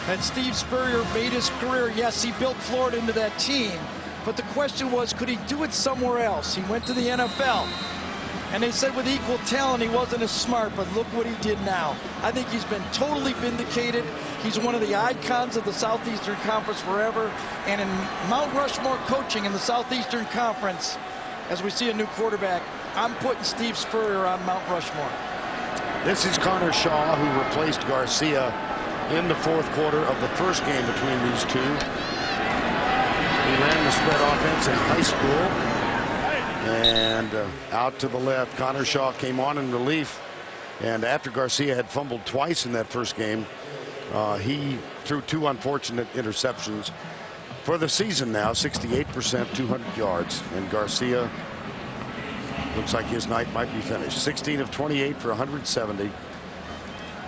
And Steve Spurrier made his career. Yes, he built Florida into that team. But the question was, could he do it somewhere else? He went to the NFL. And they said with equal talent, he wasn't as smart. But look what he did now. I think he's been totally vindicated. He's one of the icons of the Southeastern Conference forever. And in Mount Rushmore coaching in the Southeastern Conference, as we see a new quarterback, I'm putting Steve Spurrier on Mount Rushmore. This is Connor Shaw, who replaced Garcia in the 4th quarter of the first game between these two. He ran the spread offense in high school. And out to the left, Connor Shaw came on in relief. And after Garcia had fumbled twice in that first game, he threw 2 unfortunate interceptions. For the season now, 68%, 200 yards. And Garcia looks like his night might be finished. 16 of 28 for 170.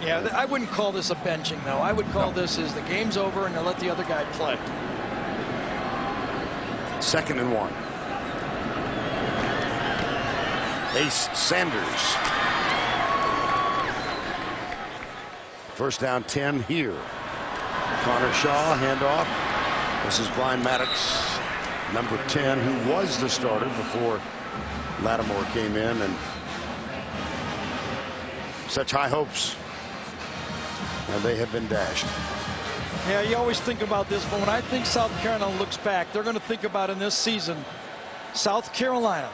Yeah, I wouldn't call this a benching, though. I would call this is the game's over and they let the other guy play. 2nd and 1. Ace Sanders. First down 10 here. Connor Shaw, handoff. This is Brian Maddox, number 10, who was the starter before Lattimore came in, and such high hopes, and they have been dashed. Yeah, you always think about this, but when I think South Carolina looks back, they're going to think about in this season, South Carolina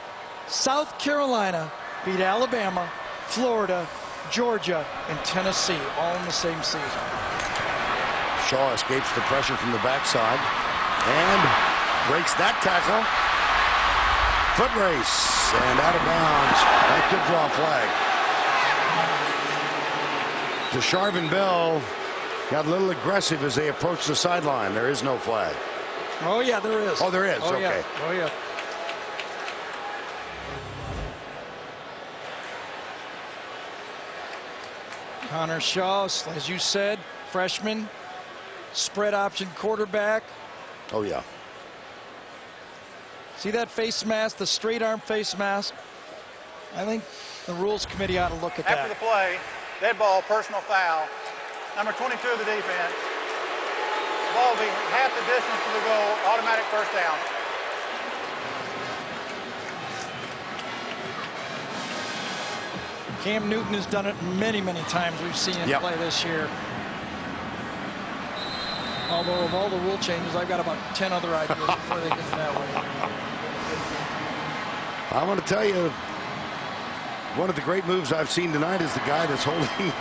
beat Alabama, Florida, Georgia, and Tennessee all in the same season. Shaw escapes the pressure from the backside and breaks that tackle. Foot race and out of bounds. That could draw a flag. DeSharvin Bell got a little aggressive as they approached the sideline. There is no flag. Oh, yeah, there is. Oh, there is. Oh, okay. Yeah. Oh, yeah. Connor Shaw, as you said, freshman, spread option quarterback. Oh, yeah. See that face mask, the straight arm face mask? I think the rules committee ought to look at that. After the play, dead ball, personal foul. Number 22 of the defense. Ball will be half the distance to the goal, automatic first down. Cam Newton has done it many, many times. We've seen it play this year. Although of all the rule changes, I've got about 10 other ideas before they get that way. I want to tell you, one of the great moves I've seen tonight is the guy that's holding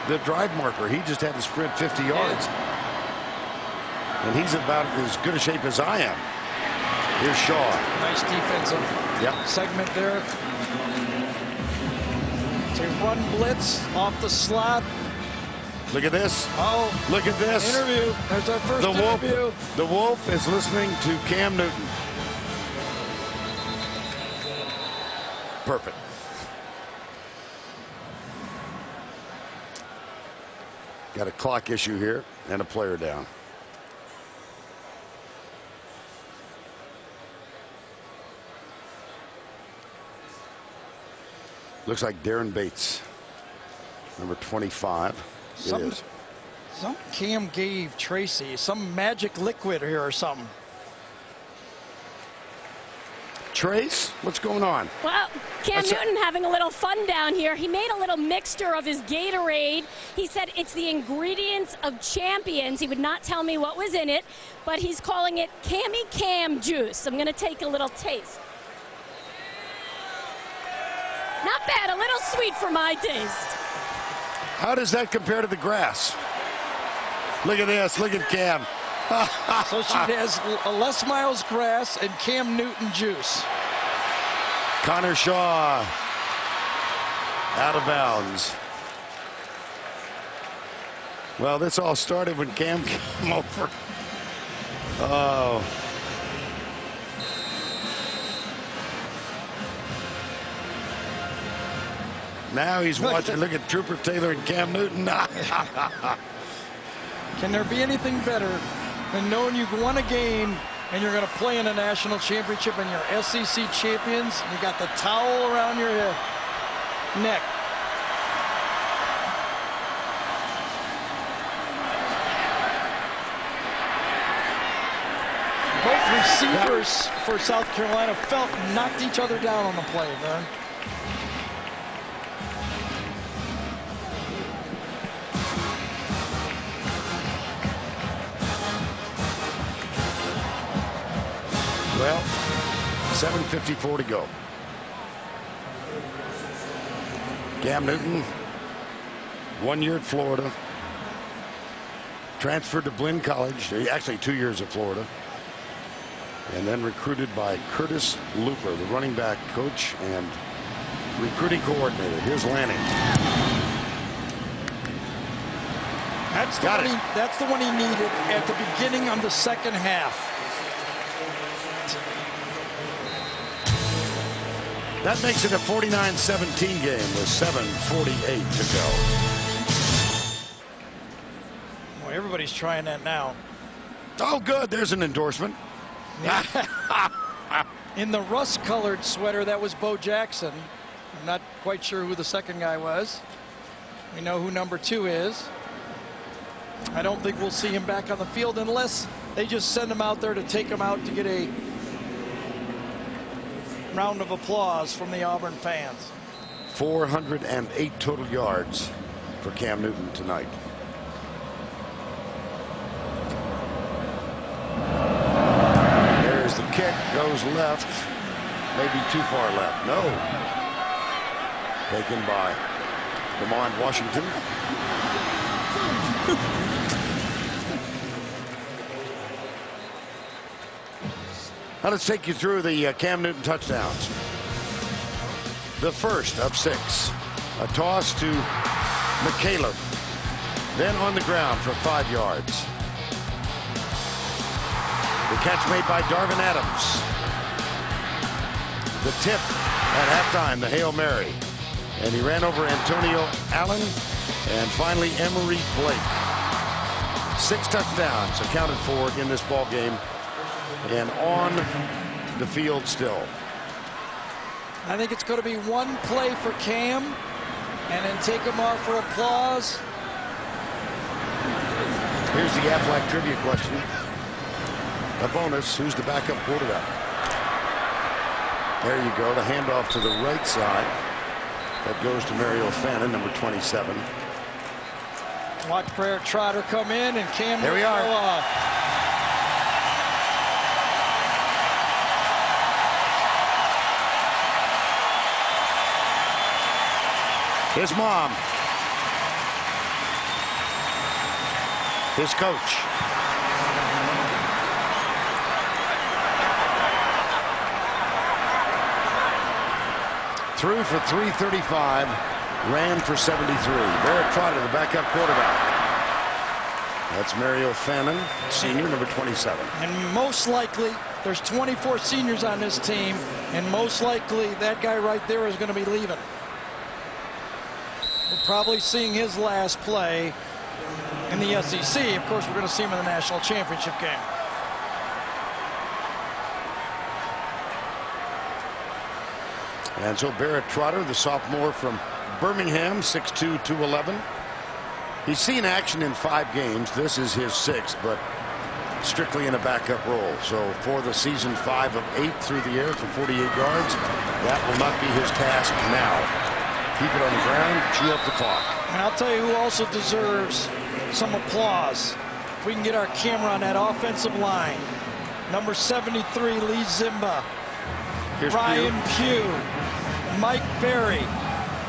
the drive marker. He just had to sprint 50 yards. And he's about as good a shape as I am. Here's Shaw. Nice defensive segment there. It's a run blitz off the slot. Look at this. Oh, look at this. Interview. There's our first interview. The Wolf is listening to Cam Newton. Perfect. Got a clock issue here and a player down. Looks like Darren Bates, number 25. It is. Some Cam gave Tracy some magic liquid here or something. Trace, what's going on? Well, Cam Newton having a little fun down here. He made a little mixture of his Gatorade. He said it's the ingredients of champions. He would not tell me what was in it, but he's calling it Cammy Cam juice. I'm going to take a little taste. Not bad, a little sweet for my taste. How does that compare to the grass? Look at this, look at Cam. So she has Les Miles grass and Cam Newton juice. Connor Shaw out of bounds. Well, this all started when Cam came over. Oh. Now he's watching. Look at Trooper Taylor and Cam Newton. Can there be anything better than knowing you've won a game and you're going to play in a national championship and you're SEC champions and you got the towel around your neck? Both receivers for South Carolina knocked each other down on the play, man. Well, 7:54 to go. Cam Newton, 1 year at Florida, transferred to Blinn College, actually 2 years at Florida, and then recruited by Curtis Looper, the running back coach and recruiting coordinator. Here's Lanning. That's the one he needed at the beginning of the second half. That makes it a 49-17 game with 7:48 to go. Boy, everybody's trying that now. Oh, good. There's an endorsement. In the rust-colored sweater, that was Bo Jackson. I'm not quite sure who the second guy was. We know who number 2 is. I don't think we'll see him back on the field unless they just send him out there to take him out to get a round of applause from the Auburn fans. 408 total yards for Cam Newton tonight. There's the kick, goes left, maybe too far left. No. Taken by Lamont Washington. Now let's take you through the Cam Newton touchdowns. The first of 6. A toss to McCaleb. Then on the ground for 5 yards. The catch made by Darvin Adams. The tip at halftime, the Hail Mary. And he ran over Antonio Allen and finally Emory Blake. 6 touchdowns accounted for in this ball game. And on the field still. I think it's going to be one play for Cam and then take him off for applause. Here's the Aflac trivia question. A bonus. Who's the backup quarterback? There you go. The handoff to the right side. That goes to Mario Fannin, number 27. Watch Barrett Trotter come in and Cam there we are. Go off. His mom. His coach. Threw for 335, ran for 73. Barrett Trotter, the backup quarterback. That's Mario Fannin, senior, number 27. And most likely, there's 24 seniors on this team, and most likely that guy right there is going to be leaving. We're probably seeing his last play in the SEC. Of course, we're going to see him in the national championship game. And so Barrett Trotter, the sophomore from Birmingham, 6'2", 211. He's seen action in 5 games. This is his 6th, but strictly in a backup role. So for the season, 5 of 8 through the air for 48 yards. That will not be his task now. Keep it on the ground, chew up the clock. And I'll tell you who also deserves some applause. If we can get our camera on that offensive line. Number 73, Lee Zimba. Here's Ryan Pugh. Mike Berry.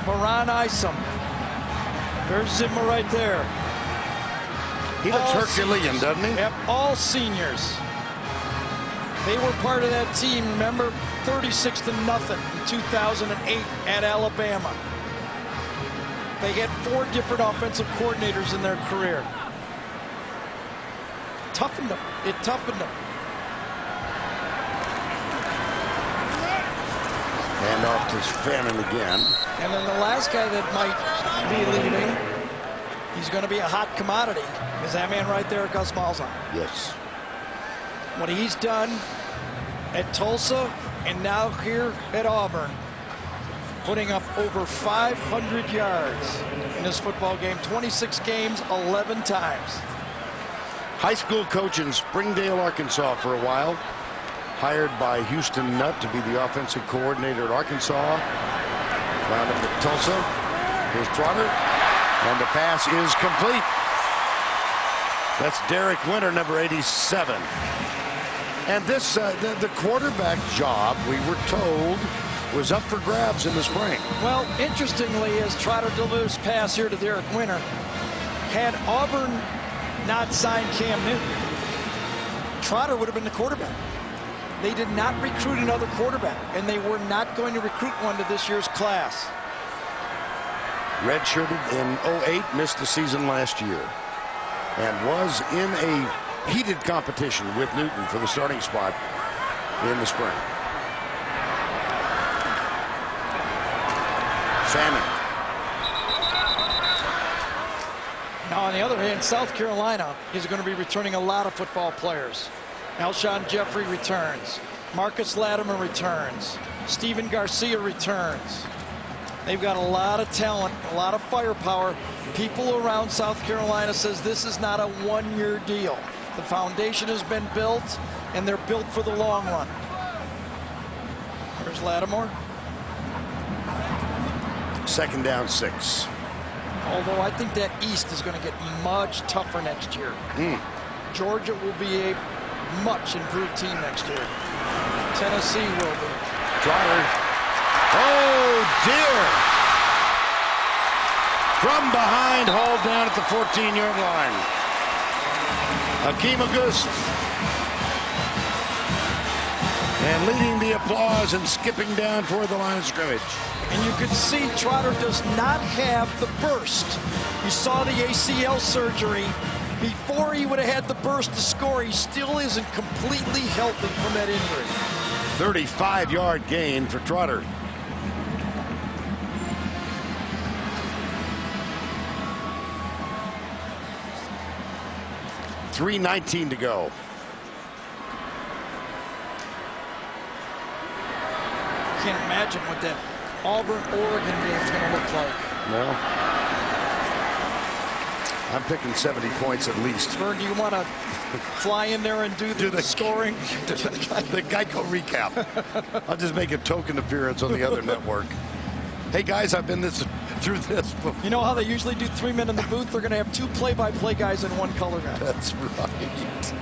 Moran Isom. There's Zimba right there. He looks Herculean, doesn't he? Yep, all seniors. They were part of that team, remember, 36-0 in 2008 at Alabama. They had 4 different offensive coordinators in their career. Toughened them. It toughened them. And off to Fannin again. And then the last guy that might be leaving, he's going to be a hot commodity, is that man right there, Gus Malzahn. Yes. What he's done at Tulsa and now here at Auburn, putting up over 500 yards in this football game, 26 games, 11 times. High school coach in Springdale, Arkansas for a while. Hired by Houston Nutt to be the offensive coordinator at Arkansas. Wound up at Tulsa. Here's Trotter. And the pass is complete. That's Derek Winter, number 87. And this, the quarterback job, we were told, was up for grabs in the spring. Well, interestingly, as Trotter delivers pass here to Derek Winter, had Auburn not signed Cam Newton, Trotter would have been the quarterback. They did not recruit another quarterback, and they were not going to recruit one to this year's class. Redshirted in 08, missed the season last year, and was in a heated competition with Newton for the starting spot in the spring. Fannin. Now, on the other hand, South Carolina is going to be returning a lot of football players. Alshon Jeffrey returns. Marcus Latimer returns. Steven Garcia returns. They've got a lot of talent, a lot of firepower. People around South Carolina says this is not a one-year deal. The foundation has been built, and they're built for the long run. There's Lattimore. 2nd down 6. Although I think that East is going to get much tougher next year. Georgia will be a much improved team next year. Tennessee will be. Trotter. Oh, dear. From behind, hauled down at the 14-yard line. Hakeem Auguste. And leading the applause and skipping down toward the line of scrimmage. And you can see Trotter does not have the burst. You saw the ACL surgery. Before he would have had the burst to score, he still isn't completely healthy from that injury. 35-yard gain for Trotter. .319 to go. Can't imagine what that Auburn-Oregon game is going to look like. No. I'm picking 70 points at least. Vern, do you want to fly in there and do the scoring? the Geico recap. I'll just make a token appearance on the other network. Hey, guys, I've been through this before. You know how they usually do 3 men in the booth? They're going to have 2 play-by-play guys and 1 color guy. That's right.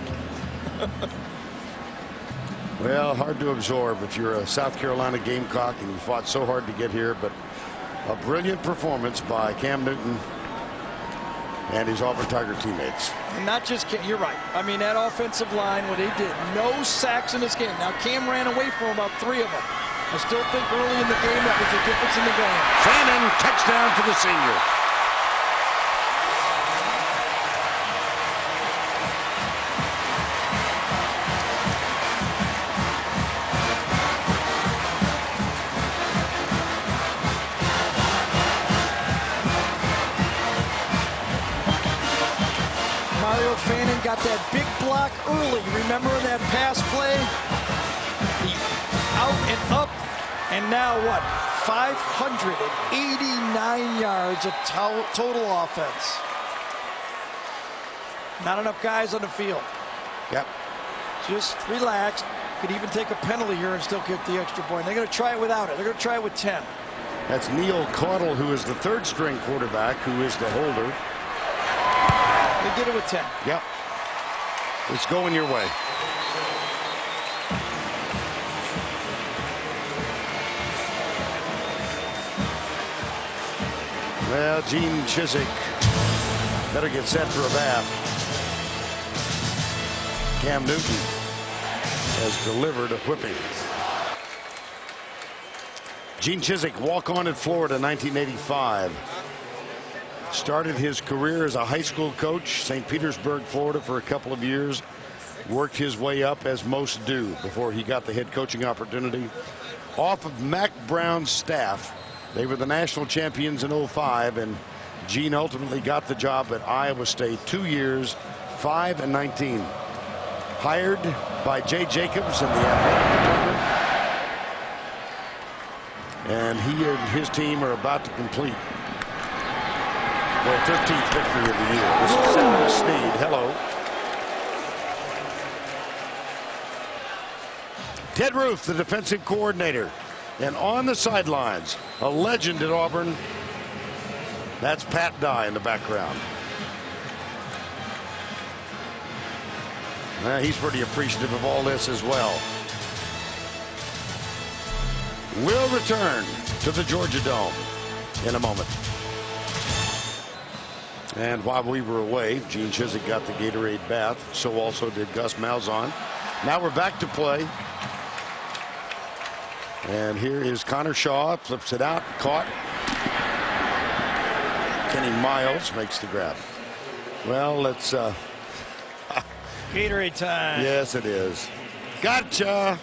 Well, hard to absorb if you're a South Carolina Gamecock and you fought so hard to get here, but a brilliant performance by Cam Newton and his Auburn Tiger teammates. Not just Cam, you're right. I mean, that offensive line, what they did, no sacks in this game. Now, Cam ran away from about 3 of them. I still think early in the game that was the difference in the game. Fannin, touchdown for the senior. Fannin got that big block early. Remember that pass play? The out and up, and now what? 589 yards of total offense. Not enough guys on the field. Yep. Just relax. Could even take a penalty here and still kick the extra point. They're going to try it without it. They're going to try it with 10. That's Neil Caudle, who is the third string quarterback, who is the holder. They did it with 10. Yep. It's going your way. Well, Gene Chiswick better get set for a bath. Cam Newton has delivered a whipping. Gene Chiswick, walk-on at Florida, 1985. Started his career as a high school coach, St. Petersburg, Florida, for a couple of years. Worked his way up, as most do, before he got the head coaching opportunity. Off of Mac Brown's staff. They were the national champions in '05, and Gene ultimately got the job at Iowa State. 2 years, 5-19. Hired by Jay Jacobs in the athletic department. And he and his team are about to complete their 13th victory of the year. This is Senator Snead. Hello. Ted Roof, the defensive coordinator. And on the sidelines, a legend at Auburn. That's Pat Dye in the background. He's pretty appreciative of all this as well. We'll return to the Georgia Dome in a moment. And while we were away, Gene Chiswick got the Gatorade bath. So also did Gus Malzahn. Now we're back to play. And here is Connor Shaw, flips it out, caught. Kenny Miles makes the grab. Well, let's Gatorade time. Yes, it is. Gotcha.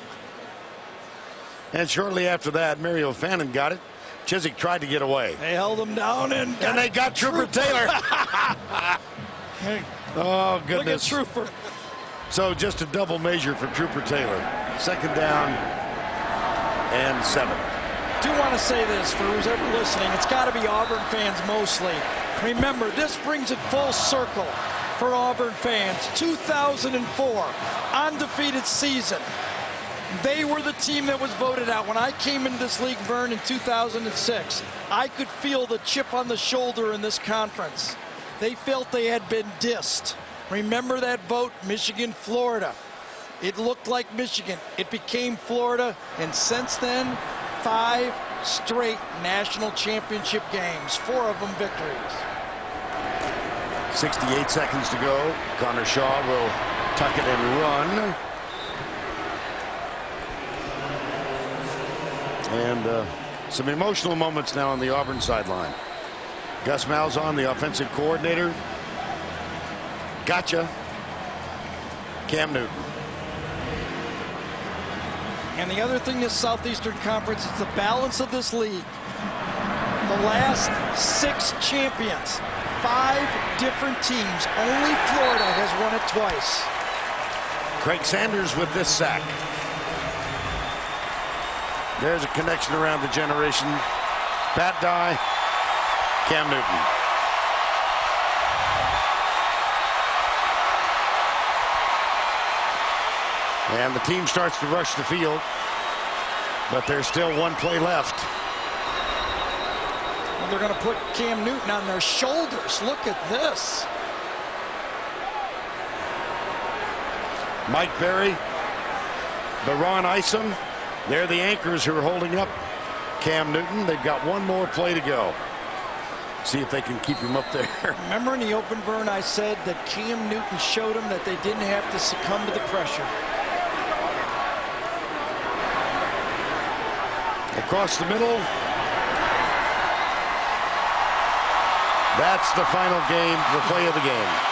And shortly after that, Mario Fannin got it. Chiswick tried to get away. They held him down and they got Trooper Taylor. Oh, goodness. Look at Trooper. So just a double measure for Trooper Taylor. Second down and 7. I do want to say this for who's ever listening. It's got to be Auburn fans mostly. Remember, this brings it full circle for Auburn fans. 2004, undefeated season. They were the team that was voted out. When I came into this league, Vern, in 2006, I could feel the chip on the shoulder in this conference. They felt they had been dissed. Remember that vote, Michigan, Florida. It looked like Michigan. It became Florida. And since then, 5 straight national championship games, 4 of them victories. 68 seconds to go. Connor Shaw will tuck it and run. And some emotional moments now on the Auburn sideline. Gus Malzahn, the offensive coordinator. Gotcha. Cam Newton. And the other thing is Southeastern Conference is the balance of this league. The last 6 champions, 5 different teams. Only Florida has won it twice. Craig Sanders with this sack. There's a connection around the generation. Pat Dye, Cam Newton. And the team starts to rush the field, but there's still 1 play left. Well, they're going to put Cam Newton on their shoulders. Look at this. Mike Berry, Baron Isom. They're the anchors who are holding up Cam Newton. They've got 1 more play to go. See if they can keep him up there. Remember in the open, Vern, I said that Cam Newton showed them that they didn't have to succumb to the pressure. Across the middle. That's the final game, the play of the game.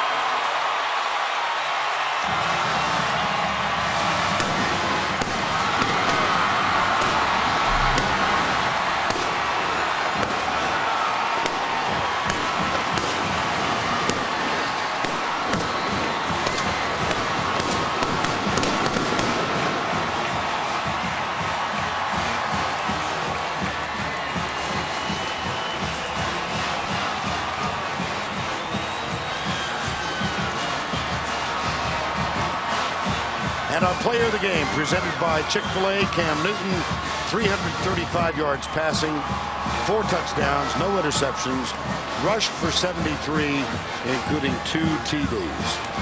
And our player of the game, presented by Chick-fil-A, Cam Newton, 335 yards passing, 4 touchdowns, no interceptions, rushed for 73, including 2 TDs.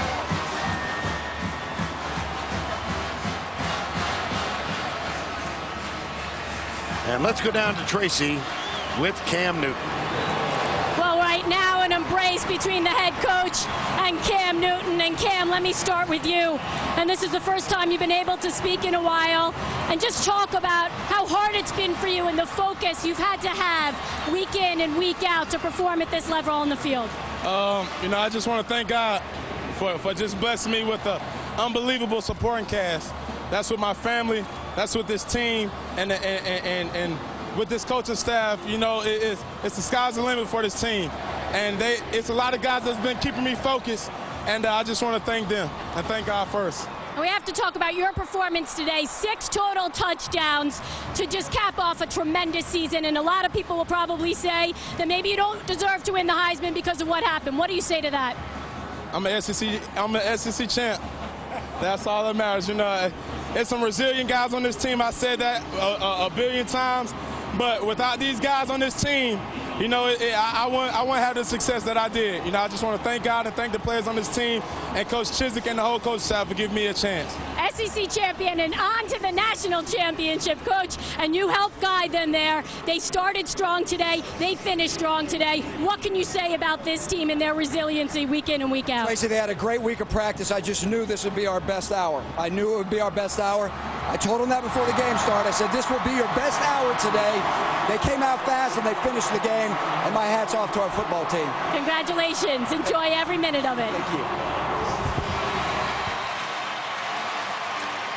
And let's go down to Tracy with Cam Newton. Well, right now, an embrace between the head coach and Cam Newton. And Cam, let me start with you. And this is the first time you've been able to speak in a while. And just talk about how hard it's been for you and the focus you've had to have week in and week out to perform at this level on the field. I just want to thank God for just blessing me with an unbelievable supporting cast. That's with my family. That's with this team and with this coaching staff. It's the sky's the limit for this team. And it's a lot of guys that's been keeping me focused. And I just want to thank them and thank God first. And we have to talk about your performance today. 6 total touchdowns to just cap off a tremendous season. And a lot of people will probably say that maybe you don't deserve to win the Heisman because of what happened. What do you say to that? I'm an SEC champ. That's all that matters. There's some resilient guys on this team. I said that a billion times. But without these guys on this team, I wouldn't have the success that I did. I just want to thank God and thank the players on this team and Coach Chiswick and the whole coach staff for giving me a chance. SEC champion and on to the national championship, Coach, and you helped guide them there. They started strong today. They finished strong today. What can you say about this team and their resiliency week in and week out? Tracy, they had a great week of practice. I just knew this would be our best hour. I knew it would be our best hour. I told them that before the game started. I said, this will be your best hour today. They came out fast and they finished the game, and my hat's off to our football team. Congratulations. Enjoy every minute of it. Thank you.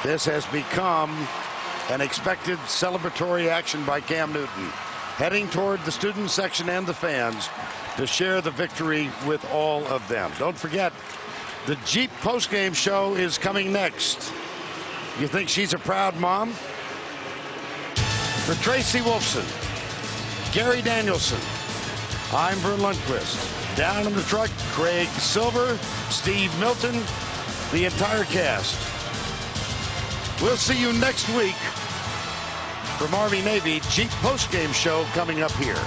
This has become an expected celebratory action by Cam Newton, heading toward the student section and the fans to share the victory with all of them. Don't forget, the Jeep postgame show is coming next. You think she's a proud mom? For Tracy Wolfson, Gary Danielson, I'm Vern Lundquist. Down in the truck, Craig Silver, Steve Milton, the entire cast. We'll see you next week from Army-Navy Jeep postgame show coming up here.